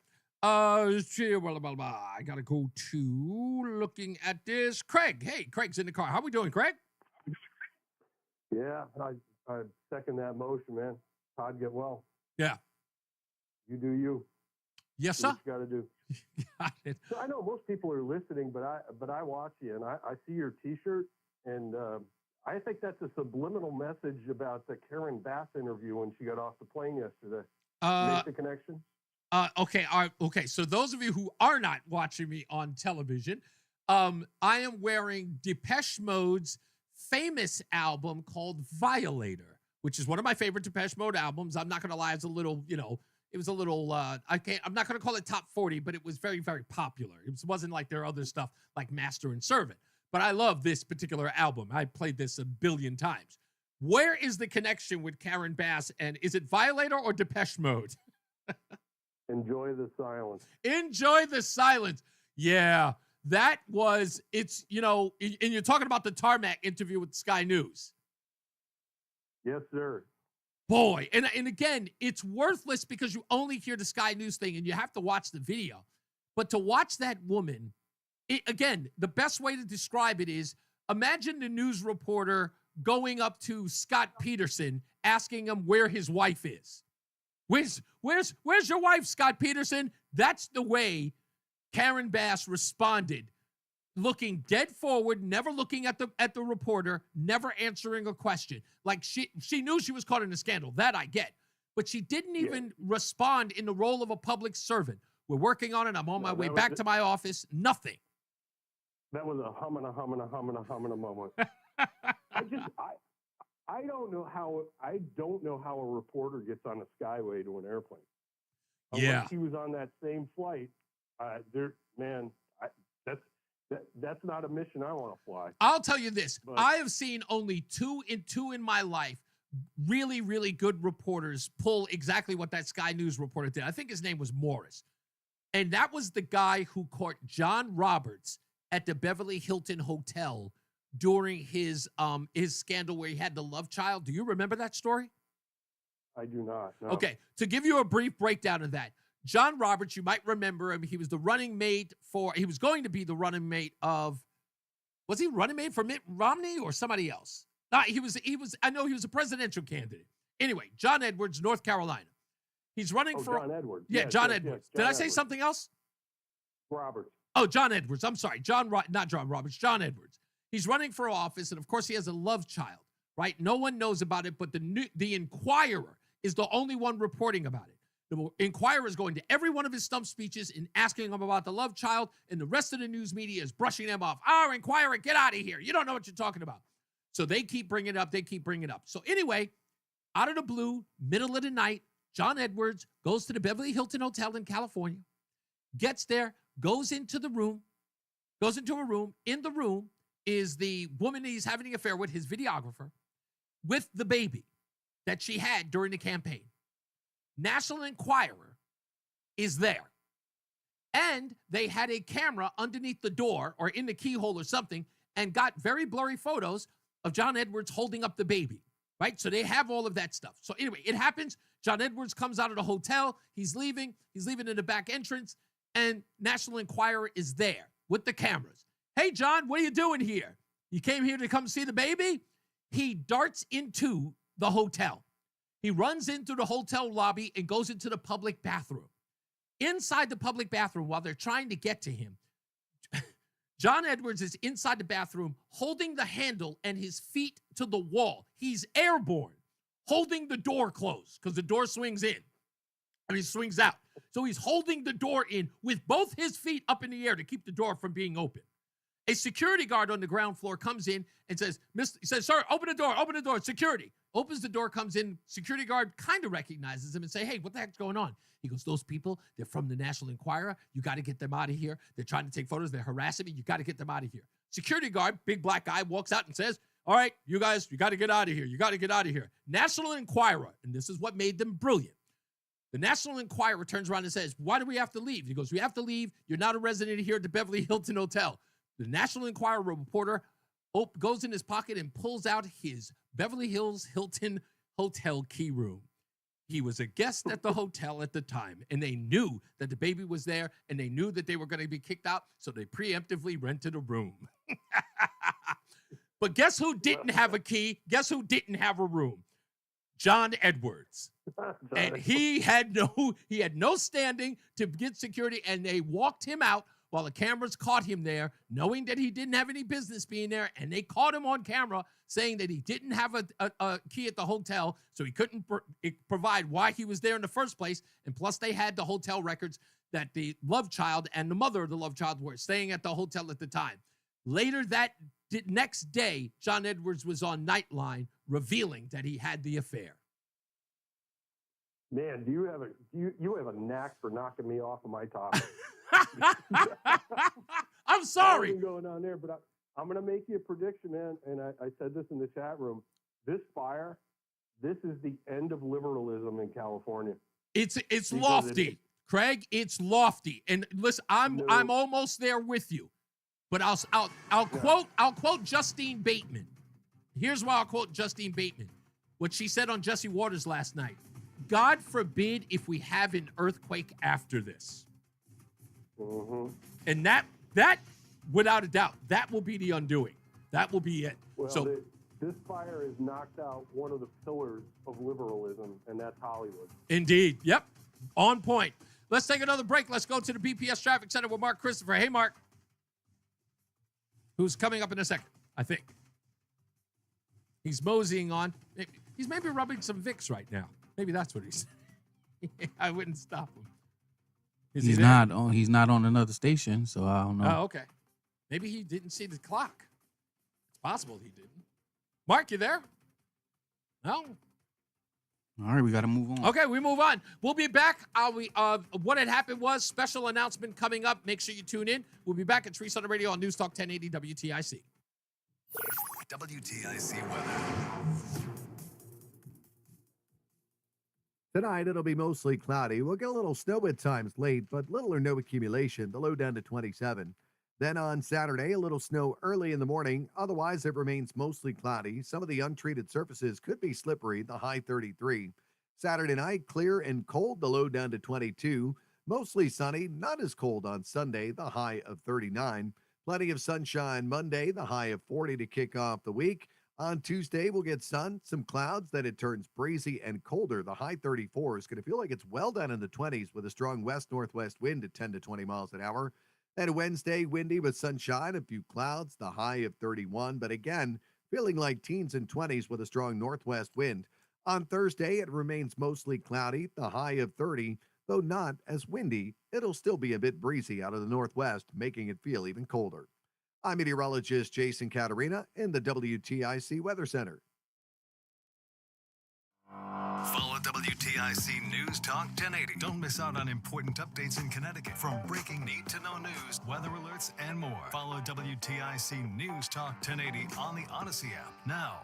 I got to go to looking at this. Craig. Hey, Craig's in the car. How we doing, Craig? Yeah, I second that motion, man. Todd, get well. Yeah. You do you. Yes, Do sir. what you got to do. Got it. So I know most people are listening, but I watch you, and I see your T-shirt, and I think that's a subliminal message about the Karen Bass interview when she got off the plane yesterday. Make the connection? Okay. Okay. So those of you who are not watching me on television, I am wearing Depeche Mode's famous album called Violator, which is one of my favorite Depeche Mode albums. I'm not going to lie. It's a little, it was a little, I'm not going to call it top 40, but it was very, very popular. It wasn't like their other stuff like Master and Servant. But I love this particular album. I played this a billion times. Where is the connection with Karen Bass? And is it Violator or Depeche Mode? Enjoy the silence. Enjoy the silence. Yeah, that was, and you're talking about the tarmac interview with Sky News. Yes, sir. Boy, and again, it's worthless because you only hear the Sky News thing and you have to watch the video. But to watch that woman, again, the best way to describe it is, imagine the news reporter going up to Scott Peterson asking him where his wife is. Where's your wife, Scott Peterson? That's the way Karen Bass responded, looking dead forward, never looking at the reporter, never answering a question. Like she knew she was caught in a scandal. That I get. But she didn't even respond in the role of a public servant. We're working on it. I'm on my way back to my office. Nothing. That was a humming moment. I don't know how a reporter gets on a skyway to an airplane. Yeah. Unless he was on that same flight. That's not a mission I want to fly. I'll tell you this. But- I have seen only two in my life really, really good reporters pull exactly what that Sky News reporter did. I think his name was Morris. And that was the guy who caught John Roberts at the Beverly Hilton Hotel during his scandal where he had the love child. Do you remember that story? I do not. No. Okay, to give you a brief breakdown of that, John Roberts, you might remember him. He was the running mate he was going to be the running mate of, was he running mate for Mitt Romney or somebody else? No, I know he was a presidential candidate. Anyway, John Edwards, North Carolina. He's running for. John Edwards. Yeah, Yes, John yes, Edwards. yes, Did John I say Edwards. something else? Roberts. Oh, John Edwards. I'm sorry. Not John Roberts, John Edwards. He's running for office, and of course, he has a love child, right? No one knows about it, but the Inquirer is the only one reporting about it. The Inquirer is going to every one of his stump speeches and asking him about the love child, and the rest of the news media is brushing them off. Oh, Inquirer, get out of here. You don't know what you're talking about. So they keep bringing it up. So anyway, out of the blue, middle of the night, John Edwards goes to the Beverly Hilton Hotel in California, gets there, goes into a room. In the room is the woman he's having an affair with, his videographer, with the baby that she had during the campaign. National Enquirer is there. And they had a camera underneath the door or in the keyhole or something and got very blurry photos of John Edwards holding up the baby, right? So they have all of that stuff. So anyway, it happens. John Edwards comes out of the hotel. He's leaving in the back entrance, and National Enquirer is there with the cameras. Hey, John, what are you doing here? You came here to come see the baby? He darts into the hotel. He runs into the hotel lobby and goes into the public bathroom. Inside the public bathroom, while they're trying to get to him, John Edwards is inside the bathroom holding the handle and his feet to the wall. He's airborne, holding the door closed because the door swings in and he swings out. So he's holding the door in with both his feet up in the air to keep the door from being open. A security guard on the ground floor comes in and says, sir, open the door, security. Opens the door, comes in, security guard kind of recognizes him and say, hey, what the heck's going on? He goes, those people, they're from the National Enquirer. You got to get them out of here. They're trying to take photos. They're harassing me. You got to get them out of here. Security guard, big black guy, walks out and says, all right, you guys, you got to get out of here. You got to get out of here. National Enquirer, and this is what made them brilliant. The National Enquirer turns around and says, why do we have to leave? He goes, we have to leave. You're not a resident here at the Beverly Hilton Hotel. The National Enquirer reporter goes in his pocket and pulls out his Beverly Hills Hilton Hotel key room. He was a guest at the hotel at the time, and they knew that the baby was there, and they knew that they were going to be kicked out, so they preemptively rented a room. But guess who didn't have a key? Guess who didn't have a room? John Edwards. And he had no standing to get security, and they walked him out while the cameras caught him there, knowing that he didn't have any business being there, and they caught him on camera saying that he didn't have a key at the hotel, so he couldn't provide why he was there in the first place, and plus they had the hotel records that the love child and the mother of the love child were staying at the hotel at the time. Later that next day, John Edwards was on Nightline revealing that he had the affair. Man, you have a knack for knocking me off of my topic. I'm sorry. Nothing going on there, but I'm going to make you a prediction, man. And I said this in the chat room. This fire, this is the end of liberalism in California. It's lofty, Craig. It's lofty. And listen, I'm almost there with you. But I'll quote Justine Bateman. Here's why I'll quote Justine Bateman. What she said on Jesse Waters last night. God forbid if we have an earthquake after this. Mm-hmm. And that without a doubt, that will be the undoing. That will be it. Well, so this fire has knocked out one of the pillars of liberalism, and that's Hollywood. Indeed. Yep. On point. Let's take another break. Let's go to the BPS Traffic Center with Mark Christopher. Hey, Mark. Who's coming up in a second, I think. He's moseying on. He's maybe rubbing some Vicks right now. Maybe that's what he's saying. I wouldn't stop him. He's not on another station, so I don't know. Oh, okay. Maybe he didn't see the clock. It's possible he didn't. Mark, you there? No. All right, we got to move on. Okay, we move on. We'll be back. What had happened was special announcement coming up. Make sure you tune in. We'll be back at Reese on the radio on News Talk 1080 WTIC. WTIC weather. Tonight, it'll be mostly cloudy. We'll get a little snow at times late, but little or no accumulation. The low down to 27. Then on Saturday, a little snow early in the morning. Otherwise, it remains mostly cloudy. Some of the untreated surfaces could be slippery, the high 33. Saturday night, clear and cold, the low down to 22. Mostly sunny, not as cold on Sunday, the high of 39. Plenty of sunshine Monday, the high of 40 to kick off the week. On Tuesday, we'll get sun, some clouds, then it turns breezy and colder. The high 34 is going to feel like it's well down in the 20s with a strong west-northwest wind at 10 to 20 miles an hour. Then Wednesday, windy with sunshine, a few clouds, the high of 31. But again, feeling like teens and 20s with a strong northwest wind. On Thursday, it remains mostly cloudy, the high of 30, though not as windy. It'll still be a bit breezy out of the northwest, making it feel even colder. I'm meteorologist Jason Caterina in the WTIC Weather Center. Follow WTIC News Talk 1080. Don't miss out on important updates in Connecticut. From breaking need-to-know news, weather alerts, and more. Follow WTIC News Talk 1080 on the Odyssey app now.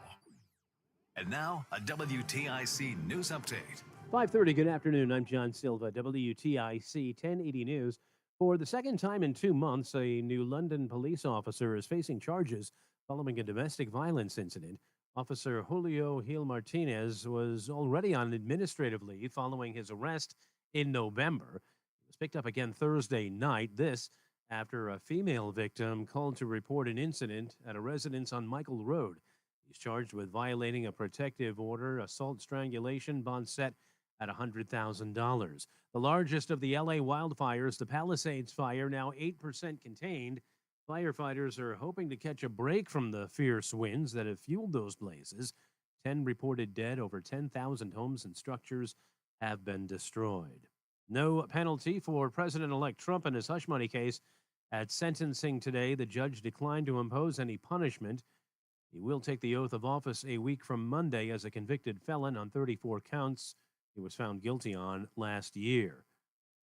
And now, a WTIC News Update. 5:30, good afternoon. I'm John Silva, WTIC 1080 News. For the second time in 2 months, a New London police officer is facing charges following a domestic violence incident. Officer Julio Gil Martinez was already on administrative leave following his arrest in November. He was picked up again Thursday night. This after a female victim called to report an incident at a residence on Michael Road. He's charged with violating a protective order, assault, strangulation, bond set at $100,000. The largest of the LA wildfires, the Palisades fire, now 8% contained. Firefighters are hoping to catch a break from the fierce winds that have fueled those blazes. 10 reported dead, over 10,000 homes and structures have been destroyed. No penalty for President-elect Trump in his hush money case. At sentencing today, the judge declined to impose any punishment. He will take the oath of office a week from Monday as a convicted felon on 34 counts he was found guilty on last year.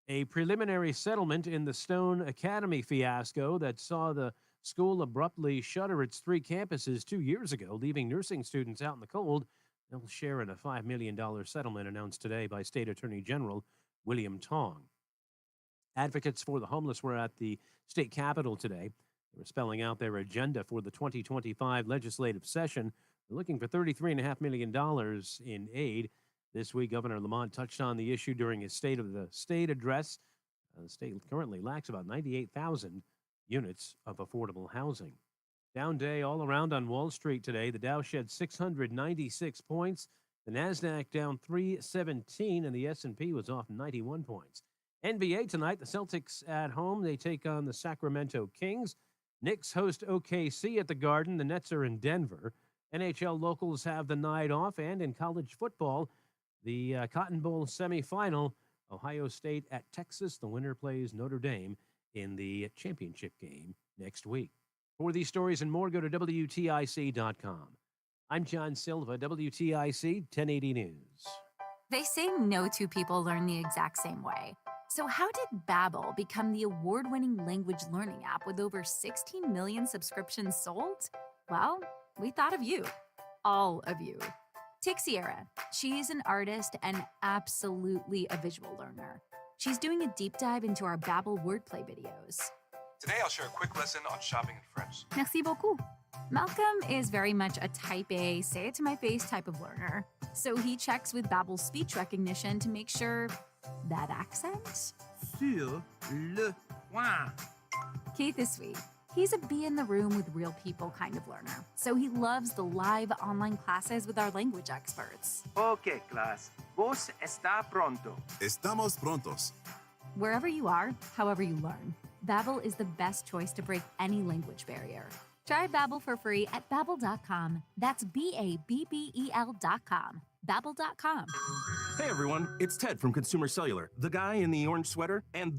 A preliminary settlement in the Stone Academy fiasco that saw the school abruptly shutter its 3 campuses 2 years ago, leaving nursing students out in the cold. They'll share in a $5 million settlement announced today by State Attorney General William Tong. Advocates for the homeless were at the state capitol today. They were spelling out their agenda for the 2025 legislative session. They're looking for $33.5 million in aid. This week, Governor Lamont touched on the issue during his State of the State address. The state currently lacks about 98,000 units of affordable housing. Down day all around on Wall Street today. The Dow shed 696 points. The NASDAQ down 317, and the S&P was off 91 points. NBA tonight, the Celtics at home. They take on the Sacramento Kings. Knicks host OKC at the Garden. The Nets are in Denver. NHL locals have the night off, and in college football, the Cotton Bowl semifinal, Ohio State at Texas. The winner plays Notre Dame in the championship game next week. For these stories and more, go to WTIC.com. I'm John Silva, WTIC 1080 News. They say no two people learn the exact same way. So how did Babbel become the award-winning language learning app with over 16 million subscriptions sold? Well, we thought of you. All of you. Take Sierra. She's an artist and absolutely a visual learner. She's doing a deep dive into our Babbel wordplay videos. Today I'll share a quick lesson on shopping in French. Merci beaucoup. Malcolm is very much a type A, say it to my face type of learner. So he checks with Babbel's speech recognition to make sure that accent. Sur le point. Keith is sweet. He's a be in the room with real people kind of learner. So he loves the live online classes with our language experts. Okay, class. Vos está pronto. Estamos prontos. Wherever you are, however you learn, Babbel is the best choice to break any language barrier. Try Babbel for free at Babbel.com. That's Babbel.com. Babbel.com. Hey everyone, it's Ted from Consumer Cellular, the guy in the orange sweater, and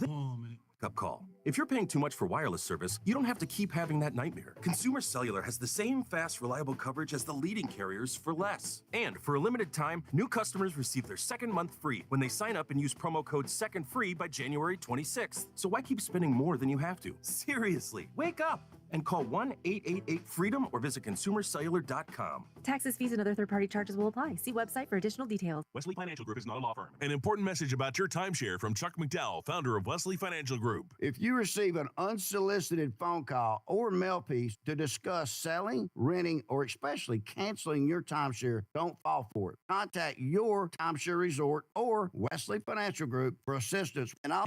wake-up call. If you're paying too much for wireless service, you don't have to keep having that nightmare. Consumer Cellular has the same fast, reliable coverage as the leading carriers for less. And for a limited time, new customers receive their second month free when they sign up and use promo code SECONDFREE by January 26th. So why keep spending more than you have to? Seriously, wake up and call 1-888-FREEDOM or visit consumercellular.com. Taxes, fees, and other third-party charges will apply. See website for additional details. Wesley Financial Group is not a law firm. An important message about your timeshare from Chuck McDowell, founder of Wesley Financial Group. If you receive an unsolicited phone call or mail piece to discuss selling, renting, or especially canceling your timeshare, don't fall for it. Contact your timeshare resort or Wesley Financial Group for assistance. And I'll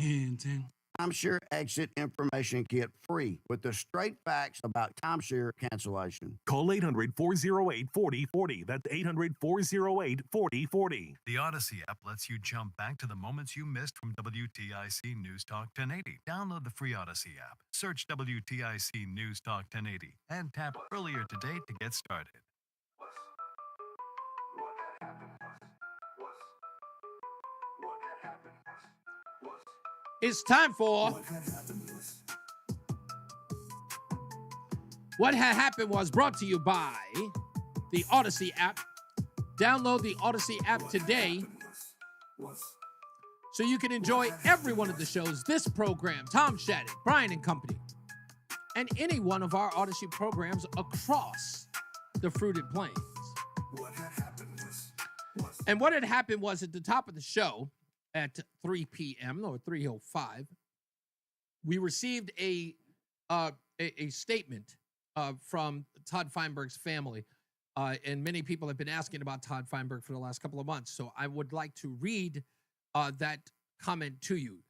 timeshare exit information kit free with the straight facts about timeshare cancellation. Call 800-408-4040. That's 800-408-4040. The Odyssey app lets you jump back to the moments you missed from WTIC News Talk 1080. Download the free Odyssey app, search WTIC News Talk 1080, and tap earlier today to get started. It's time for What Had Happened Was, brought to you by the Odyssey app. Download the Odyssey app today so you can enjoy every one of the shows, this program, Tom Shattuck, Brian and Company, and any one of our Odyssey programs across the Fruited Plains. And what had happened was, at the top of the show, at 3 p.m. or 3:05, we received a statement from Todd Feinberg's family, and many people have been asking about Todd Feinberg for the last couple of months. So I would like to read that comment to you.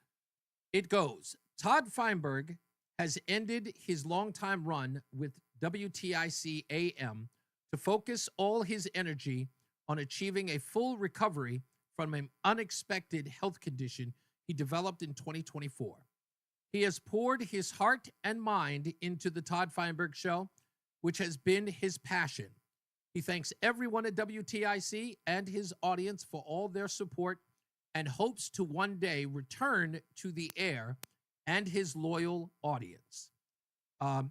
It goes: Todd Feinberg has ended his longtime run with WTIC AM to focus all his energy on achieving a full recovery from an unexpected health condition he developed in 2024. He has poured his heart and mind into the Todd Feinberg Show, which has been his passion. He thanks everyone at WTIC and his audience for all their support and hopes to one day return to the air and his loyal audience.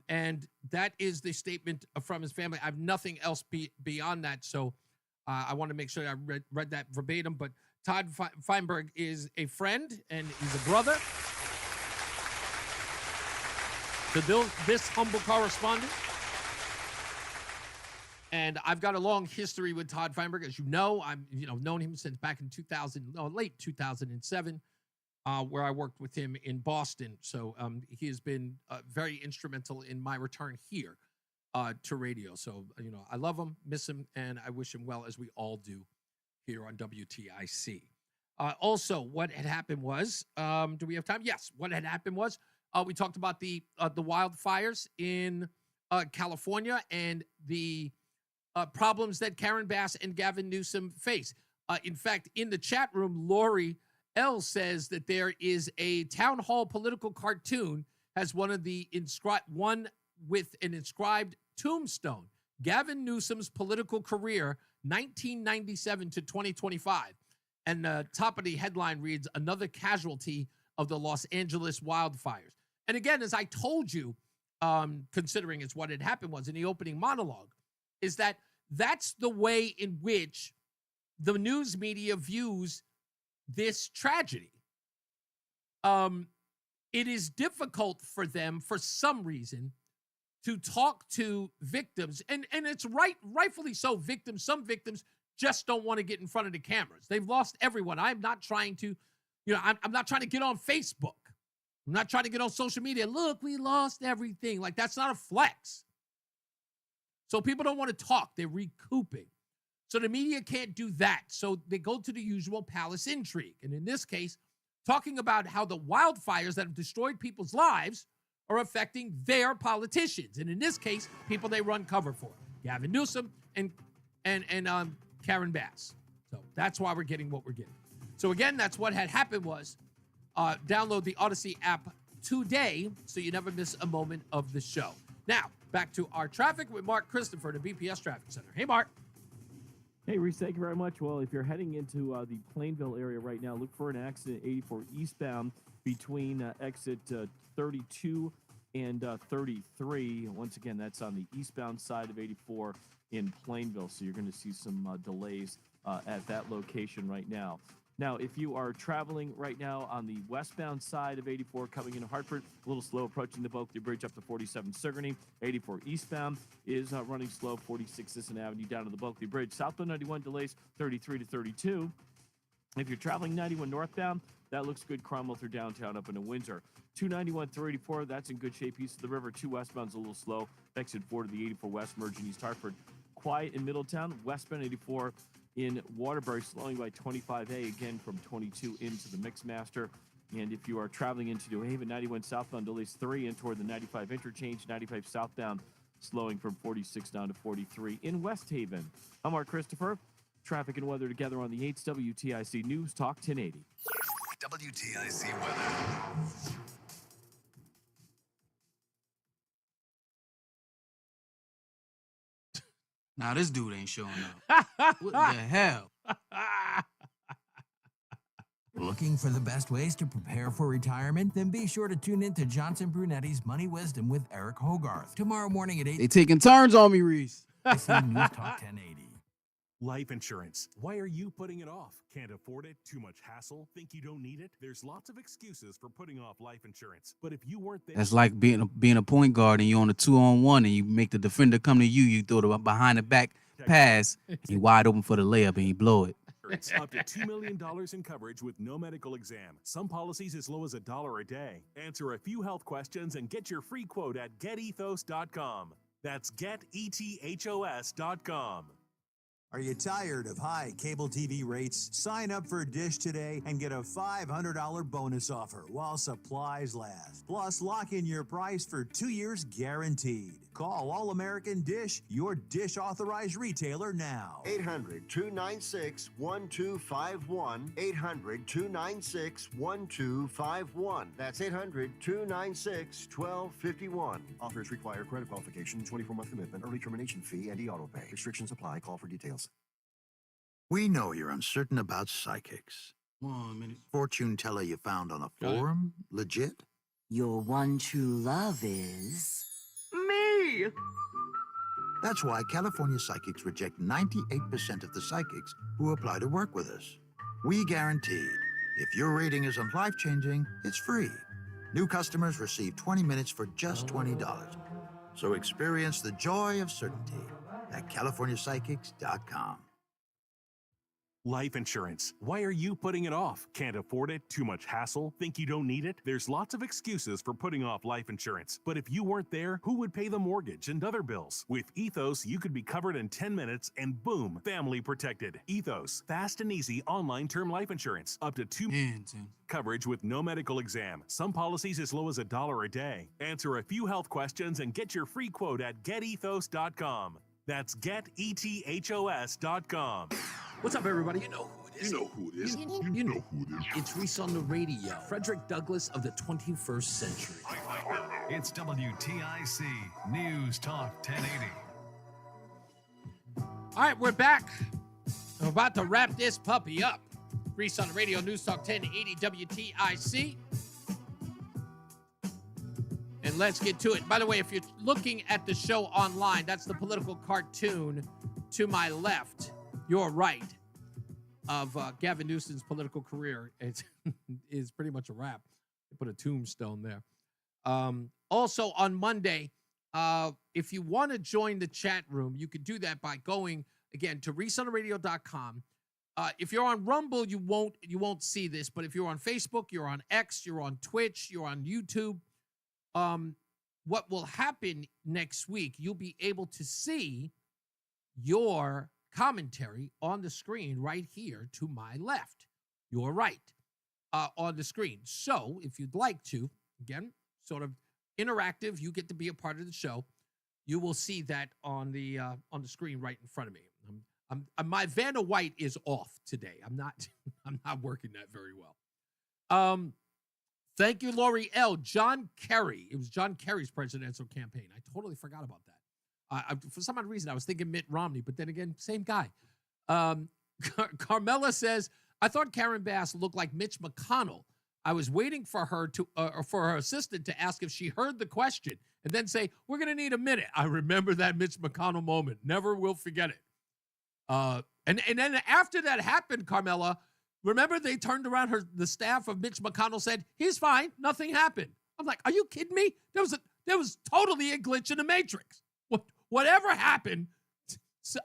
And that is the statement from his family. I have nothing else beyond that, so I want to make sure I read that verbatim, but Todd Feinberg is a friend and he's a brother to this humble correspondent. And I've got a long history with Todd Feinberg. As you know, I've known him since back in late 2007, where I worked with him in Boston. So he has been very instrumental in my return here to radio. So, I love him, miss him, and I wish him well, as we all do here on WTIC. Also, what had happened was, do we have time? Yes. What had happened was, we talked about the wildfires in California and the problems that Karen Bass and Gavin Newsom face. In fact, in the chat room, Lori L says that there is a town hall political cartoon has one with an inscribed tombstone, Gavin Newsom's political career, 1997 to 2025. And the top of the headline reads, "Another casualty of the Los Angeles wildfires." And again, as I told you, considering it's what had happened was in the opening monologue, is that that's the way in which the news media views this tragedy. It is difficult for them, for some reason, to talk to victims, and it's rightfully so. Some victims just don't want to get in front of the cameras. They've lost everyone. I'm not trying to, I'm not trying to get on Facebook. I'm not trying to get on social media. Look, we lost everything. Like, that's not a flex. So people don't want to talk. They're recouping. So the media can't do that. So they go to the usual palace intrigue. And in this case, talking about how the wildfires that have destroyed people's lives are affecting their politicians. And in this case, people they run cover for. Gavin Newsom and Karen Bass. So that's why we're getting what we're getting. So again, that's what had happened was, download the Odyssey app today so you never miss a moment of the show. Now, back to our traffic with Mark Christopher, the BPS Traffic Center. Hey, Mark. Hey, Reese, thank you very much. Well, if you're heading into the Plainville area right now, look for an accident 84 eastbound between exit 32 and 33. Once again, that's on the eastbound side of 84 in Plainville. So you're going to see some delays at that location right now. Now, if you are traveling right now on the westbound side of 84 coming into Hartford, a little slow approaching the Bulkley Bridge up to 47 Sigourney. 84 eastbound is running slow, 46 Sisson Avenue down to the Bulkley Bridge. Southbound 91 delays 33 to 32. If you're traveling 91 northbound, that looks good. Cromwell through downtown up into Windsor. 291 through 84, that's in good shape east of the river. 2 westbound's a little slow. Exit 4 to the 84 west merging East Hartford. Quiet in Middletown. Westbound 84 in Waterbury, slowing by 25A, again from 22 into the Mixmaster. And if you are traveling into New Haven, 91 southbound delays 3 in toward the 95 interchange. 95 southbound slowing from 46 down to 43 in West Haven. I'm Mark Christopher. Traffic and weather together on the 8th WTIC News Talk 1080. WTIC weather. Now this dude ain't showing up. What the hell? Looking for the best ways to prepare for retirement? Then be sure to tune in to Johnson Brunetti's Money Wisdom with Eric Hogarth tomorrow morning at 8. They taking turns on me, Reese. News Talk 1080. Life insurance. Why are you putting it off? Can't afford it? Too much hassle? Think you don't need it? There's lots of excuses for putting off life insurance. But if you weren't there... That's like being a point guard and you're on a 2-on-1 and you make the defender come to you. You throw the behind the back pass. You're wide open for the layup and you blow it. It's up to $2 million in coverage with no medical exam. Some policies as low as $1 a day. Answer a few health questions and get your free quote at getethos.com. That's getethos.com. Are you tired of high cable TV rates? Sign up for Dish today and get a $500 bonus offer while supplies last. Plus, lock in your price for 2 years guaranteed. Call All American Dish, your Dish authorized retailer now. 800-296-1251. 800-296-1251. That's 800-296-1251. Offers require credit qualification, 24-month commitment, early termination fee, and e-auto pay. Restrictions apply. Call for details. We know you're uncertain about psychics. 1 minute. Fortune teller you found on a forum? Legit? Your one true love is... me! That's why California psychics reject 98% of the psychics who apply to work with us. We guaranteed, if your reading isn't life-changing, it's free. New customers receive 20 minutes for just $20. So experience the joy of certainty at CaliforniaPsychics.com. Life insurance. Why are you putting it off? Can't afford it? Too much hassle? Think you don't need it? There's lots of excuses for putting off life insurance. But if you weren't there, who would pay the mortgage and other bills? With Ethos, you could be covered in 10 minutes and boom, family protected. Ethos, fast and easy online term life insurance. Up to $2 coverage with no medical exam. Some policies as low as $1 a day. Answer a few health questions and get your free quote at getethos.com. That's getethos.com. What's up, everybody? You know who it is. You know who it is. You know who it is. It's Reese on the radio. Frederick Douglass of the 21st century. It's WTIC News Talk 1080. All right, we're back. I'm about to wrap this puppy up. Reese on the radio, News Talk 1080 WTIC. And let's get to it. By the way, if you're looking at the show online, that's the political cartoon to my left. Your right of Gavin Newsom's political career is pretty much a wrap. They put a tombstone there. Also on Monday, if you want to join the chat room, you can do that by going again to reasonoradio.com. If you're on Rumble, you won't see this, but if you're on Facebook, you're on X, you're on Twitch, you're on YouTube, what will happen next week? You'll be able to see your commentary on the screen right here to my left, your right, on the screen. So if you'd like to, again, sort of interactive, you get to be a part of the show. You will see that on the screen right in front of me. My Vanna White is off today. I'm not working that very well. Thank you, Lori L. John Kerry. It was John Kerry's presidential campaign. I totally forgot about that. For some odd reason, I was thinking Mitt Romney, but then again, same guy. Carmela says, I thought Karen Bass looked like Mitch McConnell. I was waiting for her to, or for her assistant to ask if she heard the question and then say, we're going to need a minute. I remember that Mitch McConnell moment. Never will forget it. And then after that happened, Carmela, remember they turned around, the staff of Mitch McConnell said, he's fine. Nothing happened. I'm like, are you kidding me? There was totally a glitch in the matrix. Whatever happened,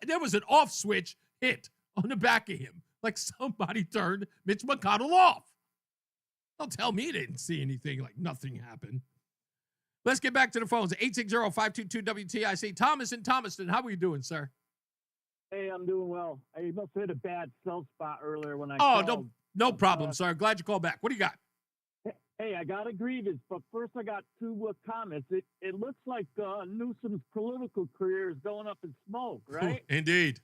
there was an off switch hit on the back of him. Like somebody turned Mitch McConnell off. Don't tell me they didn't see anything, like nothing happened. Let's get back to the phones. 860-522-WTIC. Thomas in Thomaston, how are you doing, sir? Hey, I'm doing well. I must have hit a bad cell spot earlier when I called. called. No problem, sir. Glad you called back. What do you got? Hey, I got a grievance, but first I got two comments. It looks like Newsom's political career is going up in smoke, right? Indeed.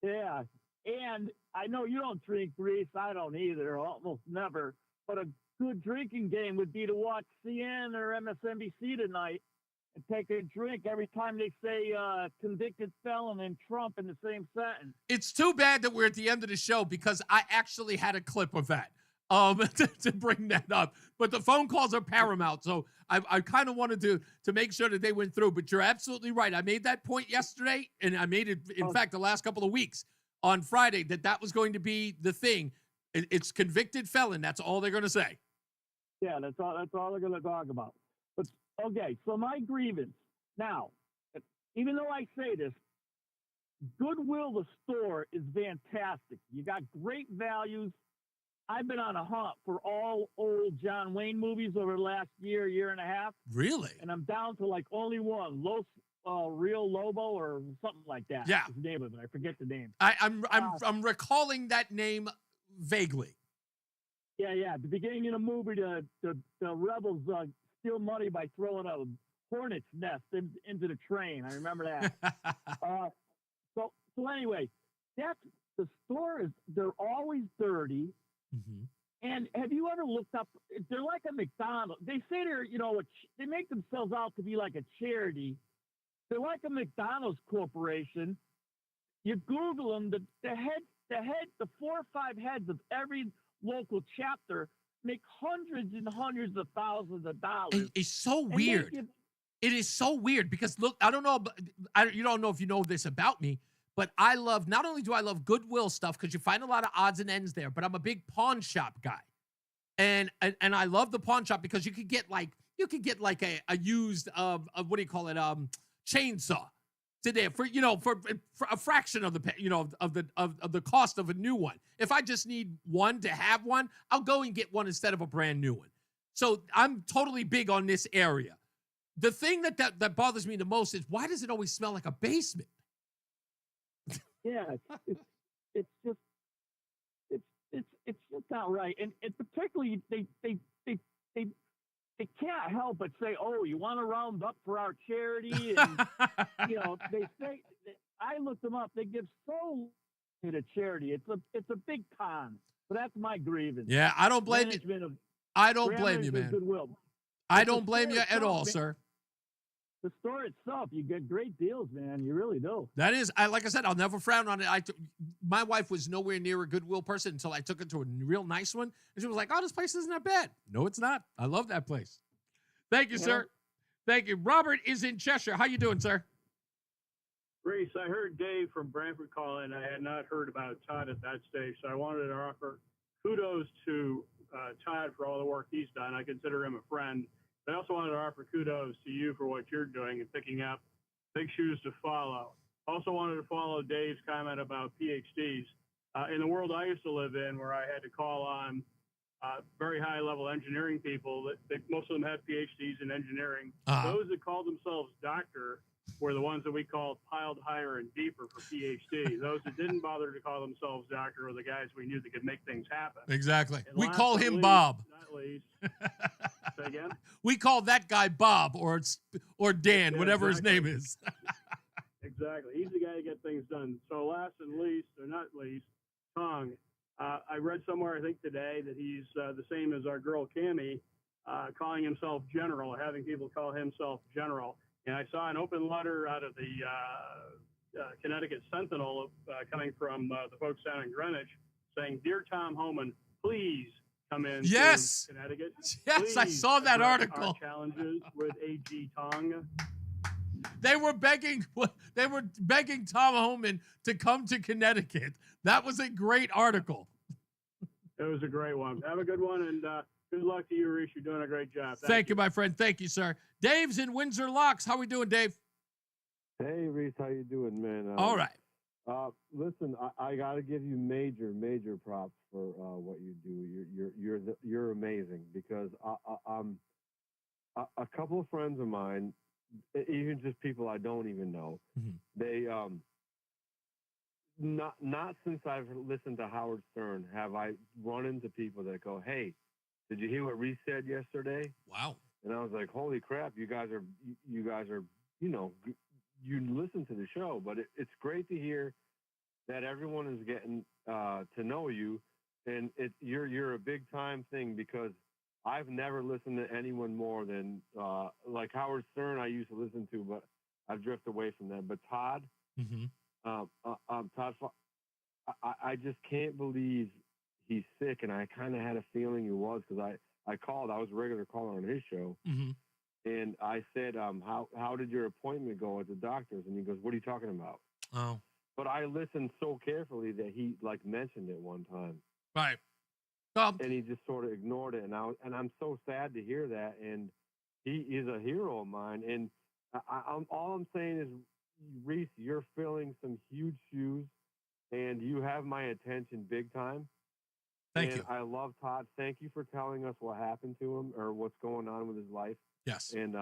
Yeah, and I know you don't drink, Reese. I don't either, almost never. But a good drinking game would be to watch CNN or MSNBC tonight and take a drink every time they say convicted felon and Trump in the same sentence. It's too bad that we're at the end of the show because I actually had a clip of that to bring that up. But the phone calls are paramount, so I kind of wanted to make sure that they went through. But you're absolutely right. I made that point yesterday, and I made it, in fact, the last couple of weeks on Friday, that was going to be the thing. It's convicted felon. That's all they're going to say. Yeah, that's all they're going to talk about. But okay, so my grievance now, even though I say this, Goodwill, the store, is fantastic. You got great values. I've been on a hunt for all old John Wayne movies over the last year and a half. Really? And I'm down to like only one, Real Lobo or something like that. Yeah. That's the name of it. I forget the name. I'm recalling that name vaguely. Yeah. At the beginning of the movie, the rebels steal money by throwing a hornet's nest into the train. I remember that. So anyway, that's the store is. They're always dirty. Mm-hmm. And have you ever looked up? They're like a McDonald's. They say they're they make themselves out to be like a charity. They're like a McDonald's corporation. You Google them. The 4 or 5 heads of every local chapter make hundreds and hundreds of thousands of dollars. It's so weird. It is so weird because look, I don't know, you don't know if you know this about me, but not only do I love Goodwill stuff because you find a lot of odds and ends there, but I'm a big pawn shop guy, and I love the pawn shop because you could get like a used what do you call it chainsaw today for a fraction of the cost of a new one. If I just need one to have one, I'll go and get one instead of a brand new one. So I'm totally big on this area. The thing that bothers me the most is why does it always smell like a basement? Yeah, it's just not right, and particularly they can't help but say, "Oh, you want to round up for our charity?" And they say. I looked them up. They give so much to charity. It's a big con. But that's my grievance. Yeah, I don't blame you. I don't blame you, man. Goodwill. I don't blame you at all, sir. The store itself, you get great deals, man. You really do. That is, like I said, I'll never frown on it. My wife was nowhere near a Goodwill person until I took her to a real nice one. And she was like, oh, this place isn't that bad. No, it's not. I love that place. Thank you, sir. Thank you. Robert is in Cheshire. How you doing, sir? Reese, I heard Dave from Brantford call in. I had not heard about Todd at that stage, so I wanted to offer kudos to Todd for all the work he's done. I consider him a friend. I also wanted to offer kudos to you for what you're doing and picking up big shoes to follow. Also wanted to follow Dave's comment about PhDs. In the world I used to live in, where I had to call on very high-level engineering people, that most of them had PhDs in engineering. Those that called themselves doctor were the ones that we called piled higher and deeper for PhD. Those that didn't bother to call themselves doctor were the guys we knew that could make things happen. Exactly. And We last call but him least, Bob. Not least. Say again? We call that guy Bob or Dan, Yeah, whatever exactly. his name is. Exactly. He's the guy to get things done. So last and least, or not least, Tong. I read somewhere, I think today, that he's the same as our girl Cammie, calling himself General, or having people call himself General. And I saw an open letter out of the Connecticut Sentinel coming from the folks down in Greenwich saying, Dear Tom Homan, please come in Yes. to Connecticut. Yes, I Please saw that address article. Our challenges with AG Tong. They were begging Tom Homan to come to Connecticut. That was a great article. It was a great one. Have a good one, and good luck to you, Reese. You're doing a great job. Thank you, my friend. Thank you, sir. Dave's in Windsor Locks. How we doing, Dave? Hey, Reese, how you doing, man? All right. Listen, I got to give you major props for what you do. You're amazing because a couple of friends of mine, even just people I don't even know, they not since I've listened to Howard Stern have I run into people that go, "Hey, did you hear what Reese said yesterday?" Wow. And I was like, "Holy crap, you guys are, you listen to the show." But it's great to hear that everyone is getting to know you, and you're a big time thing because I've never listened to anyone more than like Howard Stern. I used to listen to, but I've drifted away from that. But Todd, Todd, I just can't believe he's sick, and I kind of had a feeling he was because I called. I was a regular caller on his show. And I said, how did your appointment go at the doctor's? And he goes, "What are you talking about?" Oh. But I listened so carefully that he mentioned it one time. Right. And he just sort of ignored it. And I'm so sad to hear that. And he is a hero of mine. And all I'm saying is, Reese, you're filling some huge shoes, and you have my attention big time. Thank you. I love Todd. Thank you for telling us what happened to him or what's going on with his life. Yes. And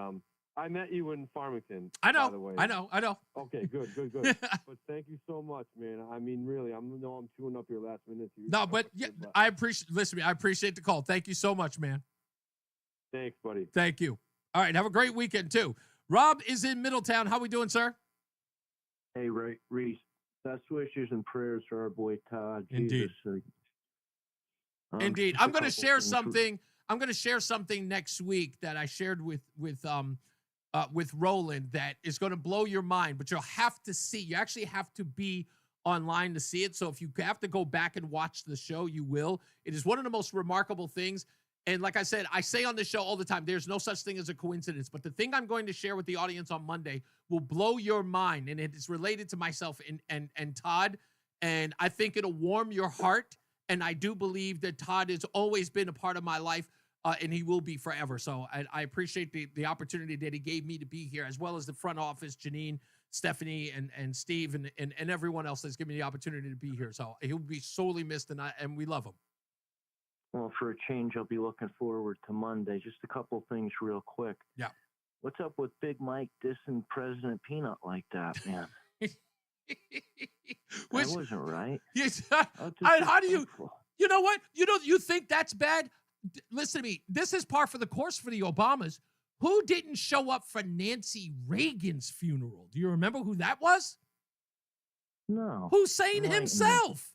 I met you in Farmington. I know. By the way. I know. Okay, good. But thank you so much, man. I mean, really, I'm chewing up your last minutes here. No, but yeah, I appreciate the call. Thank you so much, man. Thanks, buddy. Thank you. All right, have a great weekend too. Rob is in Middletown. How we doing, sir? Hey, Reese. Best wishes and prayers for our boy Todd. Indeed. Jesus, Indeed. just a I'm going to couple share things. something. I'm going to share something next week that I shared with Roland that is going to blow your mind, but you'll have to see. You actually have to be online to see it. So if you have to go back and watch the show, you will. It is one of the most remarkable things. And like I said, I say on the show all the time, there's no such thing as a coincidence. But the thing I'm going to share with the audience on Monday will blow your mind. And it is related to myself and Todd. And I think it'll warm your heart. And I do believe that Todd has always been a part of my life, and he will be forever. So I appreciate the opportunity that he gave me to be here, as well as the front office, Janine, Stephanie, and Steve, and everyone else that's given me the opportunity to be here. So he'll be sorely missed, and we love him. Well, for a change, I'll be looking forward to Monday. Just a couple things real quick. Yeah. What's up with Big Mike dissing President Peanut like that, man? That wasn't right. Yes. How do you know what? You think that's bad? Listen to me. This is par for the course for the Obamas. Who didn't show up for Nancy Reagan's funeral? Do you remember who that was? No. Hussein himself.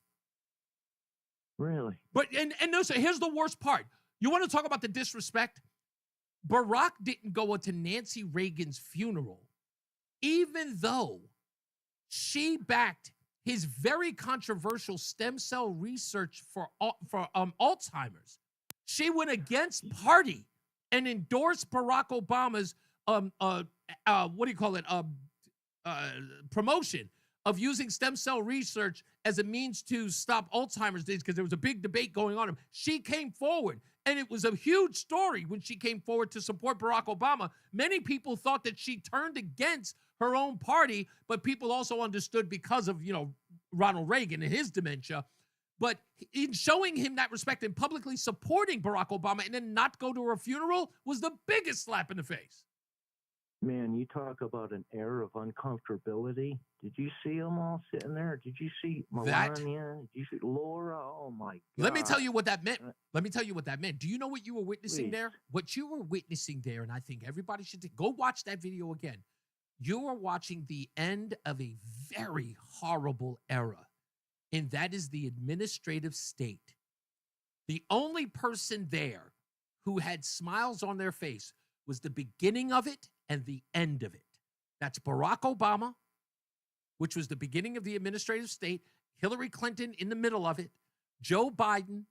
Really? But and no, so here's the worst part. You want to talk about the disrespect? Barack didn't go to Nancy Reagan's funeral, even though she backed his very controversial stem cell research for Alzheimer's. She went against party and endorsed Barack Obama's promotion of using stem cell research as a means to stop Alzheimer's disease, because there was a big debate going on. She came forward, and it was a huge story when she came forward to support Barack Obama. Many people thought that she turned against her own party, but people also understood because of, Ronald Reagan and his dementia. But in showing him that respect and publicly supporting Barack Obama and then not go to her funeral was the biggest slap in the face. Man, you talk about an air of uncomfortability. Did you see them all sitting there? Did you see Melania? Did you see Laura? Oh, my God. Let me tell you what that meant. Do you know what you were witnessing there? What you were witnessing there, and I think everybody should go watch that video again. You are watching the end of a very horrible era, and that is the administrative state. The only person there who had smiles on their face was the beginning of it and the end of it. That's Barack Obama, which was the beginning of the administrative state, Hillary Clinton in the middle of it, Joe Biden,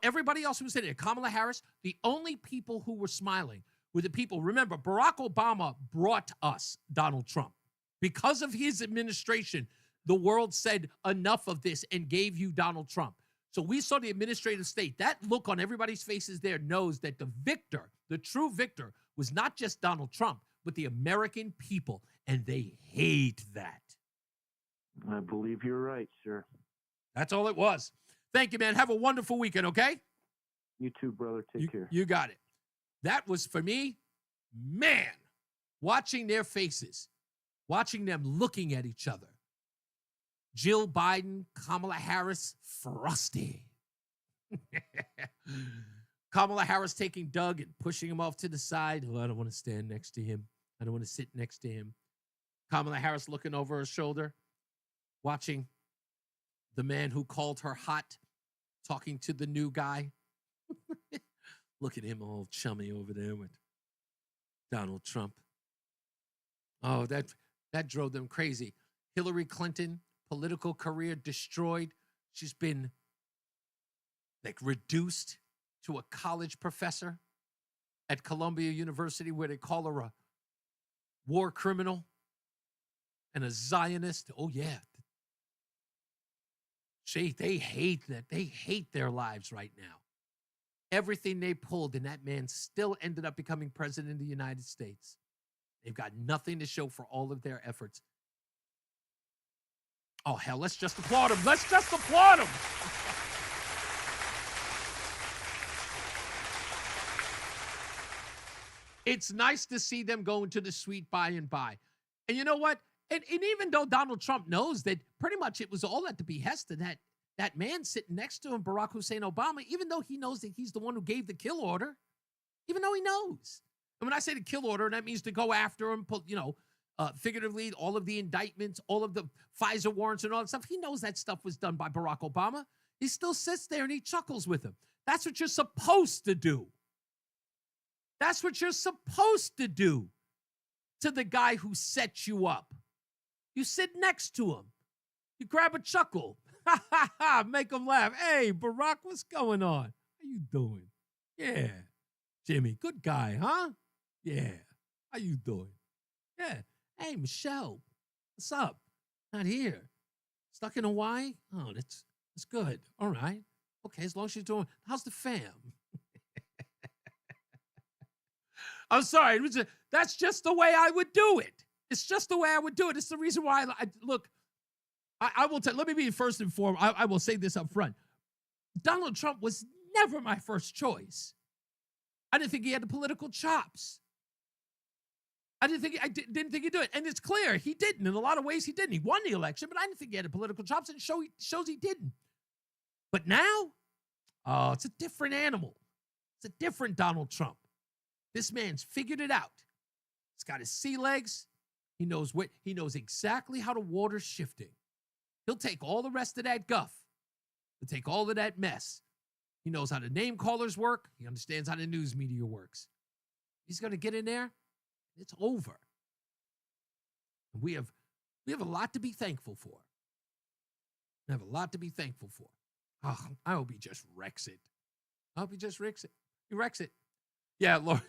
Everybody else who was in it, Kamala Harris, the only people who were smiling were the people. Remember, Barack Obama brought us Donald Trump. Because of his administration, the world said enough of this and gave you Donald Trump. So we saw the administrative state. That look on everybody's faces there knows that the victor, the true victor, was not just Donald Trump, but the American people. And they hate that. I believe you're right, sir. That's all it was. Thank you, man. Have a wonderful weekend, okay? You too, brother. Take care. You got it. That was, for me, man, watching their faces, watching them looking at each other. Jill Biden, Kamala Harris, frosty. Kamala Harris taking Doug and pushing him off to the side. Oh, I don't want to stand next to him. I don't want to sit next to him. Kamala Harris looking over her shoulder, watching the man who called her hot, talking to the new guy. Look at him all chummy over there with Donald Trump. Oh, that drove them crazy. Hillary Clinton, political career destroyed. She's been like reduced to a college professor at Columbia University where they call her a war criminal and a Zionist. Oh, yeah. They hate that. They hate their lives right now. Everything they pulled, and that man still ended up becoming president of the United States. They've got nothing to show for all of their efforts. Oh, hell, let's just applaud him. Let's just applaud him. It's nice to see them go into the sweet by and by. And you know what? And even though Donald Trump knows that pretty much it was all at the behest of that man sitting next to him, Barack Hussein Obama, even though he knows that he's the one who gave the kill order, even though he knows. And when I say the kill order, that means to go after him, figuratively, all of the indictments, all of the FISA warrants and all that stuff. He knows that stuff was done by Barack Obama. He still sits there and he chuckles with him. That's what you're supposed to do. That's what you're supposed to do to the guy who set you up. You sit next to him. You grab a chuckle. Ha, ha, ha. Make him laugh. Hey, Barack, what's going on? How you doing? Yeah. Jimmy, good guy, huh? Yeah. How you doing? Yeah. Hey, Michelle, what's up? Not here. Stuck in Hawaii? Oh, that's good. All right. Okay, as long as you're doing, how's the fam? I'm sorry. That's just the way I would do it. It's just the way I would do it. It's the reason why I will tell. Let me be first and foremost. I will say this up front. Donald Trump was never my first choice. I didn't think he had the political chops. I didn't think he'd do it. And it's clear he didn't. In a lot of ways, he didn't. He won the election, but I didn't think he had the political chops, and it shows he didn't. But now, oh, it's a different animal. It's a different Donald Trump. This man's figured it out. He's got his sea legs. He knows exactly how the water's shifting. He'll take all the rest of that guff. He'll take all of that mess. He knows how the name callers work. He understands how the news media works. He's going to get in there. It's over. We have a lot to be thankful for. We have a lot to be thankful for. Oh, I hope he just wrecks it. I hope he just wrecks it. He wrecks it. Yeah, Lord,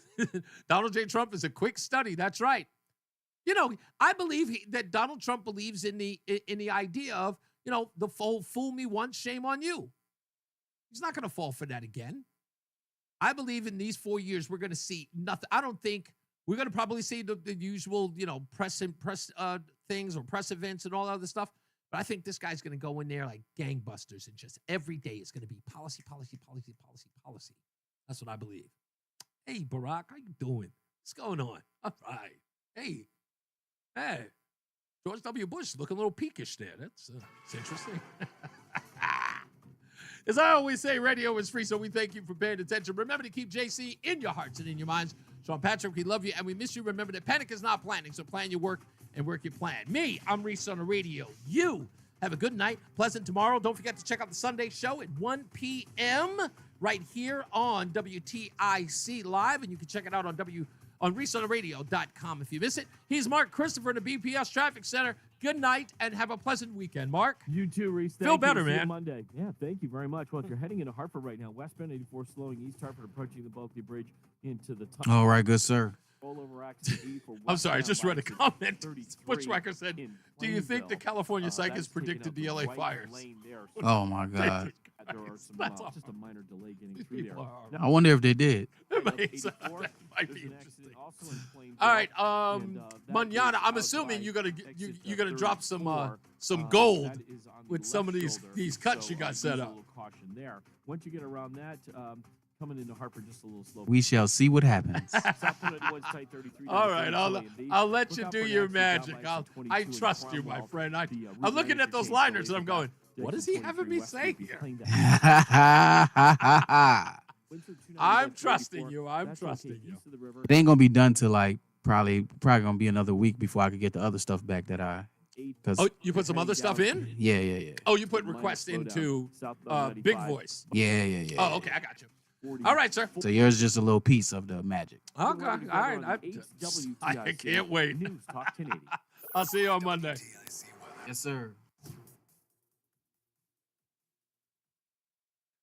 Donald J. Trump is a quick study. That's right. You know, I believe that Donald Trump believes in the idea of, the fool me once, shame on you. He's not going to fall for that again. I believe in these 4 years, we're going to see nothing. I don't think we're going to probably see the usual, press things or press events and all that other stuff. But I think this guy's going to go in there like gangbusters and just every day it's going to be policy, policy, policy, policy, policy. That's what I believe. Hey, Barack, how you doing? What's going on? All right. Hey, George W. Bush looking a little peakish there. That's interesting. As I always say, radio is free, so we thank you for paying attention. Remember to keep JC in your hearts and in your minds. Sean Patrick, we love you and we miss you. Remember that panic is not planning, so plan your work and work your plan. Me, I'm Reese on the radio. You have a good night, pleasant tomorrow. Don't forget to check out the Sunday show at 1 p.m. right here on WTIC Live, and you can check it out on ReeseOnTheRadio.com if you miss it. He's Mark Christopher in the BPS Traffic Center. good night and have a pleasant weekend, Mark. You too, Reese. Feel Thank better, you. See you man. Monday. Yeah, thank you very much. Well, if you're heading into Hartford right now, westbound 84 slowing East Hartford, approaching the Bulkley Bridge into the tunnel. All right, good sir. Rollover accident E for I'm sorry, I just read a westbound comment. 33 Bushwhacker said, "Do you think the California psych has that's taking predicted up the LA right fires?" lane there. Oh my God. There are some just a minor delay getting through there. I wonder if they did. That might be interesting. All right, manana. I'm assuming you're gonna drop some gold with some of these cuts you got set up. Caution there. Once you get around that, coming into Hartford just a little slow. We shall see what happens. All right, I'll let you do your magic. I trust you, my friend. I'm looking at those liners and I'm going, what is he having me say here? I'm trusting you. I'm trusting you. It ain't gonna be done till like probably gonna be another week before I could get the other stuff back that I. Oh, you put some other stuff in? Yeah. Oh, you put requests into Big Voice. Yeah. Oh, okay, I got you. All right, sir. So yours is just a little piece of the magic. Okay, all right. I can't wait. I'll see you on Monday. Yes, sir.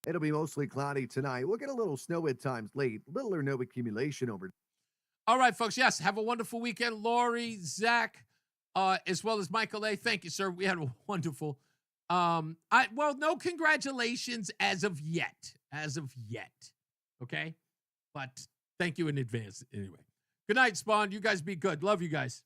It'll be mostly cloudy tonight. We'll get a little snow at times late. Little or no accumulation over. All right, folks. Yes, have a wonderful weekend. Lori, Zach, as well as Michael A. Thank you, sir. We had a wonderful. No congratulations as of yet. Okay? But thank you in advance anyway. Good night, Spawn. You guys be good. Love you guys.